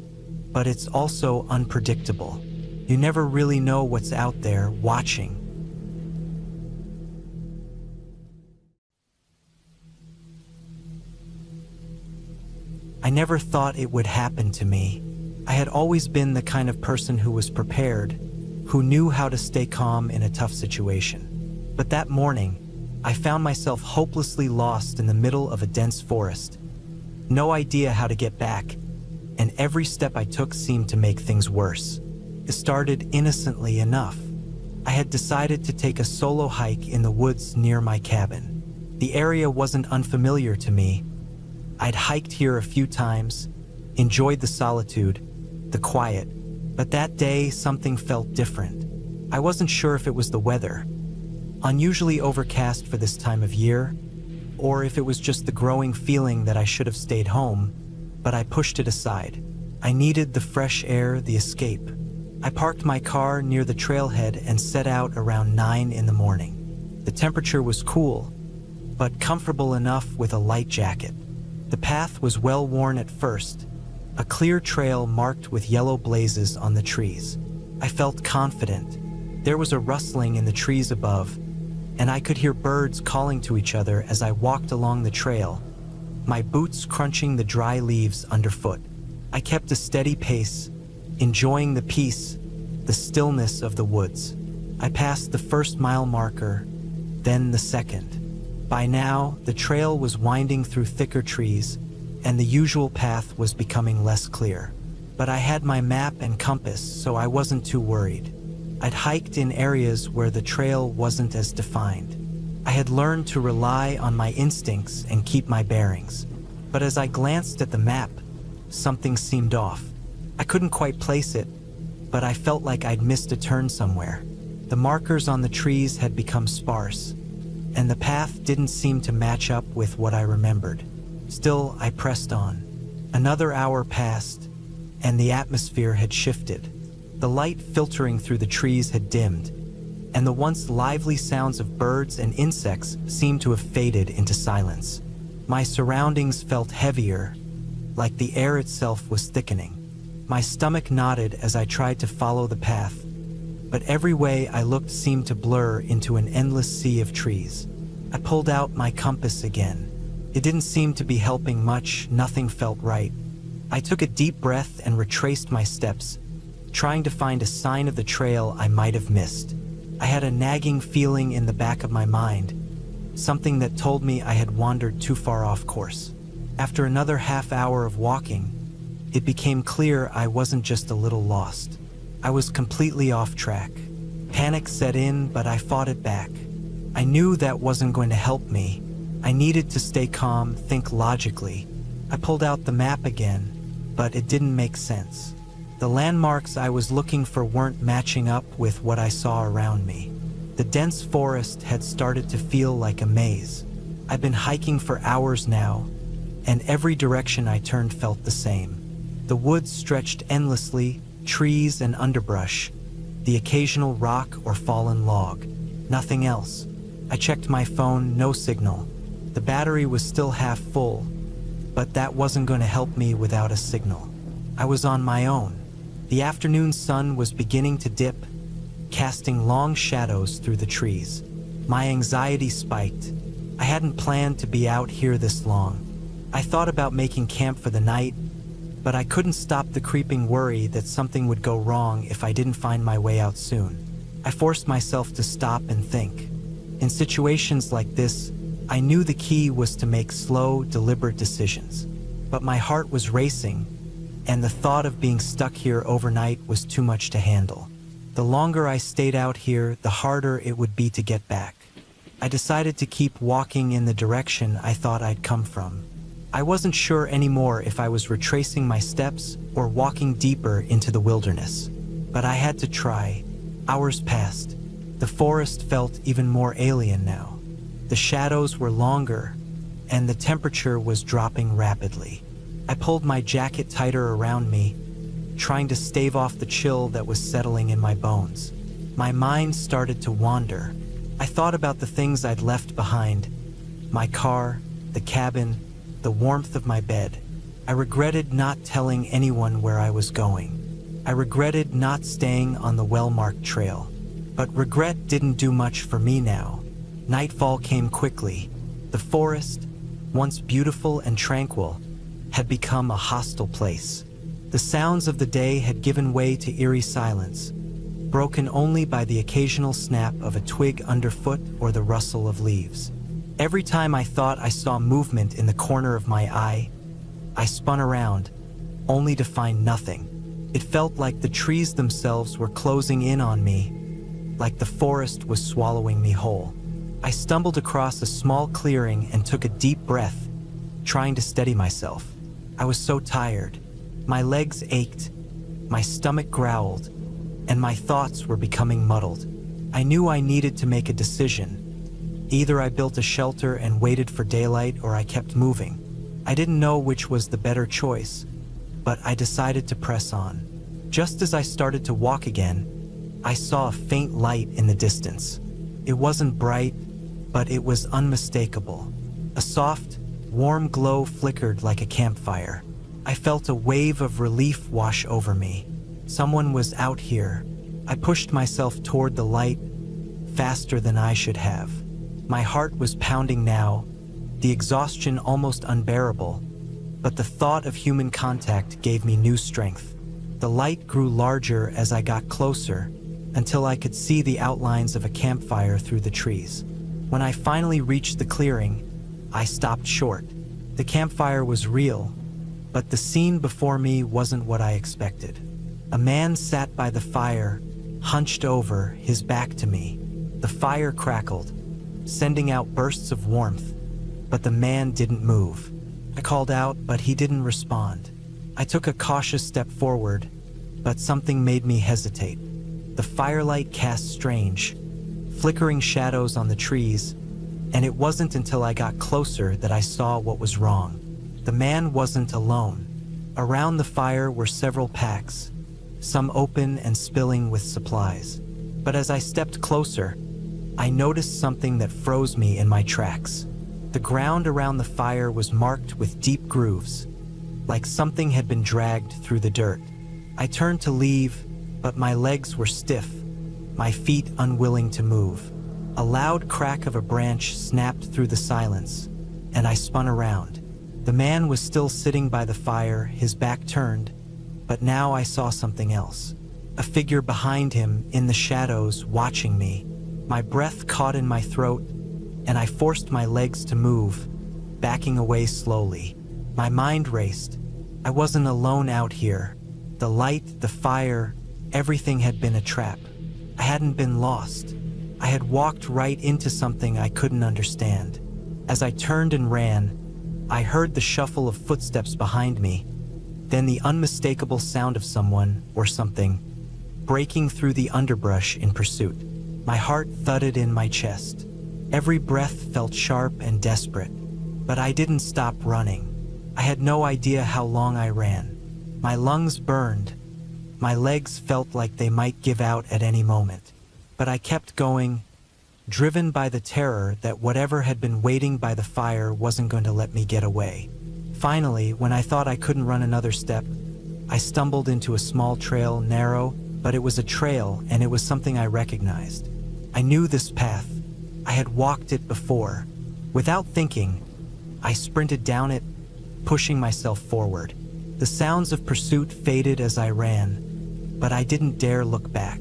but it's also unpredictable. You never really know what's out there watching. I never thought it would happen to me. I had always been the kind of person who was prepared, who knew how to stay calm in a tough situation. But that morning, I found myself hopelessly lost in the middle of a dense forest. No idea how to get back, and every step I took seemed to make things worse. It started innocently enough. I had decided to take a solo hike in the woods near my cabin. The area wasn't unfamiliar to me. I'd hiked here a few times, enjoyed the solitude, the quiet, but that day something felt different. I wasn't sure if it was the weather, unusually overcast for this time of year, or if it was just the growing feeling that I should have stayed home, but I pushed it aside. I needed the fresh air, the escape. I parked my car near the trailhead and set out around 9 in the morning. The temperature was cool, but comfortable enough with a light jacket. The path was well worn at first, a clear trail marked with yellow blazes on the trees. I felt confident. There was a rustling in the trees above, and I could hear birds calling to each other as I walked along the trail, my boots crunching the dry leaves underfoot. I kept a steady pace, enjoying the peace, the stillness of the woods. I passed the first mile marker, then the second. By now, the trail was winding through thicker trees, and the usual path was becoming less clear. But I had my map and compass, so I wasn't too worried. I'd hiked in areas where the trail wasn't as defined. I had learned to rely on my instincts and keep my bearings. But as I glanced at the map, something seemed off. I couldn't quite place it, but I felt like I'd missed a turn somewhere. The markers on the trees had become sparse, and the path didn't seem to match up with what I remembered. Still, I pressed on. Another hour passed, and the atmosphere had shifted. The light filtering through the trees had dimmed, and the once lively sounds of birds and insects seemed to have faded into silence. My surroundings felt heavier, like the air itself was thickening. My stomach knotted as I tried to follow the path, but every way I looked seemed to blur into an endless sea of trees. I pulled out my compass again. It didn't seem to be helping much, nothing felt right. I took a deep breath and retraced my steps, trying to find a sign of the trail I might have missed. I had a nagging feeling in the back of my mind, something that told me I had wandered too far off course. After another half hour of walking, it became clear I wasn't just a little lost. I was completely off track. Panic set in, but I fought it back. I knew that wasn't going to help me. I needed to stay calm, think logically. I pulled out the map again, but it didn't make sense. The landmarks I was looking for weren't matching up with what I saw around me. The dense forest had started to feel like a maze. I'd been hiking for hours now, and every direction I turned felt the same. The woods stretched endlessly, trees and underbrush, the occasional rock or fallen log. Nothing else. I checked my phone, no signal. The battery was still half full, but that wasn't going to help me without a signal. I was on my own. The afternoon sun was beginning to dip, casting long shadows through the trees. My anxiety spiked. I hadn't planned to be out here this long. I thought about making camp for the night, but I couldn't stop the creeping worry that something would go wrong if I didn't find my way out soon. I forced myself to stop and think. In situations like this, I knew the key was to make slow, deliberate decisions. But my heart was racing, and the thought of being stuck here overnight was too much to handle. The longer I stayed out here, the harder it would be to get back. I decided to keep walking in the direction I thought I'd come from. I wasn't sure anymore if I was retracing my steps or walking deeper into the wilderness. But I had to try. Hours passed. The forest felt even more alien now. The shadows were longer, and the temperature was dropping rapidly. I pulled my jacket tighter around me, trying to stave off the chill that was settling in my bones. My mind started to wander. I thought about the things I'd left behind: my car, the cabin, the warmth of my bed. I regretted not telling anyone where I was going. I regretted not staying on the well-marked trail. But regret didn't do much for me now. Nightfall came quickly. The forest, once beautiful and tranquil, had become a hostile place. The sounds of the day had given way to eerie silence, broken only by the occasional snap of a twig underfoot or the rustle of leaves. Every time I thought I saw movement in the corner of my eye, I spun around, only to find nothing. It felt like the trees themselves were closing in on me, like the forest was swallowing me whole. I stumbled across a small clearing and took a deep breath, trying to steady myself. I was so tired. My legs ached, my stomach growled, and my thoughts were becoming muddled. I knew I needed to make a decision. Either I built a shelter and waited for daylight, or I kept moving. I didn't know which was the better choice, but I decided to press on. Just as I started to walk again, I saw a faint light in the distance. It wasn't bright, but it was unmistakable. A soft, warm glow flickered like a campfire. I felt a wave of relief wash over me. Someone was out here. I pushed myself toward the light, faster than I should have. My heart was pounding now, the exhaustion almost unbearable, but the thought of human contact gave me new strength. The light grew larger as I got closer, until I could see the outlines of a campfire through the trees. When I finally reached the clearing, I stopped short. The campfire was real, but the scene before me wasn't what I expected. A man sat by the fire, hunched over, his back to me. The fire crackled, sending out bursts of warmth, but the man didn't move. I called out, but he didn't respond. I took a cautious step forward, but something made me hesitate. The firelight cast strange, flickering shadows on the trees, and it wasn't until I got closer that I saw what was wrong. The man wasn't alone. Around the fire were several packs, some open and spilling with supplies. But as I stepped closer, I noticed something that froze me in my tracks. The ground around the fire was marked with deep grooves, like something had been dragged through the dirt. I turned to leave, but my legs were stiff, my feet unwilling to move. A loud crack of a branch snapped through the silence, and I spun around. The man was still sitting by the fire, his back turned, but now I saw something else. A figure behind him, in the shadows, watching me. My breath caught in my throat, and I forced my legs to move, backing away slowly. My mind raced. I wasn't alone out here. The light, the fire, everything had been a trap. I hadn't been lost. I had walked right into something I couldn't understand. As I turned and ran, I heard the shuffle of footsteps behind me, then the unmistakable sound of someone or something breaking through the underbrush in pursuit. My heart thudded in my chest. Every breath felt sharp and desperate, but I didn't stop running. I had no idea how long I ran. My lungs burned. My legs felt like they might give out at any moment. But I kept going, driven by the terror that whatever had been waiting by the fire wasn't going to let me get away. Finally, when I thought I couldn't run another step, I stumbled into a small trail, narrow, but it was a trail and it was something I recognized. I knew this path. I had walked it before. Without thinking, I sprinted down it, pushing myself forward. The sounds of pursuit faded as I ran, but I didn't dare look back.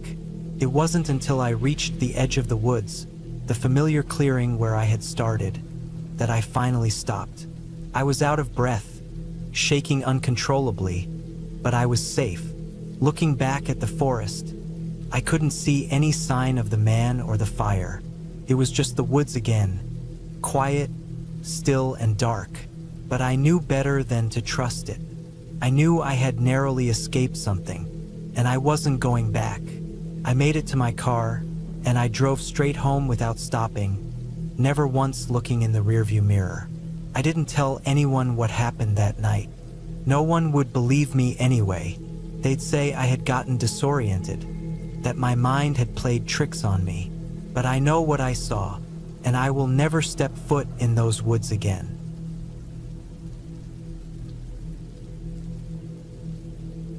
It wasn't until I reached the edge of the woods, the familiar clearing where I had started, that I finally stopped. I was out of breath, shaking uncontrollably, but I was safe. Looking back at the forest, I couldn't see any sign of the man or the fire. It was just the woods again, quiet, still, and dark. But I knew better than to trust it. I knew I had narrowly escaped something, and I wasn't going back. I made it to my car, and I drove straight home without stopping, never once looking in the rearview mirror. I didn't tell anyone what happened that night. No one would believe me anyway. They'd say I had gotten disoriented, that my mind had played tricks on me. But I know what I saw, and I will never step foot in those woods again.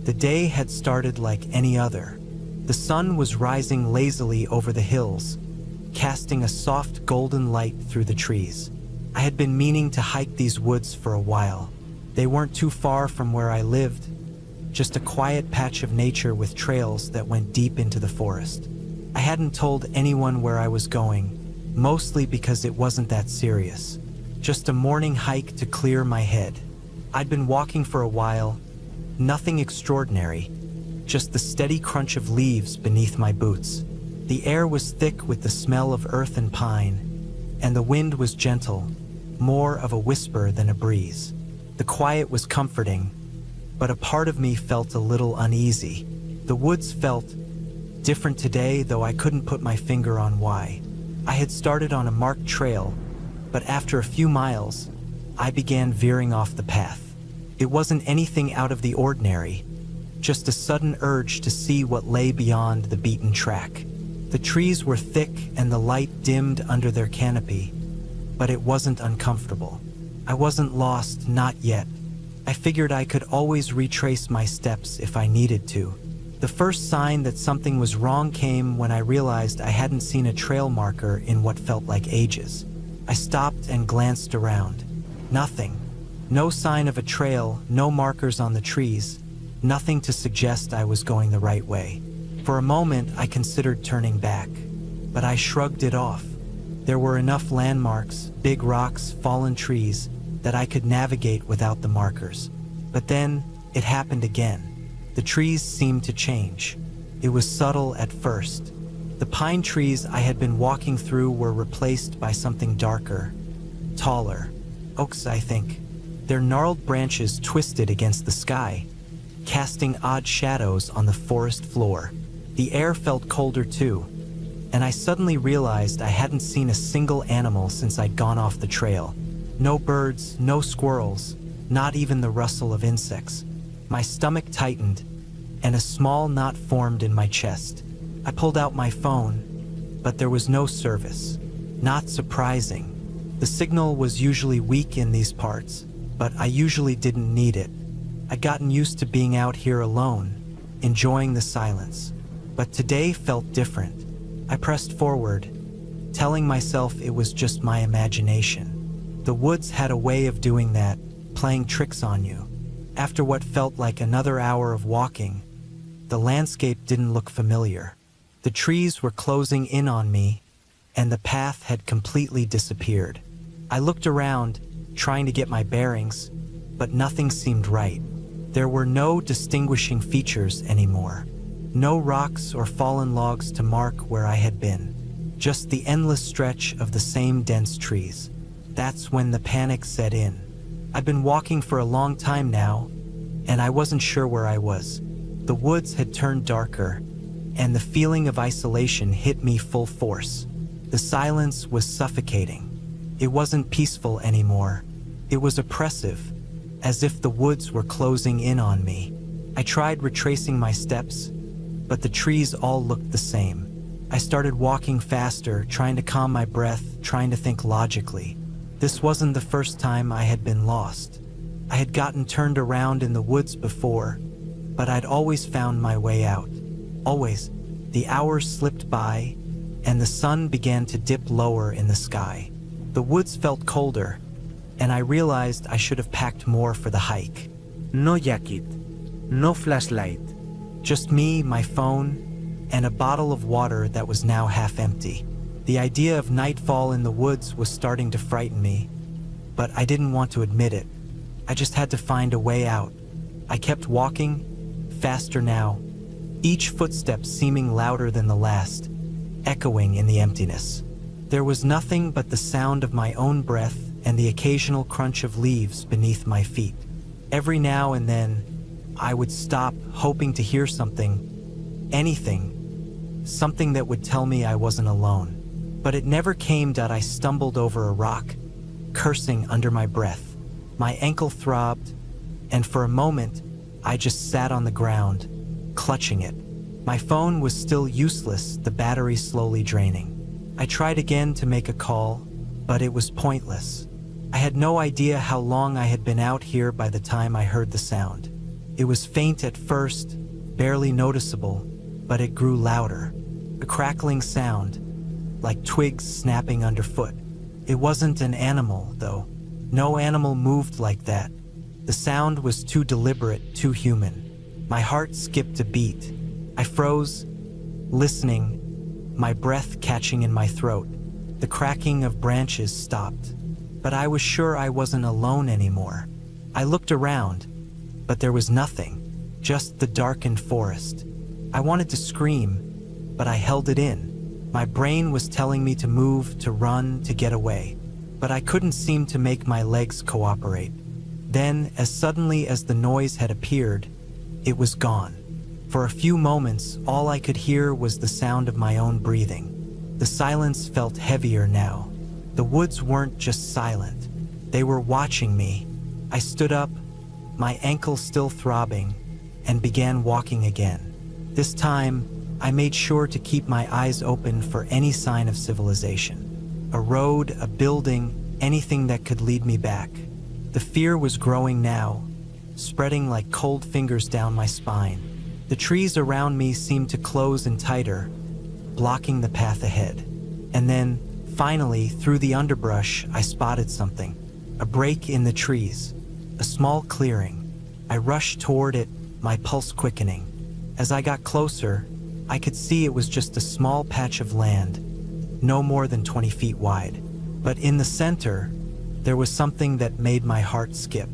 The day had started like any other. The sun was rising lazily over the hills, casting a soft golden light through the trees. I had been meaning to hike these woods for a while. They weren't too far from where I lived, just a quiet patch of nature with trails that went deep into the forest. I hadn't told anyone where I was going, mostly because it wasn't that serious. Just a morning hike to clear my head. I'd been walking for a while, nothing extraordinary, just the steady crunch of leaves beneath my boots. The air was thick with the smell of earth and pine, and the wind was gentle, more of a whisper than a breeze. The quiet was comforting, but a part of me felt a little uneasy. The woods felt different today, though I couldn't put my finger on why. I had started on a marked trail, but after a few miles, I began veering off the path. It wasn't anything out of the ordinary, just a sudden urge to see what lay beyond the beaten track. The trees were thick and the light dimmed under their canopy, but it wasn't uncomfortable. I wasn't lost, not yet. I figured I could always retrace my steps if I needed to. The first sign that something was wrong came when I realized I hadn't seen a trail marker in what felt like ages. I stopped and glanced around. Nothing. No sign of a trail, no markers on the trees, nothing to suggest I was going the right way. For a moment, I considered turning back, but I shrugged it off. There were enough landmarks, big rocks, fallen trees, that I could navigate without the markers. But then, it happened again. The trees seemed to change. It was subtle at first. The pine trees I had been walking through were replaced by something darker, taller. Oaks, I think. Their gnarled branches twisted against the sky, casting odd shadows on the forest floor. The air felt colder too, and I suddenly realized I hadn't seen a single animal since I'd gone off the trail. No birds, no squirrels, not even the rustle of insects. My stomach tightened, and a small knot formed in my chest. I pulled out my phone, but there was no service. Not surprising. The signal was usually weak in these parts, but I usually didn't need it. I'd gotten used to being out here alone, enjoying the silence. But today felt different. I pressed forward, telling myself it was just my imagination. The woods had a way of doing that, playing tricks on you. After what felt like another hour of walking, the landscape didn't look familiar. The trees were closing in on me, and the path had completely disappeared. I looked around, trying to get my bearings, but nothing seemed right. There were no distinguishing features anymore. No rocks or fallen logs to mark where I had been. Just the endless stretch of the same dense trees. That's when the panic set in. I'd been walking for a long time now, and I wasn't sure where I was. The woods had turned darker, and the feeling of isolation hit me full force. The silence was suffocating. It wasn't peaceful anymore. It was oppressive, as if the woods were closing in on me. I tried retracing my steps, but the trees all looked the same. I started walking faster, trying to calm my breath, trying to think logically. This wasn't the first time I had been lost. I had gotten turned around in the woods before, but I'd always found my way out. Always. The hours slipped by, and the sun began to dip lower in the sky. The woods felt colder, and I realized I should have packed more for the hike. No jacket, no flashlight. Just me, my phone, and a bottle of water that was now half empty. The idea of nightfall in the woods was starting to frighten me, but I didn't want to admit it. I just had to find a way out. I kept walking, faster now, each footstep seeming louder than the last, echoing in the emptiness. There was nothing but the sound of my own breath and the occasional crunch of leaves beneath my feet. Every now and then, I would stop, hoping to hear something, anything, something that would tell me I wasn't alone. But it never came. I stumbled over a rock, cursing under my breath. My ankle throbbed, and for a moment, I just sat on the ground, clutching it. My phone was still useless, the battery slowly draining. I tried again to make a call, but it was pointless. I had no idea how long I had been out here by the time I heard the sound. It was faint at first, barely noticeable, but it grew louder. A crackling sound, like twigs snapping underfoot. It wasn't an animal, though. No animal moved like that. The sound was too deliberate, too human. My heart skipped a beat. I froze, listening, my breath catching in my throat. The cracking of branches stopped, but I was sure I wasn't alone anymore. I looked around, but there was nothing, just the darkened forest. I wanted to scream, but I held it in. My brain was telling me to move, to run, to get away, but I couldn't seem to make my legs cooperate. Then, as suddenly as the noise had appeared, it was gone. For a few moments, all I could hear was the sound of my own breathing. The silence felt heavier now. The woods weren't just silent. They were watching me. I stood up, my ankle still throbbing, and began walking again. This time, I made sure to keep my eyes open for any sign of civilization. A road, a building, anything that could lead me back. The fear was growing now, spreading like cold fingers down my spine. The trees around me seemed to close in tighter, blocking the path ahead. And then, finally, through the underbrush, I spotted something. A break in the trees, a small clearing. I rushed toward it, my pulse quickening. As I got closer, I could see it was just a small patch of land, no more than 20 feet wide. But in the center, there was something that made my heart skip.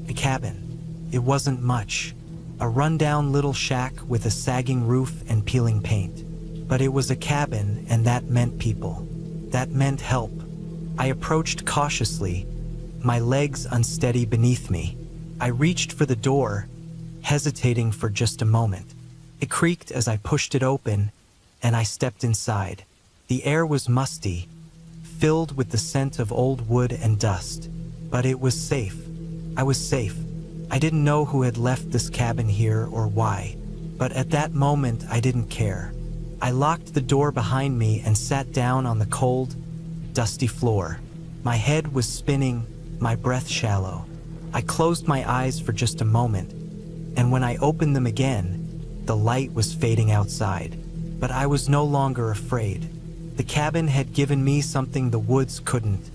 A cabin. It wasn't much. A rundown little shack with a sagging roof and peeling paint. But it was a cabin, and that meant people. That meant help. I approached cautiously, my legs unsteady beneath me. I reached for the door, hesitating for just a moment. It creaked as I pushed it open, and I stepped inside. The air was musty, filled with the scent of old wood and dust. But it was safe. I was safe. I didn't know who had left this cabin here or why, but at that moment I didn't care. I locked the door behind me and sat down on the cold, dusty floor. My head was spinning, my breath shallow. I closed my eyes for just a moment, and when I opened them again, the light was fading outside. But I was no longer afraid. The cabin had given me something the woods couldn't,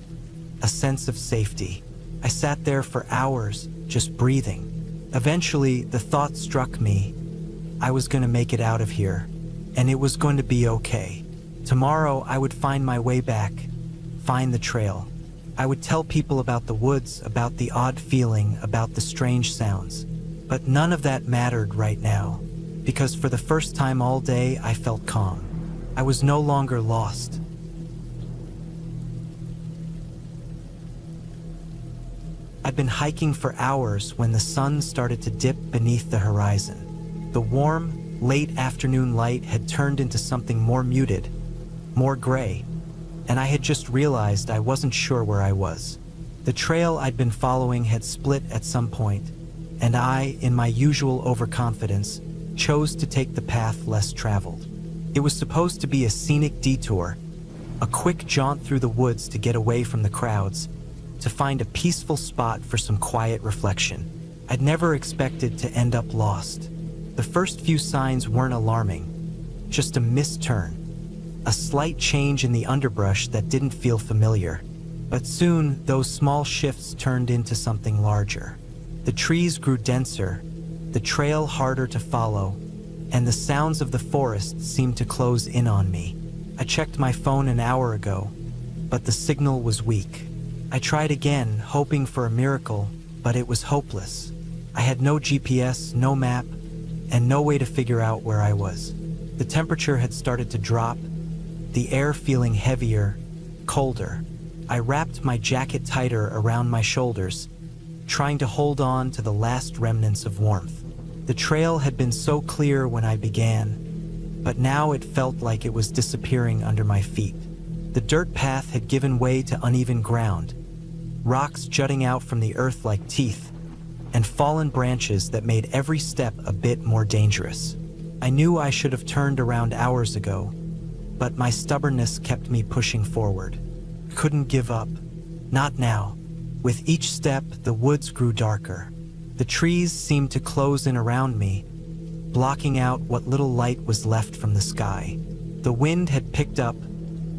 a sense of safety. I sat there for hours, just breathing. Eventually, the thought struck me. I was going to make it out of here, and it was going to be okay. Tomorrow, I would find my way back, find the trail. I would tell people about the woods, about the odd feeling, about the strange sounds. But none of that mattered right now, because for the first time all day, I felt calm. I was no longer lost. I'd been hiking for hours when the sun started to dip beneath the horizon. The warm, late afternoon light had turned into something more muted, more gray, and I had just realized I wasn't sure where I was. The trail I'd been following had split at some point, and I, in my usual overconfidence, chose to take the path less traveled. It was supposed to be a scenic detour, a quick jaunt through the woods to get away from the crowds, to find a peaceful spot for some quiet reflection. I'd never expected to end up lost. The first few signs weren't alarming, just a misturn, a slight change in the underbrush that didn't feel familiar. But soon, those small shifts turned into something larger. The trees grew denser, the trail harder to follow, and the sounds of the forest seemed to close in on me. I checked my phone an hour ago, but the signal was weak. I tried again, hoping for a miracle, but it was hopeless. I had no GPS, no map, and no way to figure out where I was. The temperature had started to drop, the air feeling heavier, colder. I wrapped my jacket tighter around my shoulders, trying to hold on to the last remnants of warmth. The trail had been so clear when I began, but now it felt like it was disappearing under my feet. The dirt path had given way to uneven ground, rocks jutting out from the earth like teeth, and fallen branches that made every step a bit more dangerous. I knew I should have turned around hours ago, but my stubbornness kept me pushing forward. Couldn't give up. Not now. With each step, the woods grew darker. The trees seemed to close in around me, blocking out what little light was left from the sky. The wind had picked up,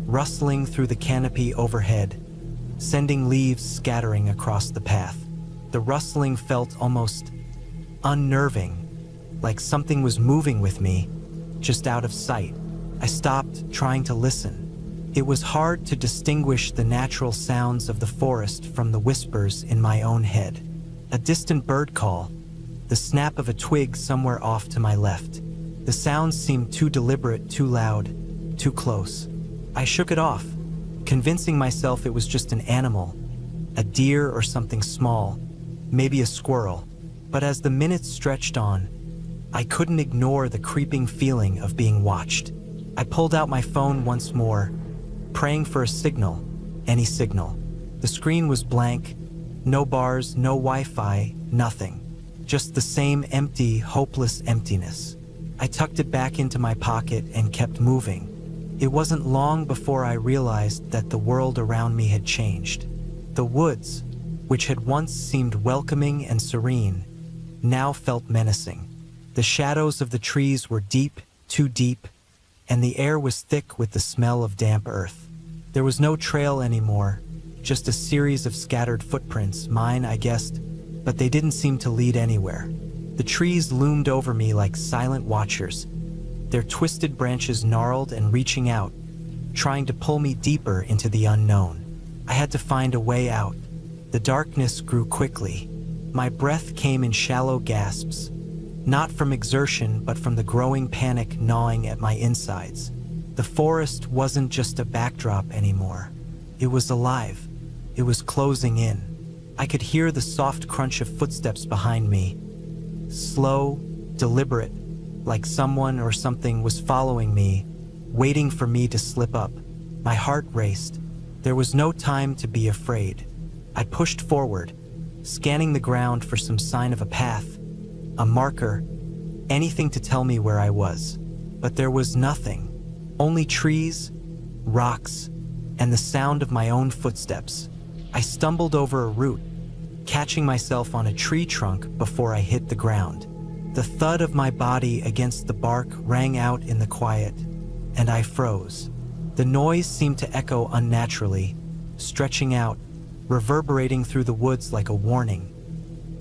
rustling through the canopy overhead, sending leaves scattering across the path. The rustling felt almost unnerving, like something was moving with me, just out of sight. I stopped trying to listen. It was hard to distinguish the natural sounds of the forest from the whispers in my own head. A distant bird call, the snap of a twig somewhere off to my left. The sounds seemed too deliberate, too loud, too close. I shook it off, convincing myself it was just an animal, a deer or something small, maybe a squirrel. But as the minutes stretched on, I couldn't ignore the creeping feeling of being watched. I pulled out my phone once more, praying for a signal, any signal. The screen was blank, no bars, no Wi-Fi, nothing. Just the same empty, hopeless emptiness. I tucked it back into my pocket and kept moving. It wasn't long before I realized that the world around me had changed. The woods, which had once seemed welcoming and serene, now felt menacing. The shadows of the trees were deep, too deep, and the air was thick with the smell of damp earth. There was no trail anymore, just a series of scattered footprints, mine, I guessed, but they didn't seem to lead anywhere. The trees loomed over me like silent watchers, their twisted branches gnarled and reaching out, trying to pull me deeper into the unknown. I had to find a way out. The darkness grew quickly. My breath came in shallow gasps, not from exertion but from the growing panic gnawing at my insides. The forest wasn't just a backdrop anymore. It was alive. It was closing in. I could hear the soft crunch of footsteps behind me. Slow, deliberate, like someone or something was following me, waiting for me to slip up. My heart raced. There was no time to be afraid. I pushed forward, scanning the ground for some sign of a path, a marker, anything to tell me where I was. But there was nothing. Only trees, rocks, and the sound of my own footsteps. I stumbled over a root, catching myself on a tree trunk before I hit the ground. The thud of my body against the bark rang out in the quiet, and I froze. The noise seemed to echo unnaturally, stretching out, reverberating through the woods like a warning.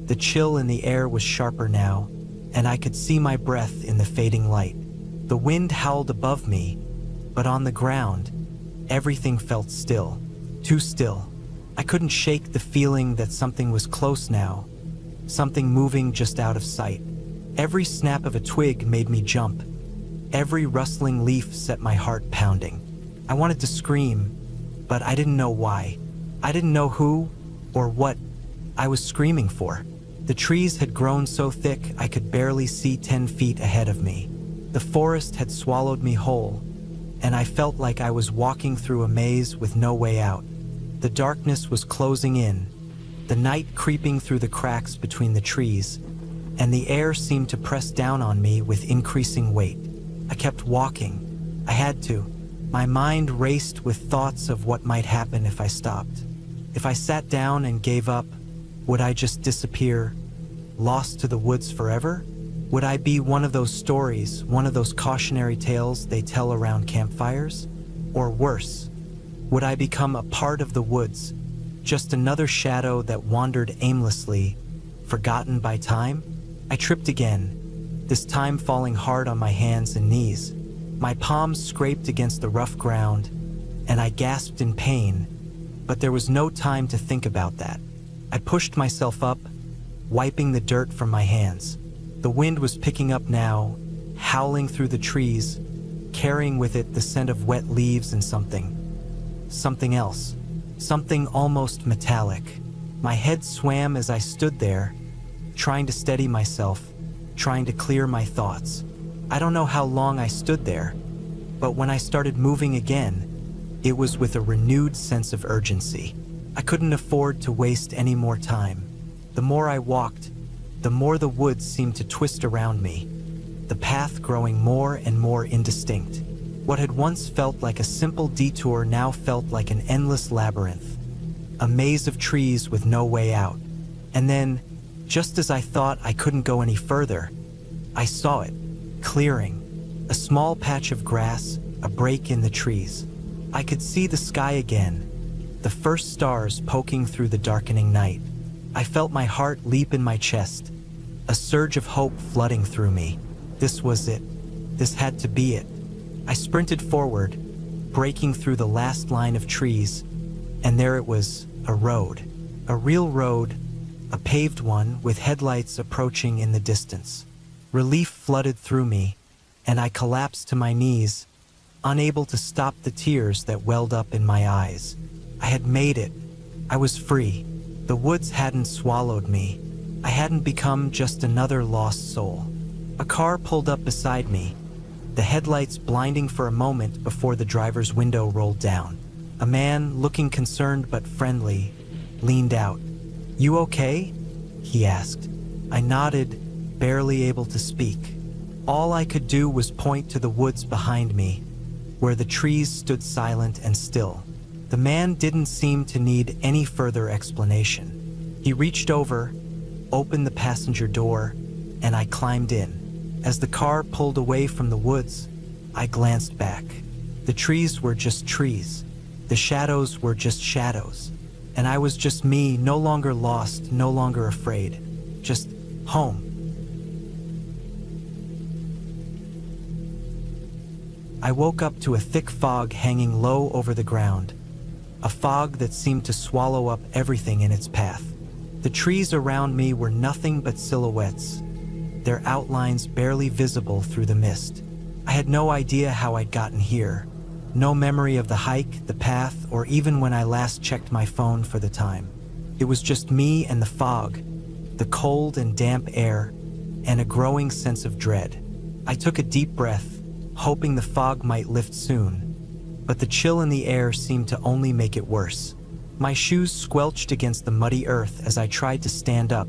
The chill in the air was sharper now, and I could see my breath in the fading light. The wind howled above me, But on the ground, everything felt still. Too still. I couldn't shake the feeling that something was close now, something moving just out of sight. Every snap of a twig made me jump. Every rustling leaf set my heart pounding. I wanted to scream, but I didn't know why. I didn't know who or what I was screaming for. The trees had grown so thick I could barely see 10 feet ahead of me. The forest had swallowed me whole, and I felt like I was walking through a maze with no way out. The darkness was closing in, the night creeping through the cracks between the trees, and the air seemed to press down on me with increasing weight. I kept walking. I had to. My mind raced with thoughts of what might happen if I stopped. If I sat down and gave up, would I just disappear, lost to the woods forever? Would I be one of those stories, one of those cautionary tales they tell around campfires? Or worse, would I become a part of the woods, just another shadow that wandered aimlessly, forgotten by time? I tripped again, this time falling hard on my hands and knees. My palms scraped against the rough ground, and I gasped in pain, but there was no time to think about that. I pushed myself up, wiping the dirt from my hands. The wind was picking up now, howling through the trees, carrying with it the scent of wet leaves and something else, something almost metallic. My head swam as I stood there, trying to steady myself, trying to clear my thoughts. I don't know how long I stood there, but when I started moving again, it was with a renewed sense of urgency. I couldn't afford to waste any more time. The more I walked, the more the woods seemed to twist around me, the path growing more and more indistinct. What had once felt like a simple detour now felt like an endless labyrinth, a maze of trees with no way out. And then, just as I thought I couldn't go any further, I saw it, clearing, a small patch of grass, a break in the trees. I could see the sky again, the first stars poking through the darkening night. I felt my heart leap in my chest, a surge of hope flooding through me. This was it. This had to be it. I sprinted forward, breaking through the last line of trees, and there it was, a road. A real road, a paved one with headlights approaching in the distance. Relief flooded through me, and I collapsed to my knees, unable to stop the tears that welled up in my eyes. I had made it. I was free. The woods hadn't swallowed me. I hadn't become just another lost soul. A car pulled up beside me, the headlights blinding for a moment before the driver's window rolled down. A man, looking concerned but friendly, leaned out. "You okay?" he asked. I nodded, barely able to speak. All I could do was point to the woods behind me, where the trees stood silent and still. The man didn't seem to need any further explanation. He reached over, opened the passenger door, and I climbed in. As the car pulled away from the woods, I glanced back. The trees were just trees. The shadows were just shadows. And I was just me, no longer lost, no longer afraid. Just home. I woke up to a thick fog hanging low over the ground, a fog that seemed to swallow up everything in its path. The trees around me were nothing but silhouettes, their outlines barely visible through the mist. I had no idea how I'd gotten here, no memory of the hike, the path, or even when I last checked my phone for the time. It was just me and the fog, the cold and damp air, and a growing sense of dread. I took a deep breath, hoping the fog might lift soon, but the chill in the air seemed to only make it worse. My shoes squelched against the muddy earth as I tried to stand up,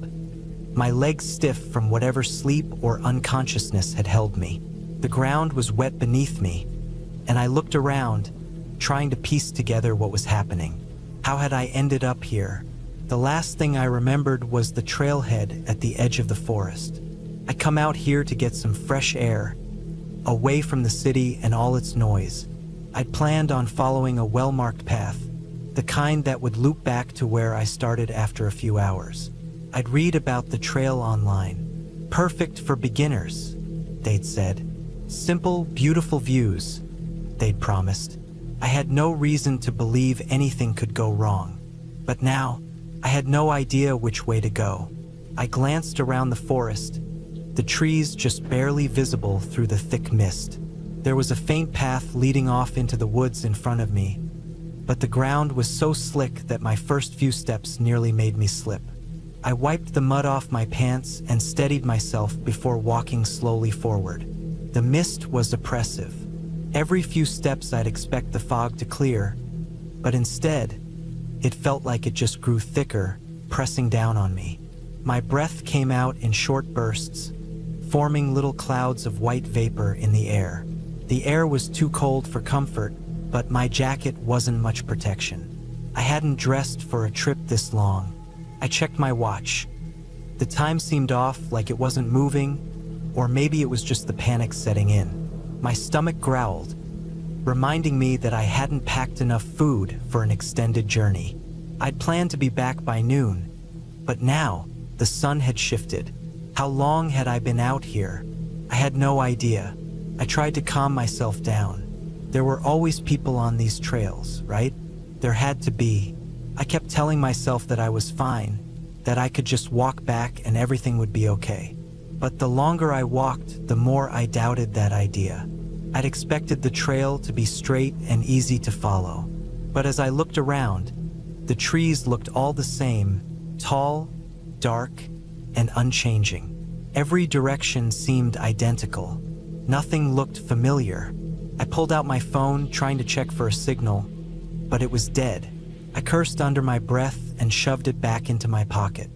my legs stiff from whatever sleep or unconsciousness had held me. The ground was wet beneath me, and I looked around, trying to piece together what was happening. How had I ended up here? The last thing I remembered was the trailhead at the edge of the forest. I'd come out here to get some fresh air, away from the city and all its noise. I'd planned on following a well-marked path, the kind that would loop back to where I started after a few hours. I'd read about the trail online. Perfect for beginners, they'd said. Simple, beautiful views. they'd promised. I had no reason to believe anything could go wrong. But now, I had no idea which way to go. I glanced around the forest, the trees just barely visible through the thick mist. There was a faint path leading off into the woods in front of me, but the ground was so slick that my first few steps nearly made me slip. I wiped the mud off my pants and steadied myself before walking slowly forward. The mist was oppressive. Every few steps I'd expect the fog to clear, but instead, it felt like it just grew thicker, pressing down on me. My breath came out in short bursts, forming little clouds of white vapor in the air. The air was too cold for comfort, but my jacket wasn't much protection. I hadn't dressed for a trip this long. I checked my watch. The time seemed off, like it wasn't moving, or maybe it was just the panic setting in. My stomach growled, reminding me that I hadn't packed enough food for an extended journey. I'd planned to be back by noon, but now the sun had shifted. How long had I been out here? I had no idea. I tried to calm myself down. There were always people on these trails, right? There had to be. I kept telling myself that I was fine, that I could just walk back and everything would be okay. But the longer I walked, the more I doubted that idea. I'd expected the trail to be straight and easy to follow. But as I looked around, the trees looked all the same, tall, dark, and unchanging. Every direction seemed identical. Nothing looked familiar. I pulled out my phone, trying to check for a signal, but it was dead. I cursed under my breath and shoved it back into my pocket.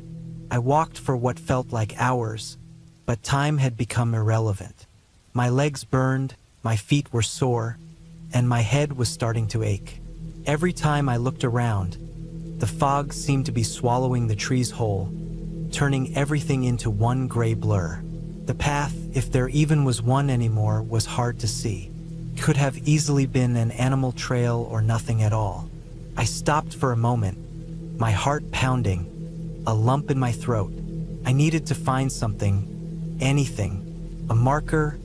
I walked for what felt like hours, but time had become irrelevant. My legs burned, my feet were sore, and my head was starting to ache. Every time I looked around, the fog seemed to be swallowing the trees whole, turning everything into one gray blur. The path, if there even was one anymore, was hard to see. It could have easily been an animal trail or nothing at all. I stopped for a moment, my heart pounding, a lump in my throat. I needed to find something. Anything, a marker,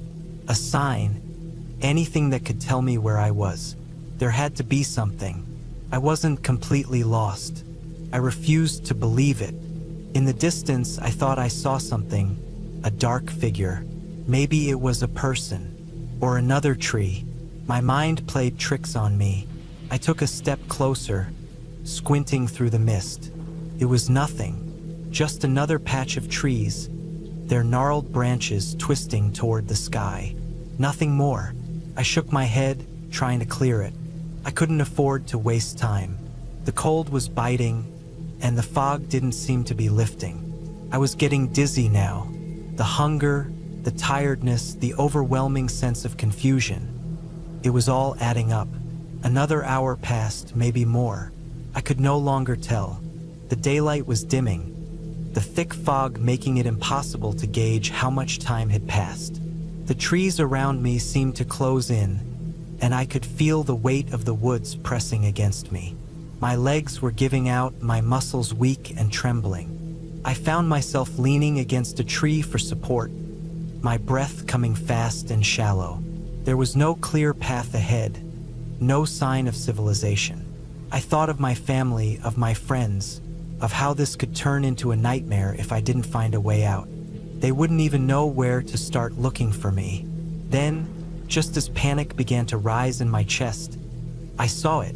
a sign, anything that could tell me where I was. There had to be something. I wasn't completely lost. I refused to believe it. In the distance, I thought I saw something, a dark figure. Maybe it was a person, or another tree. My mind played tricks on me. I took a step closer, squinting through the mist. It was nothing, just another patch of trees, their gnarled branches twisting toward the sky. Nothing more. I shook my head, trying to clear it. I couldn't afford to waste time. The cold was biting, and the fog didn't seem to be lifting. I was getting dizzy now. The hunger, the tiredness, the overwhelming sense of confusion. It was all adding up. Another hour passed, maybe more. I could no longer tell. The daylight was dimming, the thick fog making it impossible to gauge how much time had passed. The trees around me seemed to close in, and I could feel the weight of the woods pressing against me. My legs were giving out, my muscles weak and trembling. I found myself leaning against a tree for support, my breath coming fast and shallow. There was no clear path ahead, no sign of civilization. I thought of my family, of my friends, of how this could turn into a nightmare if I didn't find a way out. They wouldn't even know where to start looking for me. Then, just as panic began to rise in my chest, I saw it.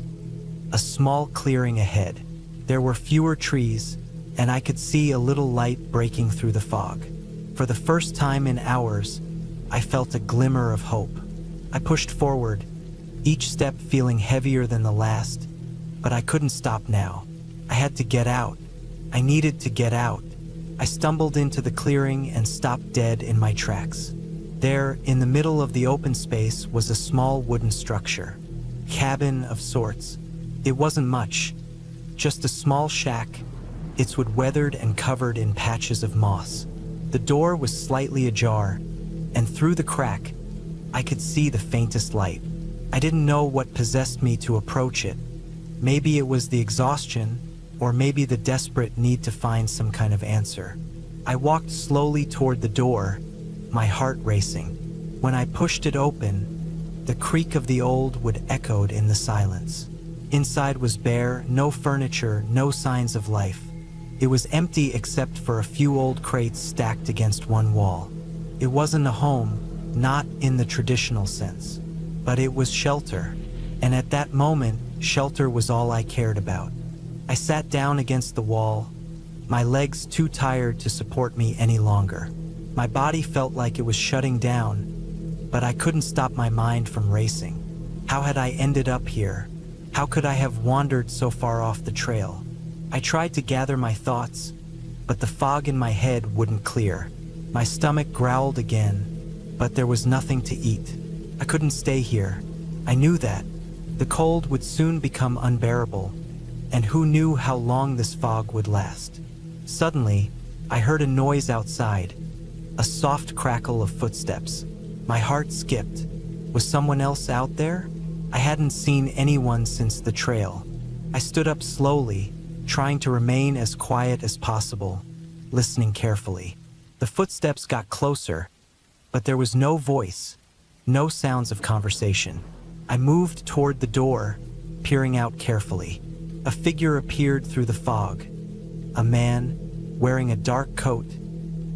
A small clearing ahead. There were fewer trees, and I could see a little light breaking through the fog. For the first time in hours, I felt a glimmer of hope. I pushed forward, each step feeling heavier than the last, but I couldn't stop now. I had to get out. I needed to get out. I stumbled into the clearing and stopped dead in my tracks. There, in the middle of the open space, was a small wooden structure. Cabin of sorts. It wasn't much, just a small shack, its wood weathered and covered in patches of moss. The door was slightly ajar, and through the crack, I could see the faintest light. I didn't know what possessed me to approach it. Maybe it was the exhaustion, or maybe the desperate need to find some kind of answer. I walked slowly toward the door, my heart racing. When I pushed it open, The creak of the old wood echoed in the silence. Inside was bare, no furniture, no signs of life. It was empty except for a few old crates stacked against one wall. It wasn't a home, not in the traditional sense, but it was shelter. And at that moment, shelter was all I cared about. I sat down against the wall, my legs too tired to support me any longer. My body felt like it was shutting down, but I couldn't stop my mind from racing. How had I ended up here? How could I have wandered so far off the trail? I tried to gather my thoughts, but the fog in my head wouldn't clear. My stomach growled again, but there was nothing to eat. I couldn't stay here. I knew that. The cold would soon become unbearable, and who knew how long this fog would last. Suddenly, I heard a noise outside, a soft crackle of footsteps. My heart skipped. Was someone else out there? I hadn't seen anyone since the trail. I stood up slowly, trying to remain as quiet as possible, listening carefully. The footsteps got closer, but there was no voice, no sounds of conversation. I moved toward the door, peering out carefully. A figure appeared through the fog. A man, wearing a dark coat,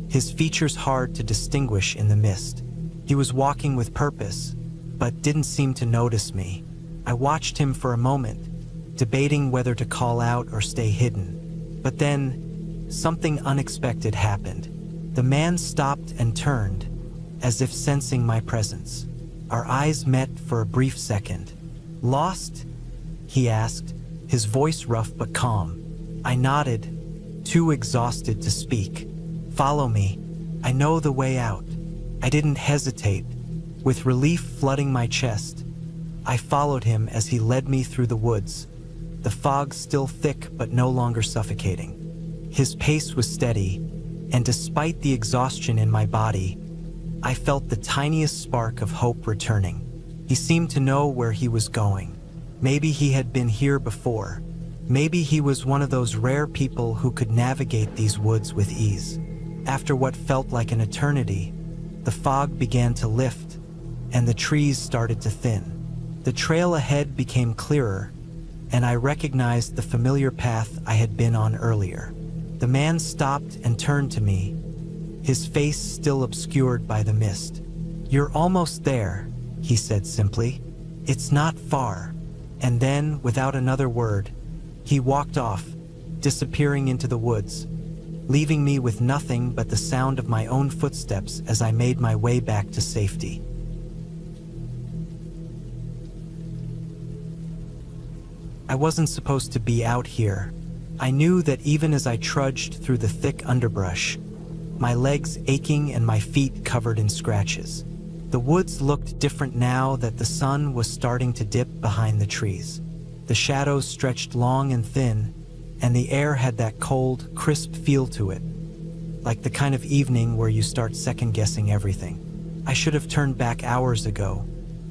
his features hard to distinguish in the mist. He was walking with purpose, but didn't seem to notice me. I watched him for a moment, debating whether to call out or stay hidden. But then, something unexpected happened. The man stopped and turned, as if sensing my presence. Our eyes met for a brief second. "Lost?" he asked, his voice rough but calm. I nodded, too exhausted to speak. "Follow me. I know the way out." I didn't hesitate. With relief flooding my chest, I followed him as he led me through the woods, the fog still thick but no longer suffocating. His pace was steady, and despite the exhaustion in my body, I felt the tiniest spark of hope returning. He seemed to know where he was going. Maybe he had been here before. Maybe he was one of those rare people who could navigate these woods with ease. After what felt like an eternity, the fog began to lift, and the trees started to thin. The trail ahead became clearer, and I recognized the familiar path I had been on earlier. The man stopped and turned to me, his face still obscured by the mist. "You're almost there," he said simply. "It's not far." And then, without another word, he walked off, disappearing into the woods, leaving me with nothing but the sound of my own footsteps as I made my way back to safety. I wasn't supposed to be out here. I knew that even as I trudged through the thick underbrush, my legs aching and my feet covered in scratches. The woods looked different now that the sun was starting to dip behind the trees. The shadows stretched long and thin, and the air had that cold, crisp feel to it, like the kind of evening where you start second-guessing everything. I should have turned back hours ago,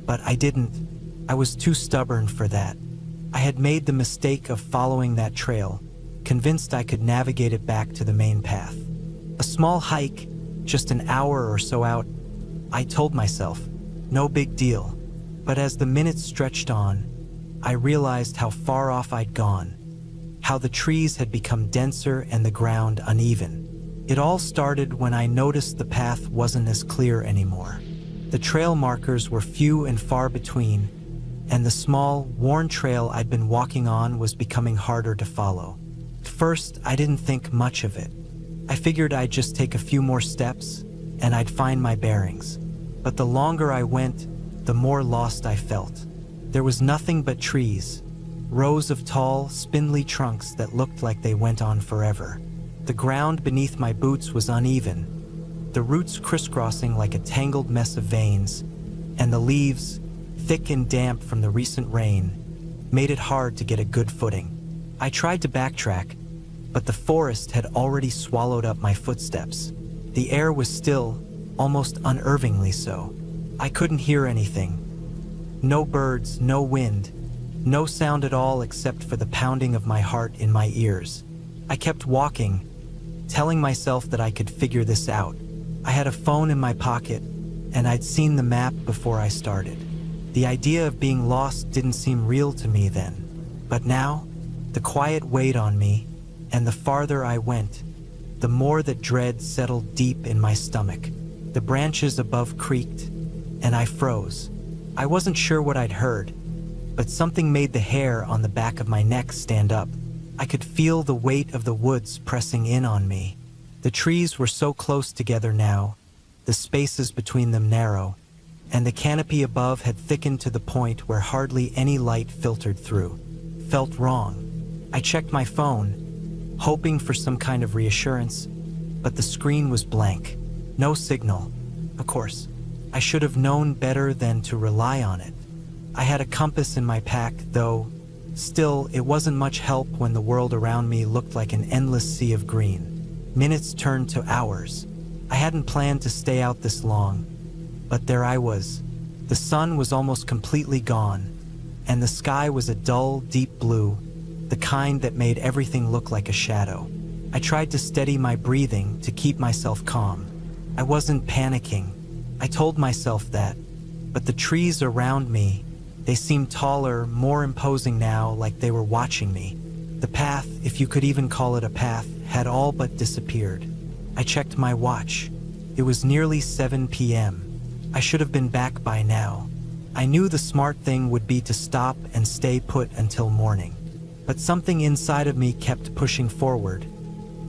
but I didn't. I was too stubborn for that. I had made the mistake of following that trail, convinced I could navigate it back to the main path. A small hike, just an hour or so out, I told myself, no big deal. But as the minutes stretched on, I realized how far off I'd gone, how the trees had become denser and the ground uneven. It all started when I noticed the path wasn't as clear anymore. The trail markers were few and far between, and the small, worn trail I'd been walking on was becoming harder to follow. At first, I didn't think much of it. I figured I'd just take a few more steps, and I'd find my bearings. But the longer I went, the more lost I felt. There was nothing but trees, rows of tall, spindly trunks that looked like they went on forever. The ground beneath my boots was uneven, the roots crisscrossing like a tangled mess of veins, and the leaves, thick and damp from the recent rain, made it hard to get a good footing. I tried to backtrack, but the forest had already swallowed up my footsteps. The air was still, almost unnervingly so. I couldn't hear anything. No birds, no wind, no sound at all except for the pounding of my heart in my ears. I kept walking, telling myself that I could figure this out. I had a phone in my pocket, and I'd seen the map before I started. The idea of being lost didn't seem real to me then. But now, the quiet weighed on me, and the farther I went, the more that dread settled deep in my stomach. The branches above creaked, and I froze. I wasn't sure what I'd heard, but something made the hair on the back of my neck stand up. I could feel the weight of the woods pressing in on me. The trees were so close together now, the spaces between them narrow, and the canopy above had thickened to the point where hardly any light filtered through. Felt wrong. I checked my phone, hoping for some kind of reassurance, but the screen was blank. No signal. Of course, I should have known better than to rely on it. I had a compass in my pack, though. Still, it wasn't much help when the world around me looked like an endless sea of green. Minutes turned to hours. I hadn't planned to stay out this long, but there I was. The sun was almost completely gone, and the sky was a dull, deep blue, the kind that made everything look like a shadow. I tried to steady my breathing to keep myself calm. I wasn't panicking. I told myself that, but the trees around me, they seemed taller, more imposing now, like they were watching me. The path, if you could even call it a path, had all but disappeared. I checked my watch. It was nearly 7 p.m. I should have been back by now. I knew the smart thing would be to stop and stay put until morning. But something inside of me kept pushing forward,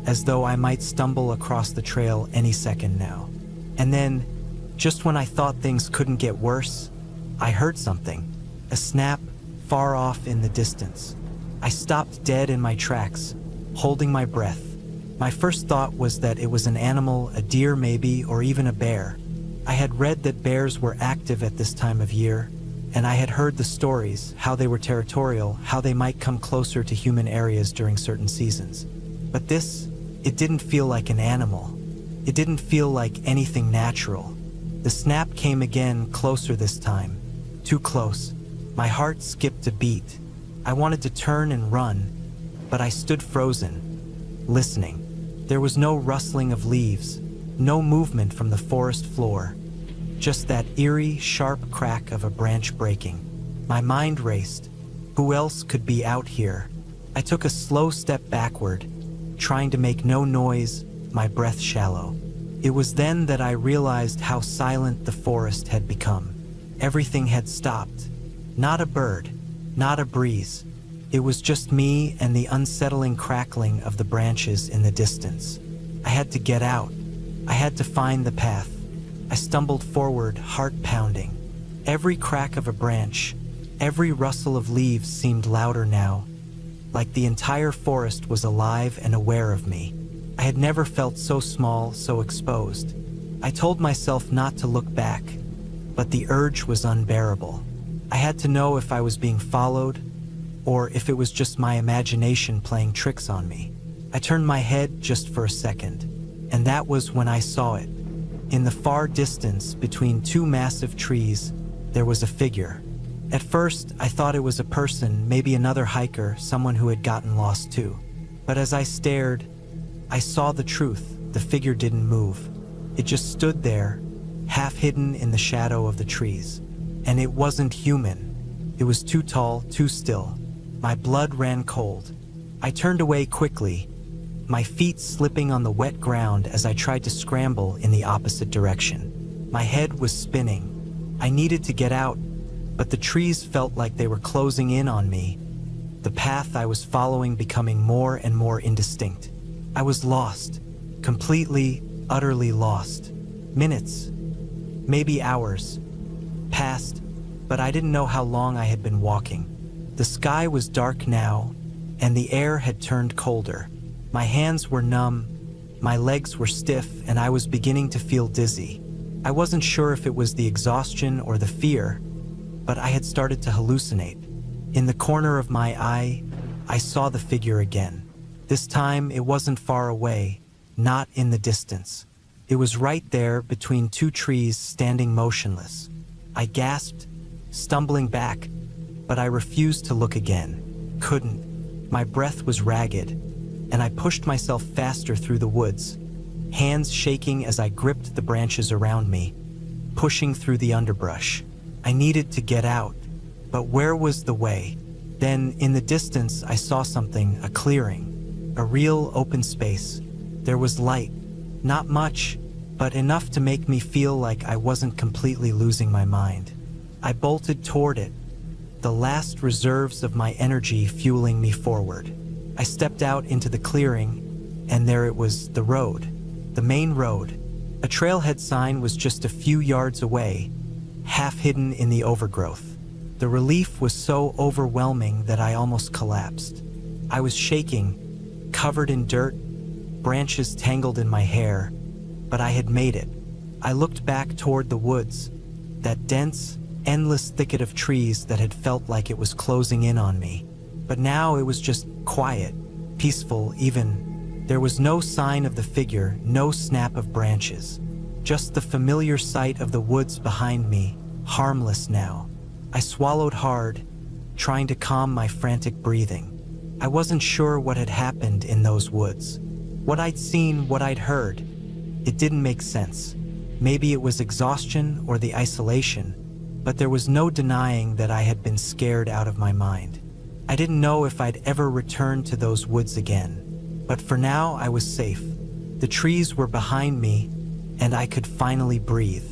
as though I might stumble across the trail any second now. And then, just when I thought things couldn't get worse, I heard something. A snap, far off in the distance. I stopped dead in my tracks, holding my breath. My first thought was that it was an animal, a deer maybe, or even a bear. I had read that bears were active at this time of year, and I had heard the stories, how they were territorial, how they might come closer to human areas during certain seasons. But this, it didn't feel like an animal. It didn't feel like anything natural. The snap came again, closer this time. Too close. My heart skipped a beat. I wanted to turn and run, but I stood frozen, listening. There was no rustling of leaves, no movement from the forest floor, just that eerie, sharp crack of a branch breaking. My mind raced. Who else could be out here? I took a slow step backward, trying to make no noise, my breath shallow. It was then that I realized how silent the forest had become. Everything had stopped. Not a bird, not a breeze. It was just me and the unsettling crackling of the branches in the distance. I had to get out. I had to find the path. I stumbled forward, heart pounding. Every crack of a branch, every rustle of leaves seemed louder now, like the entire forest was alive and aware of me. I had never felt so small, so exposed. I told myself not to look back, but the urge was unbearable. I had to know if I was being followed, or if it was just my imagination playing tricks on me. I turned my head just for a second, and that was when I saw it. In the far distance, between two massive trees, there was a figure. At first, I thought it was a person, maybe another hiker, someone who had gotten lost too. But as I stared, I saw the truth. The figure didn't move. It just stood there, half hidden in the shadow of the trees. And it wasn't human. It was too tall, too still. My blood ran cold. I turned away quickly, my feet slipping on the wet ground as I tried to scramble in the opposite direction. My head was spinning. I needed to get out, but the trees felt like they were closing in on me, the path I was following becoming more and more indistinct. I was lost, completely, utterly lost. Minutes, maybe hours, passed, but I didn't know how long I had been walking. The sky was dark now, and the air had turned colder. My hands were numb, my legs were stiff, and I was beginning to feel dizzy. I wasn't sure if it was the exhaustion or the fear, but I had started to hallucinate. In the corner of my eye, I saw the figure again. This time, it wasn't far away, not in the distance. It was right there between two trees, standing motionless. I gasped, stumbling back, but I refused to look again. Couldn't. My breath was ragged, and I pushed myself faster through the woods, hands shaking as I gripped the branches around me, pushing through the underbrush. I needed to get out, but where was the way? Then, in the distance, I saw something, a clearing, a real open space. There was light, not much, but enough to make me feel like I wasn't completely losing my mind. I bolted toward it, the last reserves of my energy fueling me forward. I stepped out into the clearing, and there it was, the road, the main road. A trailhead sign was just a few yards away, half hidden in the overgrowth. The relief was so overwhelming that I almost collapsed. I was shaking, covered in dirt, branches tangled in my hair, but I had made it. I looked back toward the woods, that dense, endless thicket of trees that had felt like it was closing in on me. But now it was just quiet, peaceful even. There was no sign of the figure, no snap of branches. Just the familiar sight of the woods behind me, harmless now. I swallowed hard, trying to calm my frantic breathing. I wasn't sure what had happened in those woods. What I'd seen, what I'd heard. It didn't make sense. Maybe it was exhaustion or the isolation, but there was no denying that I had been scared out of my mind. I didn't know if I'd ever return to those woods again, but for now I was safe. The trees were behind me, and I could finally breathe.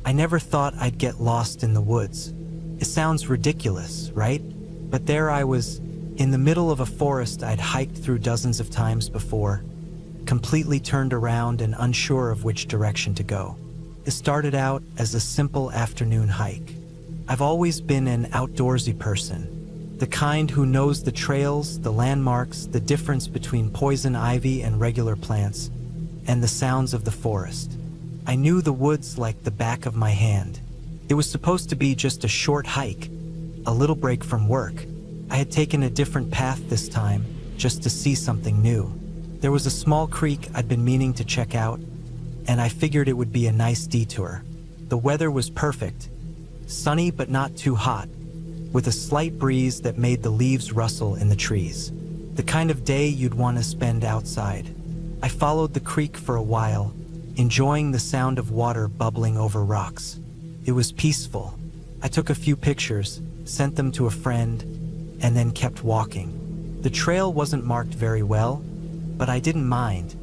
I never thought I'd get lost in the woods. It sounds ridiculous, right? But there I was, in the middle of a forest I'd hiked through dozens of times before, completely turned around and unsure of which direction to go. It started out as a simple afternoon hike. I've always been an outdoorsy person, the kind who knows the trails, the landmarks, the difference between poison ivy and regular plants, and the sounds of the forest. I knew the woods like the back of my hand. It was supposed to be just a short hike, a little break from work. I had taken a different path this time, just to see something new. There was a small creek I'd been meaning to check out, and I figured it would be a nice detour. The weather was perfect, sunny but not too hot, with a slight breeze that made the leaves rustle in the trees. The kind of day you'd want to spend outside. I followed the creek for a while, enjoying the sound of water bubbling over rocks. It was peaceful. I took a few pictures, sent them to a friend, and then kept walking. The trail wasn't marked very well, but I didn't mind.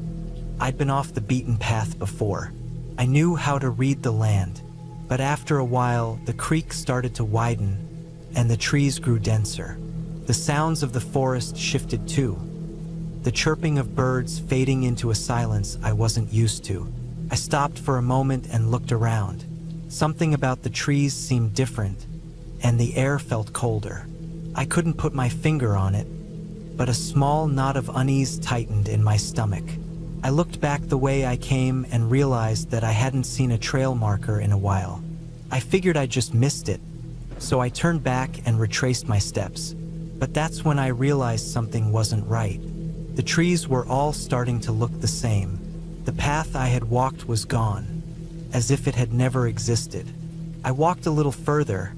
I'd been off the beaten path before. I knew how to read the land, but after a while, the creek started to widen, and the trees grew denser. The sounds of the forest shifted too, the chirping of birds fading into a silence I wasn't used to. I stopped for a moment and looked around. Something about the trees seemed different, and the air felt colder. I couldn't put my finger on it, but a small knot of unease tightened in my stomach. I looked back the way I came and realized that I hadn't seen a trail marker in a while. I figured I'd just missed it, so I turned back and retraced my steps. But that's when I realized something wasn't right. The trees were all starting to look the same. The path I had walked was gone, as if it had never existed. I walked a little further,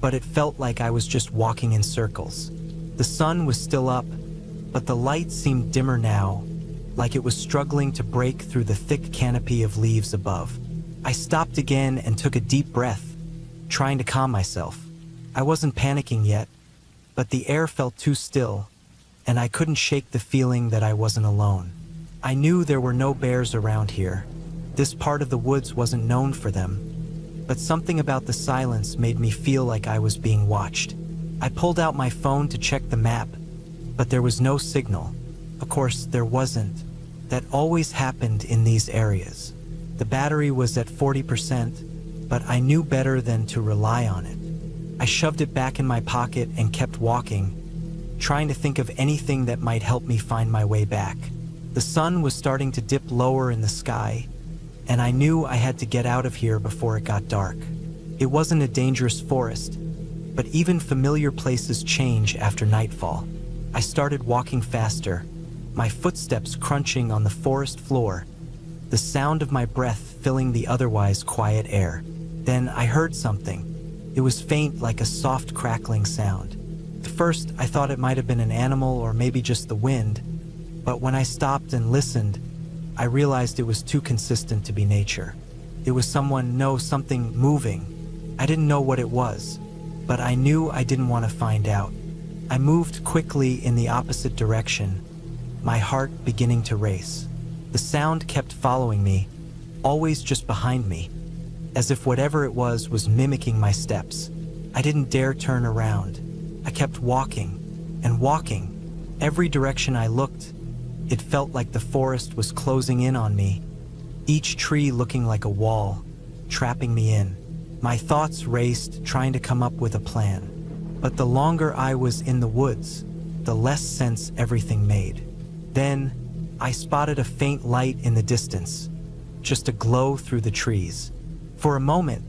but it felt like I was just walking in circles. The sun was still up, but the light seemed dimmer now, like it was struggling to break through the thick canopy of leaves above. I stopped again and took a deep breath, trying to calm myself. I wasn't panicking yet, but the air felt too still, and I couldn't shake the feeling that I wasn't alone. I knew there were no bears around here. This part of the woods wasn't known for them, but something about the silence made me feel like I was being watched. I pulled out my phone to check the map, but there was no signal. Of course, there wasn't. That always happened in these areas. The battery was at 40%, but I knew better than to rely on it. I shoved it back in my pocket and kept walking, trying to think of anything that might help me find my way back. The sun was starting to dip lower in the sky, and I knew I had to get out of here before it got dark. It wasn't a dangerous forest, but even familiar places change after nightfall. I started walking faster, my footsteps crunching on the forest floor, the sound of my breath filling the otherwise quiet air. Then I heard something. It was faint, like a soft crackling sound. At first, I thought it might have been an animal or maybe just the wind, but when I stopped and listened, I realized it was too consistent to be nature. It was something moving. I didn't know what it was, but I knew I didn't want to find out. I moved quickly in the opposite direction, my heart beginning to race. The sound kept following me, always just behind me, as if whatever it was mimicking my steps. I didn't dare turn around. I kept walking and walking. Every direction I looked, it felt like the forest was closing in on me, each tree looking like a wall, trapping me in. My thoughts raced, trying to come up with a plan. But the longer I was in the woods, the less sense everything made. Then, I spotted a faint light in the distance, just a glow through the trees. For a moment,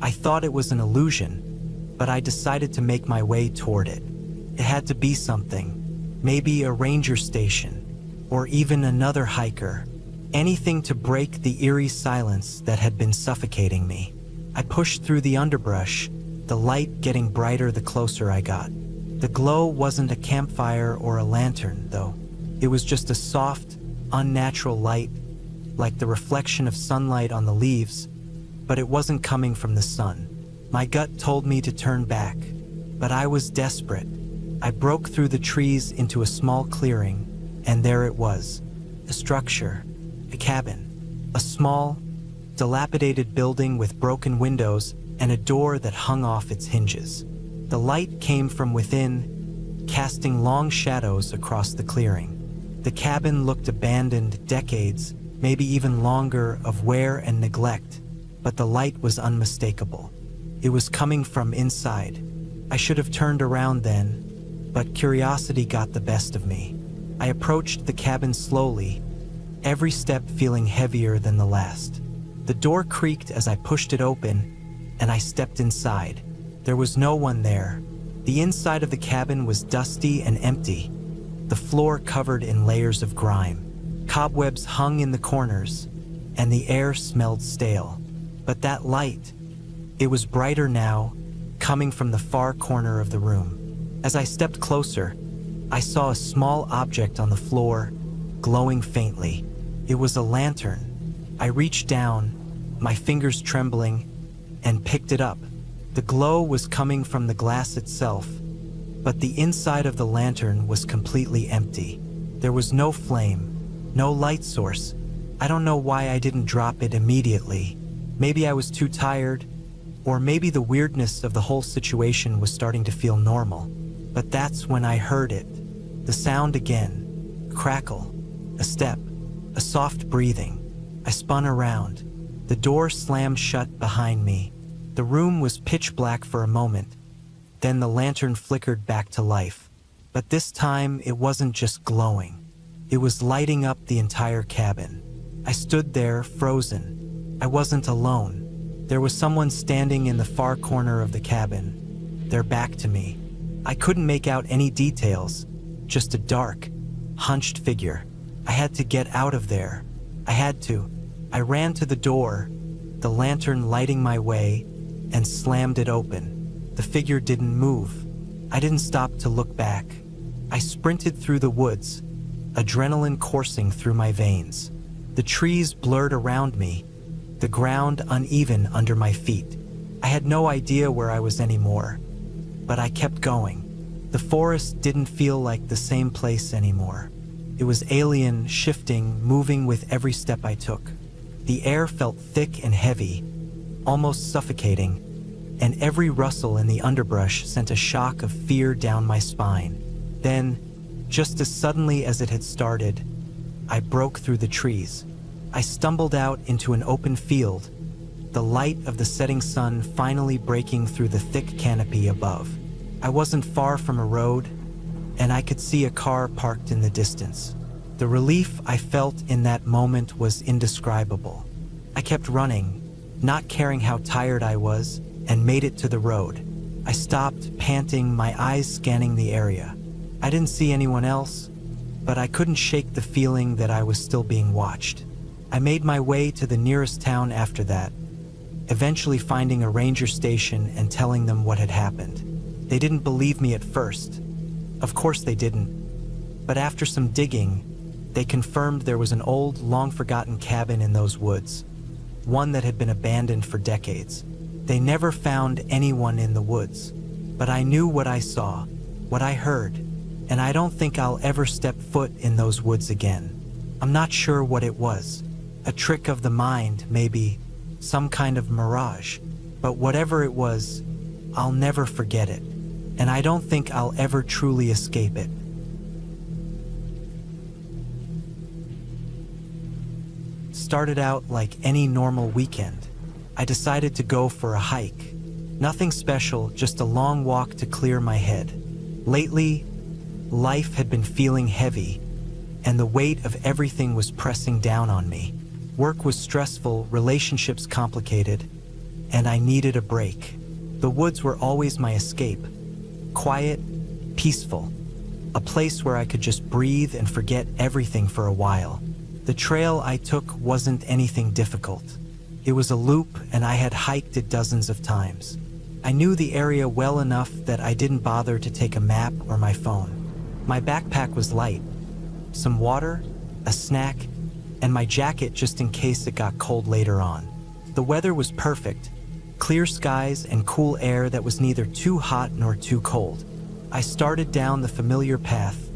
I thought it was an illusion, but I decided to make my way toward it. It had to be something, maybe a ranger station, or even another hiker. Anything to break the eerie silence that had been suffocating me. I pushed through the underbrush, the light getting brighter the closer I got. The glow wasn't a campfire or a lantern, though. It was just a soft, unnatural light, like the reflection of sunlight on the leaves, but it wasn't coming from the sun. My gut told me to turn back, but I was desperate. I broke through the trees into a small clearing, and there it was. A structure, a cabin, a small, dilapidated building with broken windows and a door that hung off its hinges. The light came from within, casting long shadows across the clearing. The cabin looked abandoned, decades, maybe even longer, of wear and neglect, but the light was unmistakable. It was coming from inside. I should have turned around then, but curiosity got the best of me. I approached the cabin slowly, every step feeling heavier than the last. The door creaked as I pushed it open, and I stepped inside. There was no one there. The inside of the cabin was dusty and empty, the floor covered in layers of grime. Cobwebs hung in the corners, and the air smelled stale. But that light, it was brighter now, coming from the far corner of the room. As I stepped closer, I saw a small object on the floor, glowing faintly. It was a lantern. I reached down, my fingers trembling, and picked it up. The glow was coming from the glass itself, but the inside of the lantern was completely empty. There was no flame, no light source. I don't know why I didn't drop it immediately. Maybe I was too tired, or maybe the weirdness of the whole situation was starting to feel normal. But that's when I heard it. The sound again. Crackle. A step. A soft breathing. I spun around. The door slammed shut behind me. The room was pitch black for a moment. Then the lantern flickered back to life. But this time it wasn't just glowing. It was lighting up the entire cabin. I stood there, frozen. I wasn't alone. There was someone standing in the far corner of the cabin, their back to me. I couldn't make out any details, just a dark, hunched figure. I had to get out of there. I had to. I ran to the door, the lantern lighting my way, and slammed it open. The figure didn't move. I didn't stop to look back. I sprinted through the woods, adrenaline coursing through my veins. The trees blurred around me, the ground uneven under my feet. I had no idea where I was anymore, but I kept going. The forest didn't feel like the same place anymore. It was alien, shifting, moving with every step I took. The air felt thick and heavy, almost suffocating, and every rustle in the underbrush sent a shock of fear down my spine. Then, just as suddenly as it had started, I broke through the trees. I stumbled out into an open field, the light of the setting sun finally breaking through the thick canopy above. I wasn't far from a road, and I could see a car parked in the distance. The relief I felt in that moment was indescribable. I kept running, not caring how tired I was, and made it to the road. I stopped, panting, my eyes scanning the area. I didn't see anyone else, but I couldn't shake the feeling that I was still being watched. I made my way to the nearest town after that, eventually finding a ranger station and telling them what had happened. They didn't believe me at first. Of course they didn't. But after some digging, They confirmed there was an old, long-forgotten cabin in those woods, one that had been abandoned for decades. They never found anyone in the woods, but I knew what I saw, what I heard, and I don't think I'll ever step foot in those woods again. I'm not sure what it was. A trick of the mind, maybe, some kind of mirage. But whatever it was, I'll never forget it, and I don't think I'll ever truly escape it. Started out like any normal weekend. I decided to go for a hike. Nothing special, just a long walk to clear my head. Lately, life had been feeling heavy, and the weight of everything was pressing down on me. Work was stressful, relationships complicated, and I needed a break. The woods were always my escape. Quiet, peaceful. A place where I could just breathe and forget everything for a while. The trail I took wasn't anything difficult. It was a loop, and I had hiked it dozens of times. I knew the area well enough that I didn't bother to take a map or my phone. My backpack was light. Some water, a snack, and my jacket just in case it got cold later on. The weather was perfect. Clear skies and cool air that was neither too hot nor too cold. I started down the familiar path,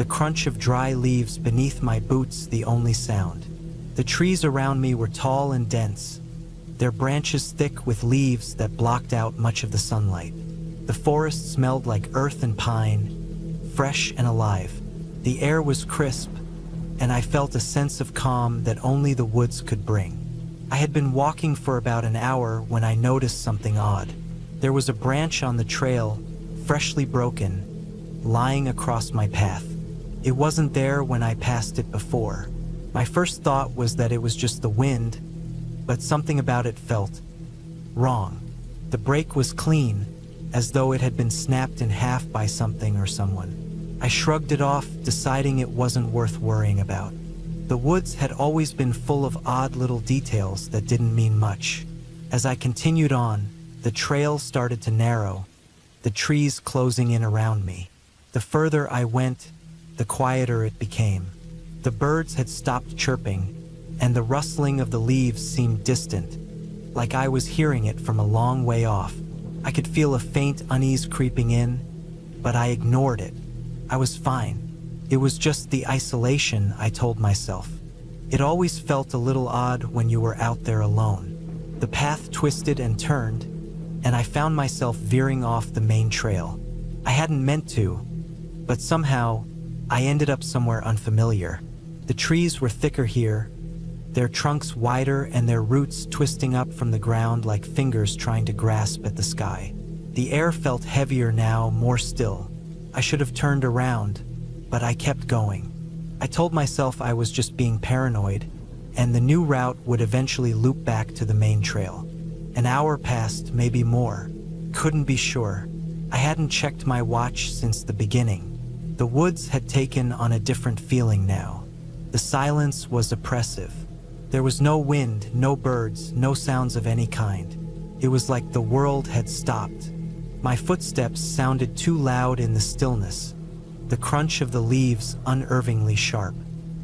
the crunch of dry leaves beneath my boots the only sound. The trees around me were tall and dense, their branches thick with leaves that blocked out much of the sunlight. The forest smelled like earth and pine, fresh and alive. The air was crisp, and I felt a sense of calm that only the woods could bring. I had been walking for about an hour when I noticed something odd. There was a branch on the trail, freshly broken, lying across my path. It wasn't there when I passed it before. My first thought was that it was just the wind, but something about it felt wrong. The break was clean, as though it had been snapped in half by something or someone. I shrugged it off, deciding it wasn't worth worrying about. The woods had always been full of odd little details that didn't mean much. As I continued on, the trail started to narrow, the trees closing in around me. The further I went, the quieter it became. The birds had stopped chirping, and the rustling of the leaves seemed distant, like I was hearing it from a long way off. I could feel a faint unease creeping in, but I ignored it. I was fine. It was just the isolation, I told myself. It always felt a little odd when you were out there alone. The path twisted and turned, and I found myself veering off the main trail. I hadn't meant to, but somehow I ended up somewhere unfamiliar. The trees were thicker here, their trunks wider and their roots twisting up from the ground like fingers trying to grasp at the sky. The air felt heavier now, more still. I should have turned around, but I kept going. I told myself I was just being paranoid, and the new route would eventually loop back to the main trail. An hour passed, maybe more. Couldn't be sure. I hadn't checked my watch since the beginning. The woods had taken on a different feeling now. The silence was oppressive. There was no wind, no birds, no sounds of any kind. It was like the world had stopped. My footsteps sounded too loud in the stillness, the crunch of the leaves unnervingly sharp.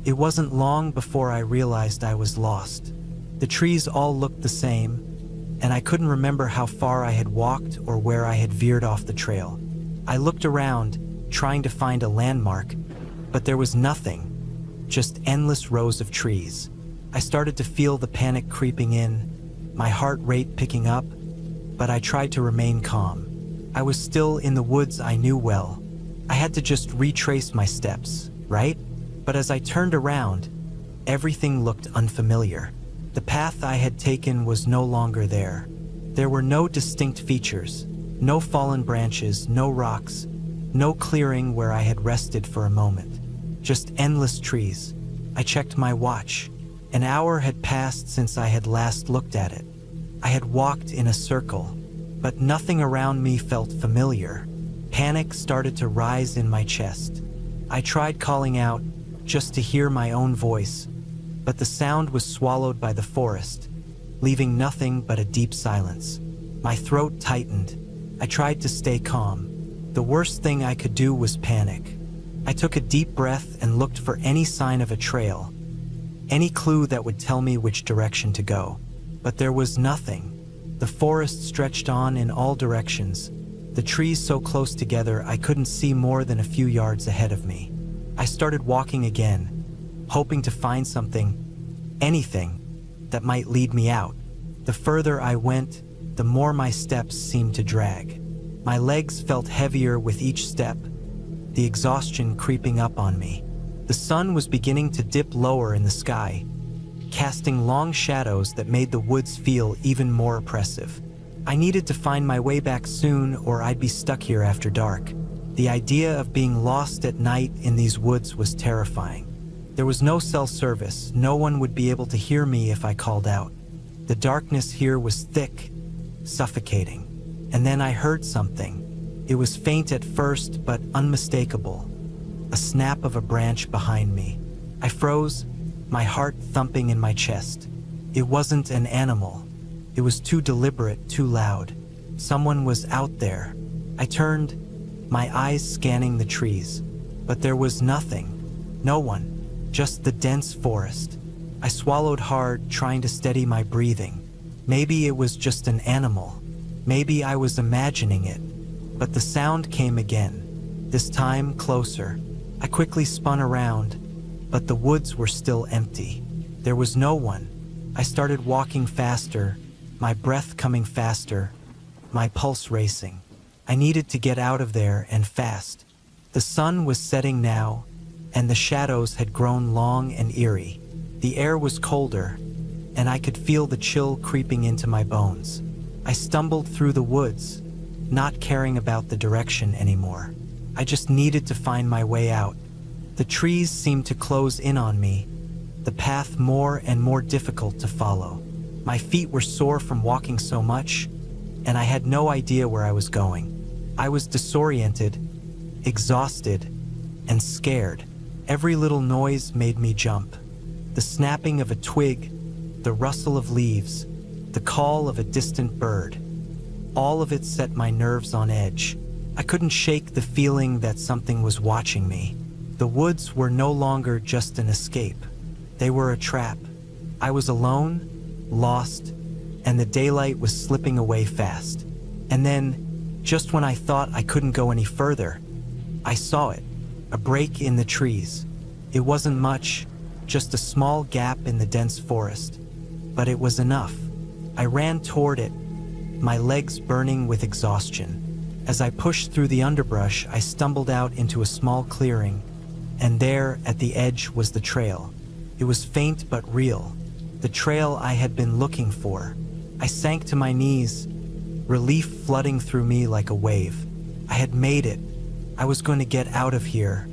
It wasn't long before I realized I was lost. The trees all looked the same, and I couldn't remember how far I had walked or where I had veered off the trail. I looked around, trying to find a landmark, but there was nothing, just endless rows of trees. I started to feel the panic creeping in, my heart rate picking up, but I tried to remain calm. I was still in the woods I knew well. I had to just retrace my steps, right? But as I turned around, everything looked unfamiliar. The path I had taken was no longer there. There were no distinct features, no fallen branches, no rocks, no clearing where I had rested for a moment. Just endless trees. I checked my watch. An hour had passed since I had last looked at it. I had walked in a circle, but nothing around me felt familiar. Panic started to rise in my chest. I tried calling out, just to hear my own voice, but the sound was swallowed by the forest, leaving nothing but a deep silence. My throat tightened. I tried to stay calm. The worst thing I could do was panic. I took a deep breath and looked for any sign of a trail, any clue that would tell me which direction to go. But there was nothing. The forest stretched on in all directions, the trees so close together I couldn't see more than a few yards ahead of me. I started walking again, hoping to find something, anything, that might lead me out. The further I went, the more my steps seemed to drag. My legs felt heavier with each step, the exhaustion creeping up on me. The sun was beginning to dip lower in the sky, casting long shadows that made the woods feel even more oppressive. I needed to find my way back soon or I'd be stuck here after dark. The idea of being lost at night in these woods was terrifying. There was no cell service, no one would be able to hear me if I called out. The darkness here was thick, suffocating. And then I heard something. It was faint at first, but unmistakable. A snap of a branch behind me. I froze, my heart thumping in my chest. It wasn't an animal. It was too deliberate, too loud. Someone was out there. I turned, my eyes scanning the trees. But there was nothing. No one. Just the dense forest. I swallowed hard, trying to steady my breathing. Maybe it was just an animal. Maybe I was imagining it. But the sound came again. This time, closer. I quickly spun around, but the woods were still empty. There was no one. I started walking faster, my breath coming faster, my pulse racing. I needed to get out of there and fast. The sun was setting now, and the shadows had grown long and eerie. The air was colder, and I could feel the chill creeping into my bones. I stumbled through the woods, not caring about the direction anymore. I just needed to find my way out. The trees seemed to close in on me, the path more and more difficult to follow. My feet were sore from walking so much, and I had no idea where I was going. I was disoriented, exhausted, and scared. Every little noise made me jump. The snapping of a twig, the rustle of leaves, the call of a distant bird. All of it set my nerves on edge. I couldn't shake the feeling that something was watching me. The woods were no longer just an escape. They were a trap. I was alone, lost, and the daylight was slipping away fast. And then, just when I thought I couldn't go any further, I saw it, a break in the trees. It wasn't much, just a small gap in the dense forest, but it was enough. I ran toward it, my legs burning with exhaustion. As I pushed through the underbrush, I stumbled out into a small clearing, and there, at the edge, was the trail. It was faint but real, the trail I had been looking for. I sank to my knees, relief flooding through me like a wave. I had made it. I was going to get out of here.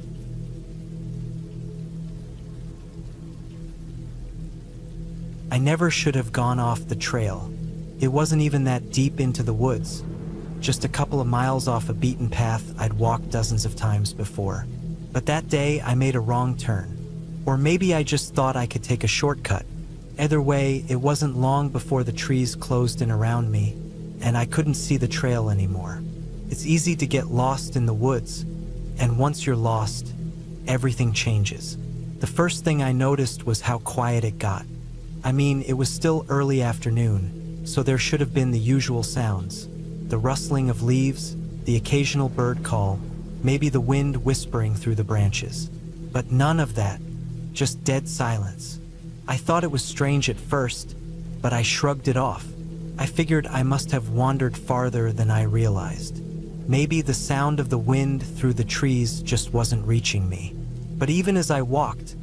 I never should have gone off the trail. It wasn't even that deep into the woods, just a couple of miles off a beaten path I'd walked dozens of times before. But that day I made a wrong turn. Or maybe I just thought I could take a shortcut. Either way, it wasn't long before the trees closed in around me, and I couldn't see the trail anymore. It's easy to get lost in the woods, and once you're lost, everything changes. The first thing I noticed was how quiet it got. I mean, it was still early afternoon, so there should have been the usual sounds. The rustling of leaves, the occasional bird call, maybe the wind whispering through the branches. But none of that, just dead silence. I thought it was strange at first, but I shrugged it off. I figured I must have wandered farther than I realized. Maybe the sound of the wind through the trees just wasn't reaching me. But even as I walked,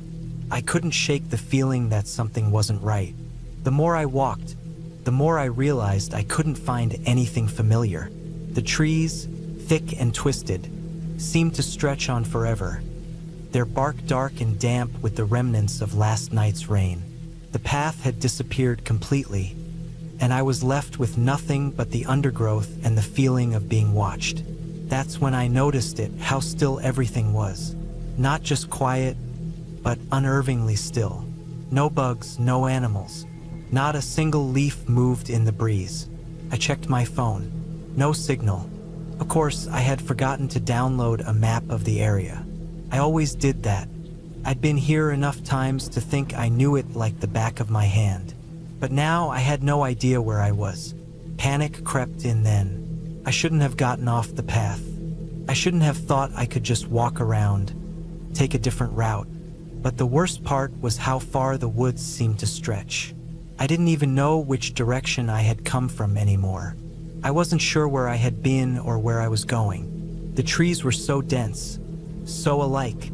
I couldn't shake the feeling that something wasn't right. The more I walked, the more I realized I couldn't find anything familiar. The trees, thick and twisted, seemed to stretch on forever, their bark dark and damp with the remnants of last night's rain. The path had disappeared completely, and I was left with nothing but the undergrowth and the feeling of being watched. That's when I noticed it, how still everything was. Not just quiet, but unnervingly still. No bugs, no animals. Not a single leaf moved in the breeze. I checked my phone. No signal. Of course, I had forgotten to download a map of the area. I always did that. I'd been here enough times to think I knew it like the back of my hand. But now I had no idea where I was. Panic crept in then. I shouldn't have gotten off the path. I shouldn't have thought I could just walk around, take a different route. But the worst part was how far the woods seemed to stretch. I didn't even know which direction I had come from anymore. I wasn't sure where I had been or where I was going. The trees were so dense, so alike.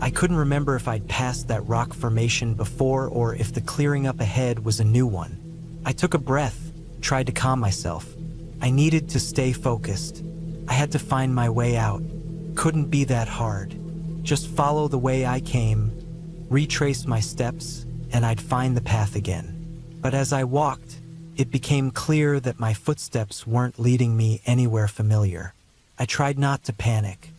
I couldn't remember if I'd passed that rock formation before or if the clearing up ahead was a new one. I took a breath, tried to calm myself. I needed to stay focused. I had to find my way out. Couldn't be that hard. Just follow the way I came, retrace my steps, and I'd find the path again. But as I walked, it became clear that my footsteps weren't leading me anywhere familiar. I tried not to panic.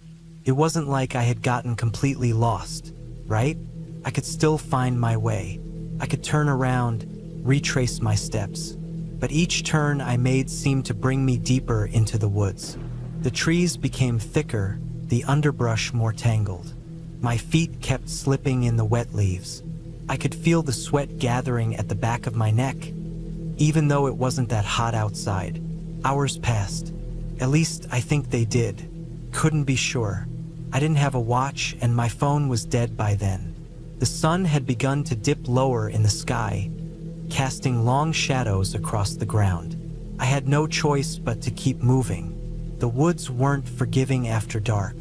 It wasn't like I had gotten completely lost, right? I could still find my way. I could turn around, retrace my steps. But each turn I made seemed to bring me deeper into the woods. The trees became thicker, the underbrush more tangled. My feet kept slipping in the wet leaves. I could feel the sweat gathering at the back of my neck, even though it wasn't that hot outside. Hours passed. At least I think they did. Couldn't be sure. I didn't have a watch and my phone was dead by then. The sun had begun to dip lower in the sky, casting long shadows across the ground. I had no choice but to keep moving. The woods weren't forgiving after dark.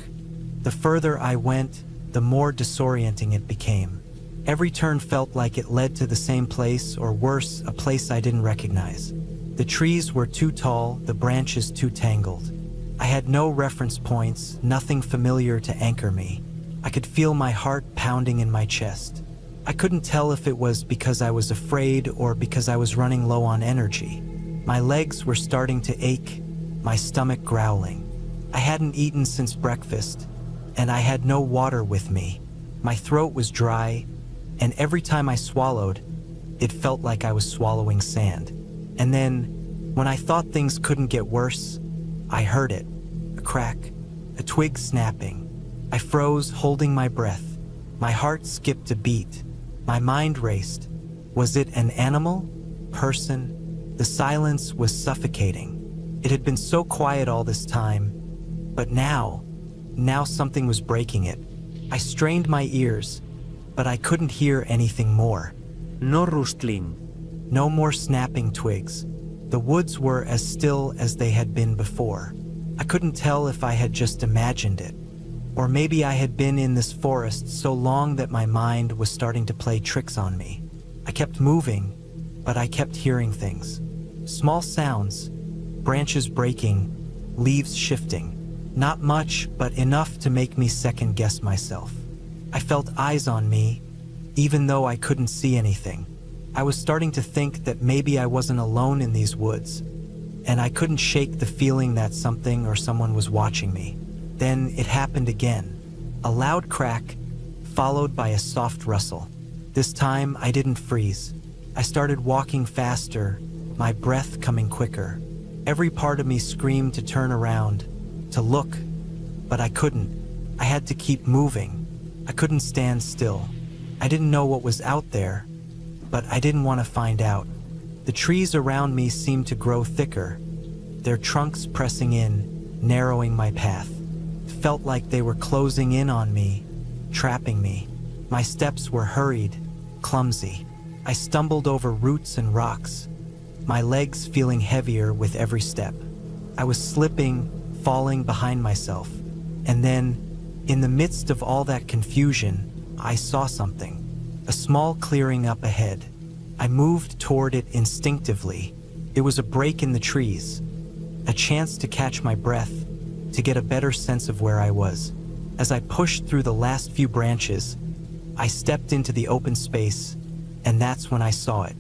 The further I went, the more disorienting it became. Every turn felt like it led to the same place, or worse, a place I didn't recognize. The trees were too tall, the branches too tangled. I had no reference points, nothing familiar to anchor me. I could feel my heart pounding in my chest. I couldn't tell if it was because I was afraid or because I was running low on energy. My legs were starting to ache, my stomach growling. I hadn't eaten since breakfast, and I had no water with me. My throat was dry, and every time I swallowed, it felt like I was swallowing sand. And then, when I thought things couldn't get worse, I heard it. A crack, a twig snapping. I froze, holding my breath. My heart skipped a beat. My mind raced. Was it an animal? Person? The silence was suffocating. It had been so quiet all this time, but now something was breaking it. I strained my ears, but I couldn't hear anything more. No rustling. No more snapping twigs. The woods were as still as they had been before. I couldn't tell if I had just imagined it, or maybe I had been in this forest so long that my mind was starting to play tricks on me. I kept moving, but I kept hearing things. Small sounds, branches breaking, leaves shifting. Not much, but enough to make me second-guess myself. I felt eyes on me, even though I couldn't see anything. I was starting to think that maybe I wasn't alone in these woods, and I couldn't shake the feeling that something or someone was watching me. Then it happened again. A loud crack, followed by a soft rustle. This time I didn't freeze. I started walking faster, my breath coming quicker. Every part of me screamed to turn around, to look, but I couldn't. I had to keep moving. I couldn't stand still. I didn't know what was out there, but I didn't want to find out. The trees around me seemed to grow thicker, their trunks pressing in, narrowing my path. It felt like they were closing in on me, trapping me. My steps were hurried, clumsy. I stumbled over roots and rocks, my legs feeling heavier with every step. I was slipping, falling behind myself. And then, in the midst of all that confusion, I saw something. A small clearing up ahead. I moved toward it instinctively. It was a break in the trees, a chance to catch my breath, to get a better sense of where I was. As I pushed through the last few branches, I stepped into the open space, and that's when I saw it.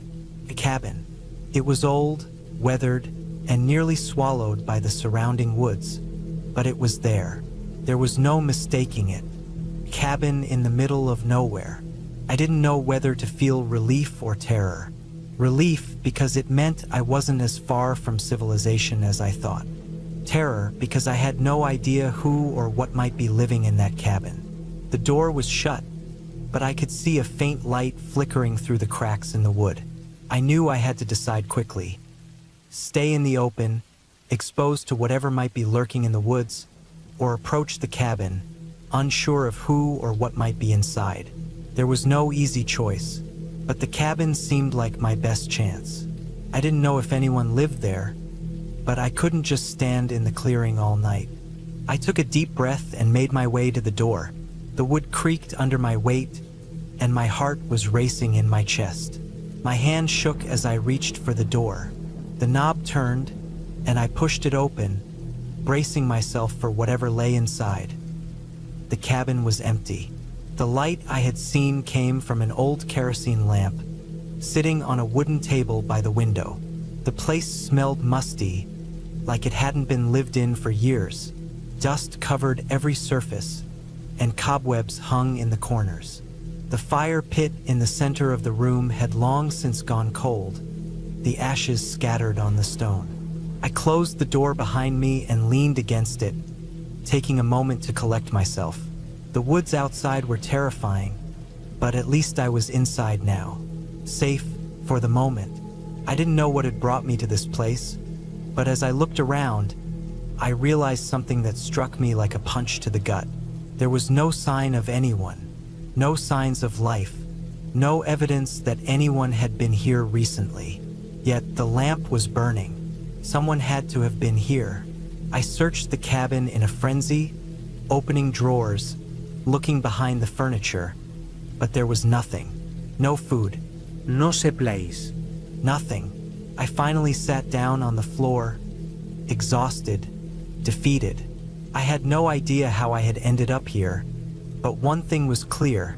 A cabin. It was old, weathered, and nearly swallowed by the surrounding woods, but it was there. There was no mistaking it. A cabin in the middle of nowhere. I didn't know whether to feel relief or terror. Relief because it meant I wasn't as far from civilization as I thought. Terror because I had no idea who or what might be living in that cabin. The door was shut, but I could see a faint light flickering through the cracks in the wood. I knew I had to decide quickly. Stay in the open, exposed to whatever might be lurking in the woods, or approach the cabin, unsure of who or what might be inside. There was no easy choice, but the cabin seemed like my best chance. I didn't know if anyone lived there, but I couldn't just stand in the clearing all night. I took a deep breath and made my way to the door. The wood creaked under my weight, and my heart was racing in my chest. My hand shook as I reached for the door. The knob turned, and I pushed it open, bracing myself for whatever lay inside. The cabin was empty. The light I had seen came from an old kerosene lamp, sitting on a wooden table by the window. The place smelled musty, like it hadn't been lived in for years. Dust covered every surface, and cobwebs hung in the corners. The fire pit in the center of the room had long since gone cold, the ashes scattered on the stone. I closed the door behind me and leaned against it, taking a moment to collect myself. The woods outside were terrifying, but at least I was inside now, safe for the moment. I didn't know what had brought me to this place, but as I looked around, I realized something that struck me like a punch to the gut. There was no sign of anyone, no signs of life, no evidence that anyone had been here recently. Yet the lamp was burning. Someone had to have been here. I searched the cabin in a frenzy, opening drawers, looking behind the furniture, but there was nothing. No food. No supplies. Nothing. I finally sat down on the floor, exhausted, defeated. I had no idea how I had ended up here, but one thing was clear.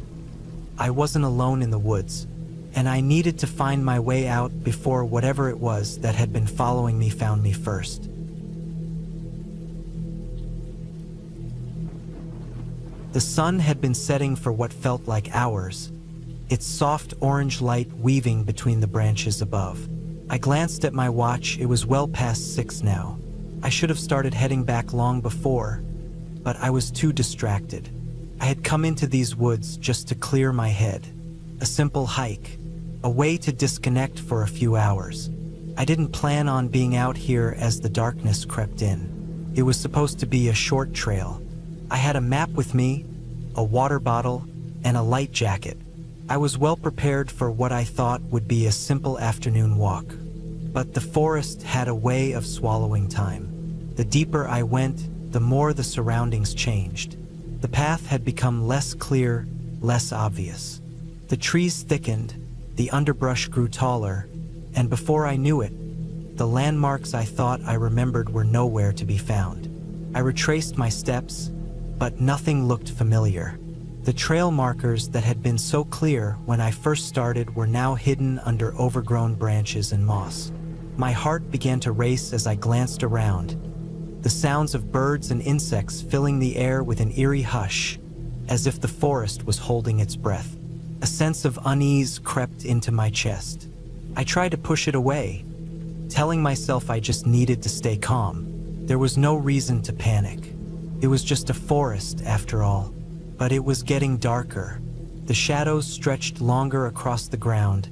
I wasn't alone in the woods, and I needed to find my way out before whatever it was that had been following me found me first. The sun had been setting for what felt like hours, its soft orange light weaving between the branches above. I glanced at my watch. It was well past 6 now. I should have started heading back long before, but I was too distracted. I had come into these woods just to clear my head. A simple hike, a way to disconnect for a few hours. I didn't plan on being out here as the darkness crept in. It was supposed to be a short trail. I had a map with me, a water bottle, and a light jacket. I was well prepared for what I thought would be a simple afternoon walk. But the forest had a way of swallowing time. The deeper I went, the more the surroundings changed. The path had become less clear, less obvious. The trees thickened, the underbrush grew taller, and before I knew it, the landmarks I thought I remembered were nowhere to be found. I retraced my steps, but nothing looked familiar. The trail markers that had been so clear when I first started were now hidden under overgrown branches and moss. My heart began to race as I glanced around, the sounds of birds and insects filling the air with an eerie hush, as if the forest was holding its breath. A sense of unease crept into my chest. I tried to push it away, telling myself I just needed to stay calm. There was no reason to panic. It was just a forest, after all. But it was getting darker. The shadows stretched longer across the ground,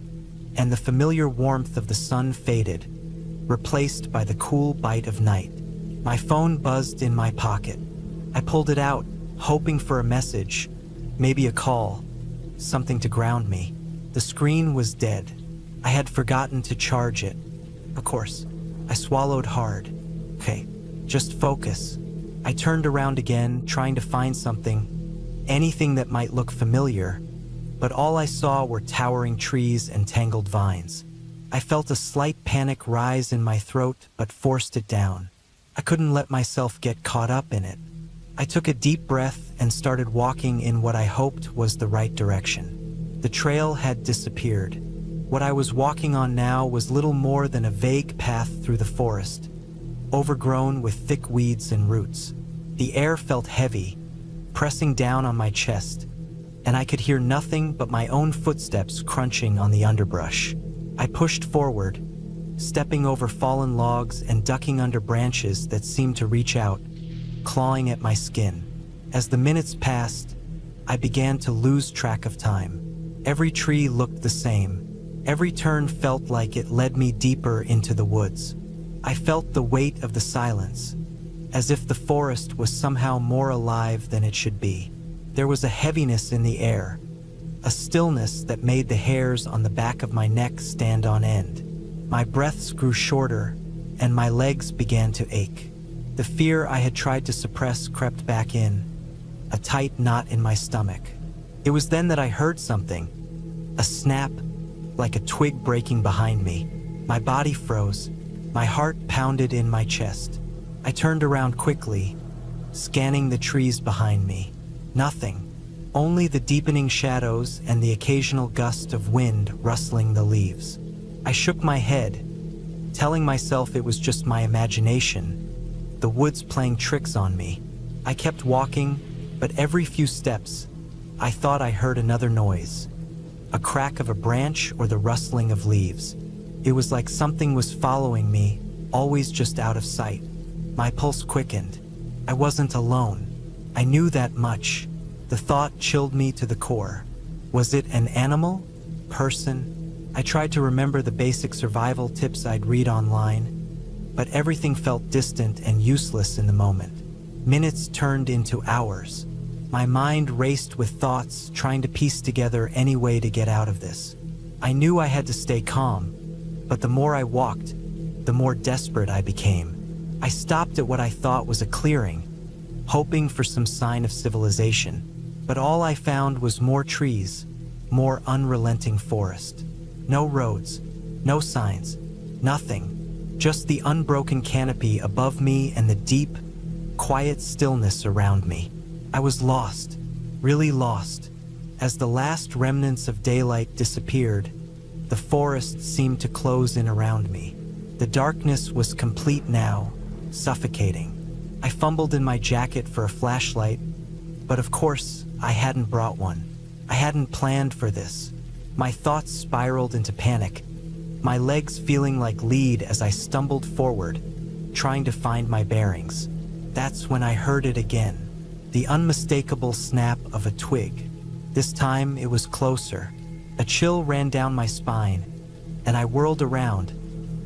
and the familiar warmth of the sun faded, replaced by the cool bite of night. My phone buzzed in my pocket. I pulled it out, hoping for a message, maybe a call, something to ground me. The screen was dead. I had forgotten to charge it. Of course, I swallowed hard. Okay, just focus. I turned around again, trying to find something, anything that might look familiar, but all I saw were towering trees and tangled vines. I felt a slight panic rise in my throat, but forced it down. I couldn't let myself get caught up in it. I took a deep breath and started walking in what I hoped was the right direction. The trail had disappeared. What I was walking on now was little more than a vague path through the forest, overgrown with thick weeds and roots. The air felt heavy, pressing down on my chest, and I could hear nothing but my own footsteps crunching on the underbrush. I pushed forward, stepping over fallen logs and ducking under branches that seemed to reach out, clawing at my skin. As the minutes passed, I began to lose track of time. Every tree looked the same. Every turn felt like it led me deeper into the woods. I felt the weight of the silence, as if the forest was somehow more alive than it should be. There was a heaviness in the air, a stillness that made the hairs on the back of my neck stand on end. My breaths grew shorter, and my legs began to ache. The fear I had tried to suppress crept back in, a tight knot in my stomach. It was then that I heard something, a snap, like a twig breaking behind me. My body froze, my heart pounded in my chest. I turned around quickly, scanning the trees behind me. Nothing, only the deepening shadows and the occasional gust of wind rustling the leaves. I shook my head, telling myself it was just my imagination, the woods playing tricks on me. I kept walking, but every few steps, I thought I heard another noise, a crack of a branch or the rustling of leaves. It was like something was following me, always just out of sight. My pulse quickened. I wasn't alone. I knew that much. The thought chilled me to the core. Was it an animal? Person? I tried to remember the basic survival tips I'd read online, but everything felt distant and useless in the moment. Minutes turned into hours. My mind raced with thoughts, trying to piece together any way to get out of this. I knew I had to stay calm, but the more I walked, the more desperate I became. I stopped at what I thought was a clearing, hoping for some sign of civilization. But all I found was more trees, more unrelenting forest. No roads, no signs, nothing. Just the unbroken canopy above me and the deep, quiet stillness around me. I was lost, really lost. As the last remnants of daylight disappeared, the forest seemed to close in around me. The darkness was complete now, suffocating. I fumbled in my jacket for a flashlight, but of course, I hadn't brought one. I hadn't planned for this. My thoughts spiraled into panic, my legs feeling like lead as I stumbled forward, trying to find my bearings. That's when I heard it again, the unmistakable snap of a twig. This time it was closer. A chill ran down my spine, and I whirled around,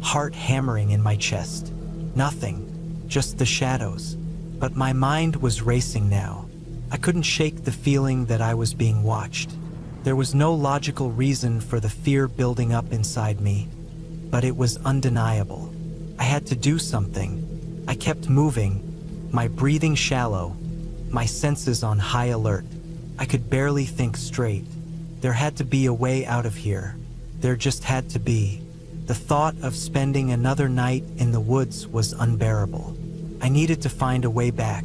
heart hammering in my chest. Nothing, just the shadows. But my mind was racing now. I couldn't shake the feeling that I was being watched. There was no logical reason for the fear building up inside me, but it was undeniable. I had to do something. I kept moving, my breathing shallow, my senses on high alert. I could barely think straight. There had to be a way out of here. There just had to be. The thought of spending another night in the woods was unbearable. I needed to find a way back.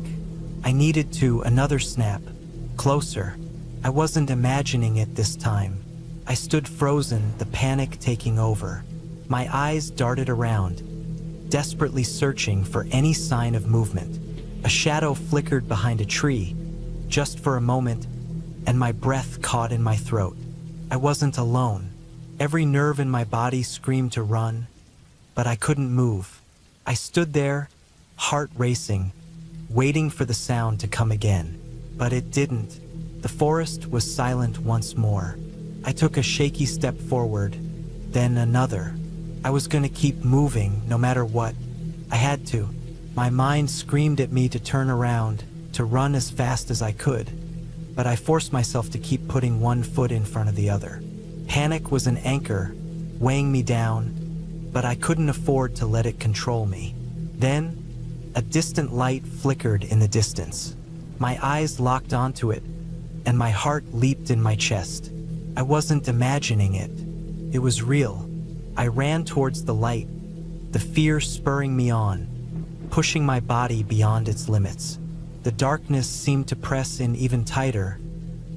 I needed to. Another snap. Closer. I wasn't imagining it this time. I stood frozen, the panic taking over. My eyes darted around, desperately searching for any sign of movement. A shadow flickered behind a tree, just for a moment, and my breath caught in my throat. I wasn't alone. Every nerve in my body screamed to run, but I couldn't move. I stood there, heart racing, waiting for the sound to come again. But it didn't. The forest was silent once more. I took a shaky step forward, then another. I was going to keep moving no matter what. I had to. My mind screamed at me to turn around, to run as fast as I could. But I forced myself to keep putting one foot in front of the other. Panic was an anchor, weighing me down, but I couldn't afford to let it control me. Then, a distant light flickered in the distance. My eyes locked onto it, and my heart leaped in my chest. I wasn't imagining it. It was real. I ran towards the light, the fear spurring me on, pushing my body beyond its limits. The darkness seemed to press in even tighter,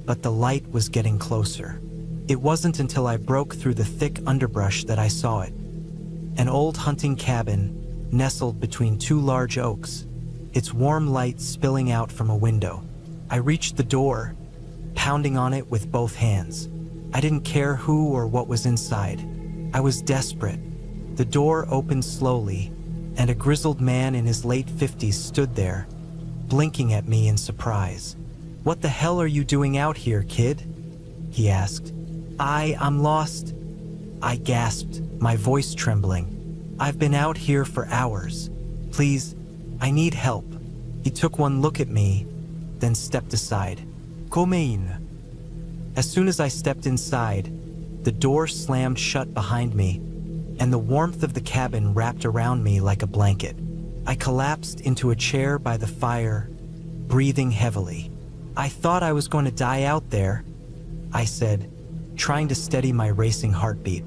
but the light was getting closer. It wasn't until I broke through the thick underbrush that I saw it. An old hunting cabin, nestled between two large oaks, its warm light spilling out from a window. I reached the door, pounding on it with both hands. I didn't care who or what was inside. I was desperate. The door opened slowly, and a grizzled man in his late 50s stood there, blinking at me in surprise. "What the hell are you doing out here, kid?" he asked. I'm lost," I gasped, my voice trembling. "I've been out here for hours. Please, I need help." He took one look at me, then stepped aside. "Come in." As soon as I stepped inside, the door slammed shut behind me, and the warmth of the cabin wrapped around me like a blanket. I collapsed into a chair by the fire, breathing heavily. "I thought I was going to die out there," I said, trying to steady my racing heartbeat.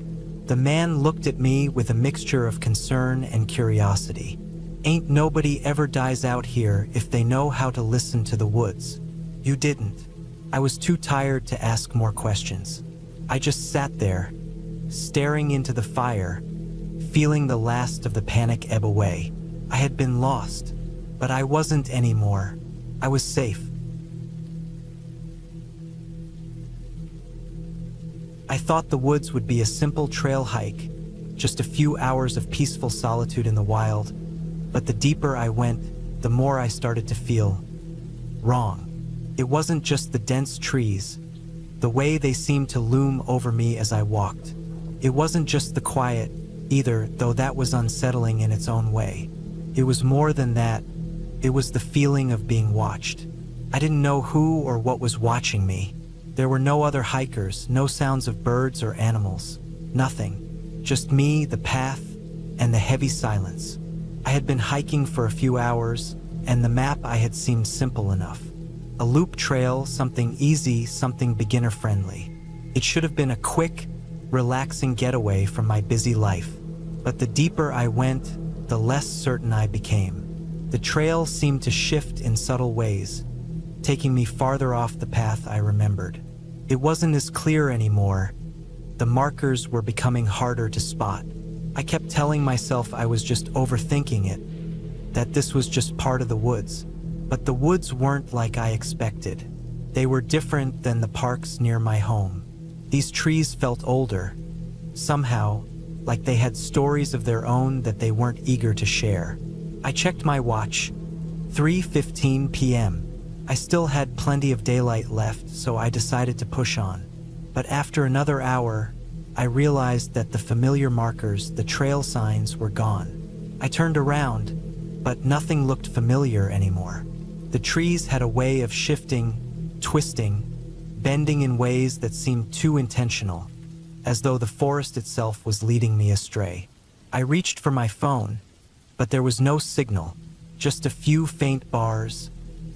The man looked at me with a mixture of concern and curiosity. "Ain't nobody ever dies out here if they know how to listen to the woods." "You didn't." I was too tired to ask more questions. I just sat there, staring into the fire, feeling the last of the panic ebb away. I had been lost, but I wasn't anymore. I was safe. I thought the woods would be a simple trail hike, just a few hours of peaceful solitude in the wild, but the deeper I went, the more I started to feel wrong. It wasn't just the dense trees, the way they seemed to loom over me as I walked. It wasn't just the quiet, either, though that was unsettling in its own way. It was more than that. It was the feeling of being watched. I didn't know who or what was watching me. There were no other hikers, no sounds of birds or animals. Nothing. Just me, the path, and the heavy silence. I had been hiking for a few hours, and the map I had seemed simple enough. A loop trail, something easy, something beginner-friendly. It should have been a quick, relaxing getaway from my busy life. But the deeper I went, the less certain I became. The trail seemed to shift in subtle ways, taking me farther off the path I remembered. It wasn't as clear anymore. The markers were becoming harder to spot. I kept telling myself I was just overthinking it, that this was just part of the woods. But the woods weren't like I expected. They were different than the parks near my home. These trees felt older, somehow, like they had stories of their own that they weren't eager to share. I checked my watch. 3:15 p.m. I still had plenty of daylight left, so I decided to push on. But after another hour, I realized that the familiar markers, the trail signs, were gone. I turned around, but nothing looked familiar anymore. The trees had a way of shifting, twisting, bending in ways that seemed too intentional, as though the forest itself was leading me astray. I reached for my phone, but there was no signal, just a few faint bars,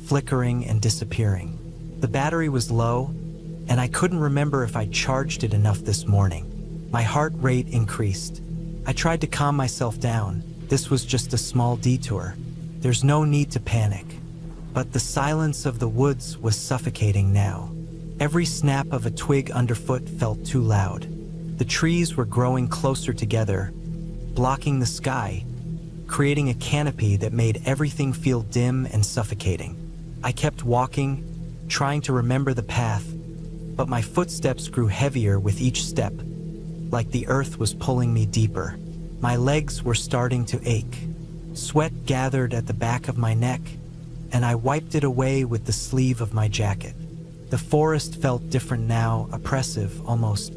flickering and disappearing. The battery was low, and I couldn't remember if I'd charged it enough this morning. My heart rate increased. I tried to calm myself down. This was just a small detour. There's no need to panic. But the silence of the woods was suffocating now. Every snap of a twig underfoot felt too loud. The trees were growing closer together, blocking the sky, creating a canopy that made everything feel dim and suffocating. I kept walking, trying to remember the path, but my footsteps grew heavier with each step, like the earth was pulling me deeper. My legs were starting to ache. Sweat gathered at the back of my neck, and I wiped it away with the sleeve of my jacket. The forest felt different now, oppressive almost.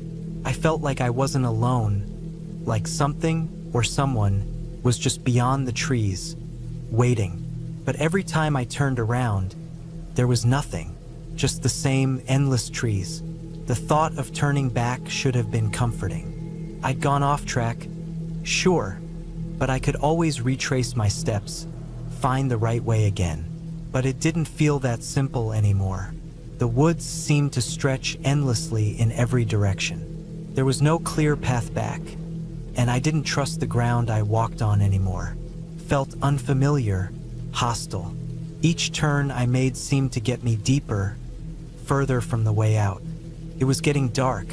I felt like I wasn't alone, like something or someone was just beyond the trees, waiting. But every time I turned around, there was nothing, just the same endless trees. The thought of turning back should have been comforting. I'd gone off track, sure, but I could always retrace my steps, find the right way again. But it didn't feel that simple anymore. The woods seemed to stretch endlessly in every direction. There was no clear path back, and I didn't trust the ground I walked on anymore. Felt unfamiliar, hostile. Each turn I made seemed to get me deeper, further from the way out. It was getting dark,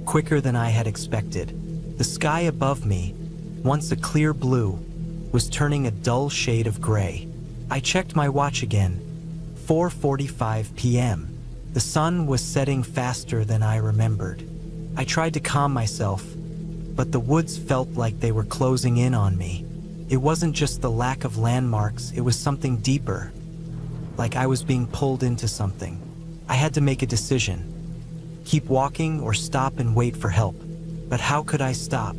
quicker than I had expected. The sky above me, once a clear blue, was turning a dull shade of gray. I checked my watch again. 4:45 p.m. The sun was setting faster than I remembered. I tried to calm myself, but the woods felt like they were closing in on me. It wasn't just the lack of landmarks, it was something deeper. like I was being pulled into something. I had to make a decision. Keep walking or stop and wait for help. But how could I stop?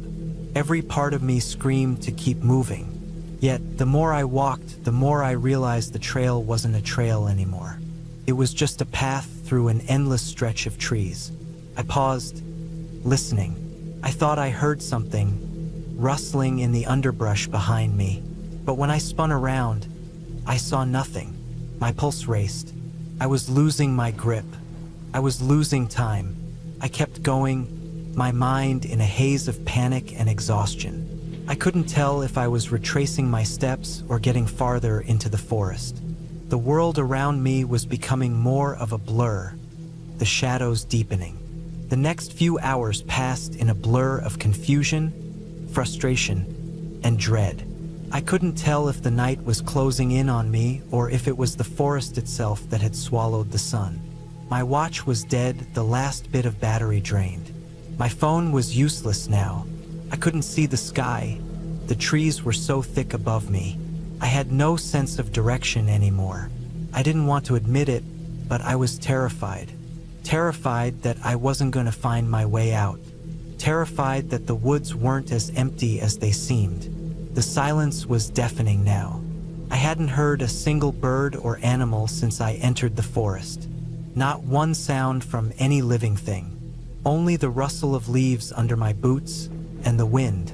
Every part of me screamed to keep moving. Yet, the more I walked, the more I realized the trail wasn't a trail anymore. It was just a path through an endless stretch of trees. I paused, listening. I thought I heard something, rustling in the underbrush behind me. But when I spun around, I saw nothing. My pulse raced. I was losing my grip. I was losing time. I kept going, my mind in a haze of panic and exhaustion. I couldn't tell if I was retracing my steps or getting farther into the forest. The world around me was becoming more of a blur, the shadows deepening. The next few hours passed in a blur of confusion, frustration, and dread. I couldn't tell if the night was closing in on me or if it was the forest itself that had swallowed the sun. My watch was dead, the last bit of battery drained. My phone was useless now. I couldn't see the sky. The trees were so thick above me. I had no sense of direction anymore. I didn't want to admit it, but I was terrified. Terrified that I wasn't going to find my way out. Terrified that the woods weren't as empty as they seemed. The silence was deafening now. I hadn't heard a single bird or animal since I entered the forest. Not one sound from any living thing. Only the rustle of leaves under my boots and the wind,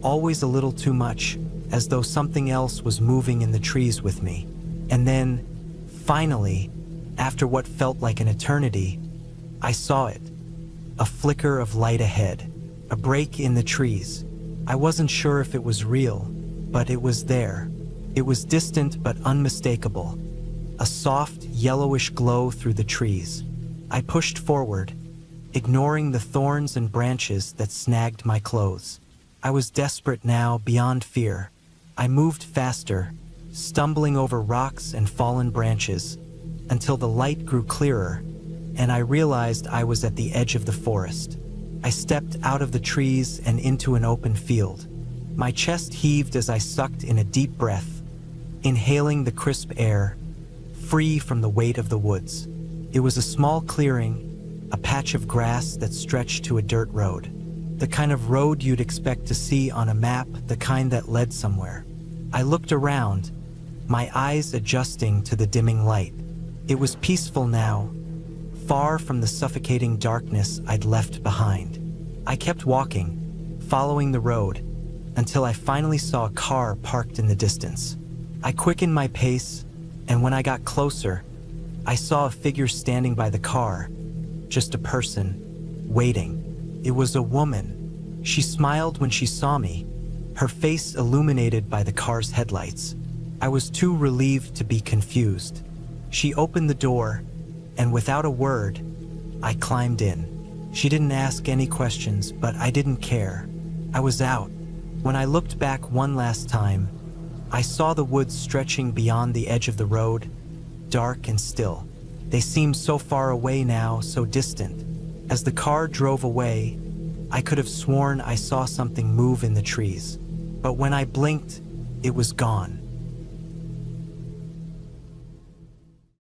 always a little too much, as though something else was moving in the trees with me. And then, finally, after what felt like an eternity, I saw it. A flicker of light ahead, a break in the trees. I wasn't sure if it was real, but it was there. It was distant but unmistakable. A soft, yellowish glow through the trees. I pushed forward, ignoring the thorns and branches that snagged my clothes. I was desperate now, beyond fear. I moved faster, stumbling over rocks and fallen branches, until the light grew clearer, and I realized I was at the edge of the forest. I stepped out of the trees and into an open field. My chest heaved as I sucked in a deep breath, inhaling the crisp air, free from the weight of the woods. It was a small clearing, a patch of grass that stretched to a dirt road. The kind of road you'd expect to see on a map, the kind that led somewhere. I looked around, my eyes adjusting to the dimming light. It was peaceful now, far from the suffocating darkness I'd left behind. I kept walking, following the road, until I finally saw a car parked in the distance. I quickened my pace, and when I got closer, I saw a figure standing by the car, just a person, waiting. It was a woman. She smiled when she saw me, her face illuminated by the car's headlights. I was too relieved to be confused. She opened the door, and without a word, I climbed in. She didn't ask any questions, but I didn't care. I was out. When I looked back one last time, I saw the woods stretching beyond the edge of the road, dark and still. They seemed so far away now, so distant. As the car drove away, I could have sworn I saw something move in the trees. But when I blinked, it was gone.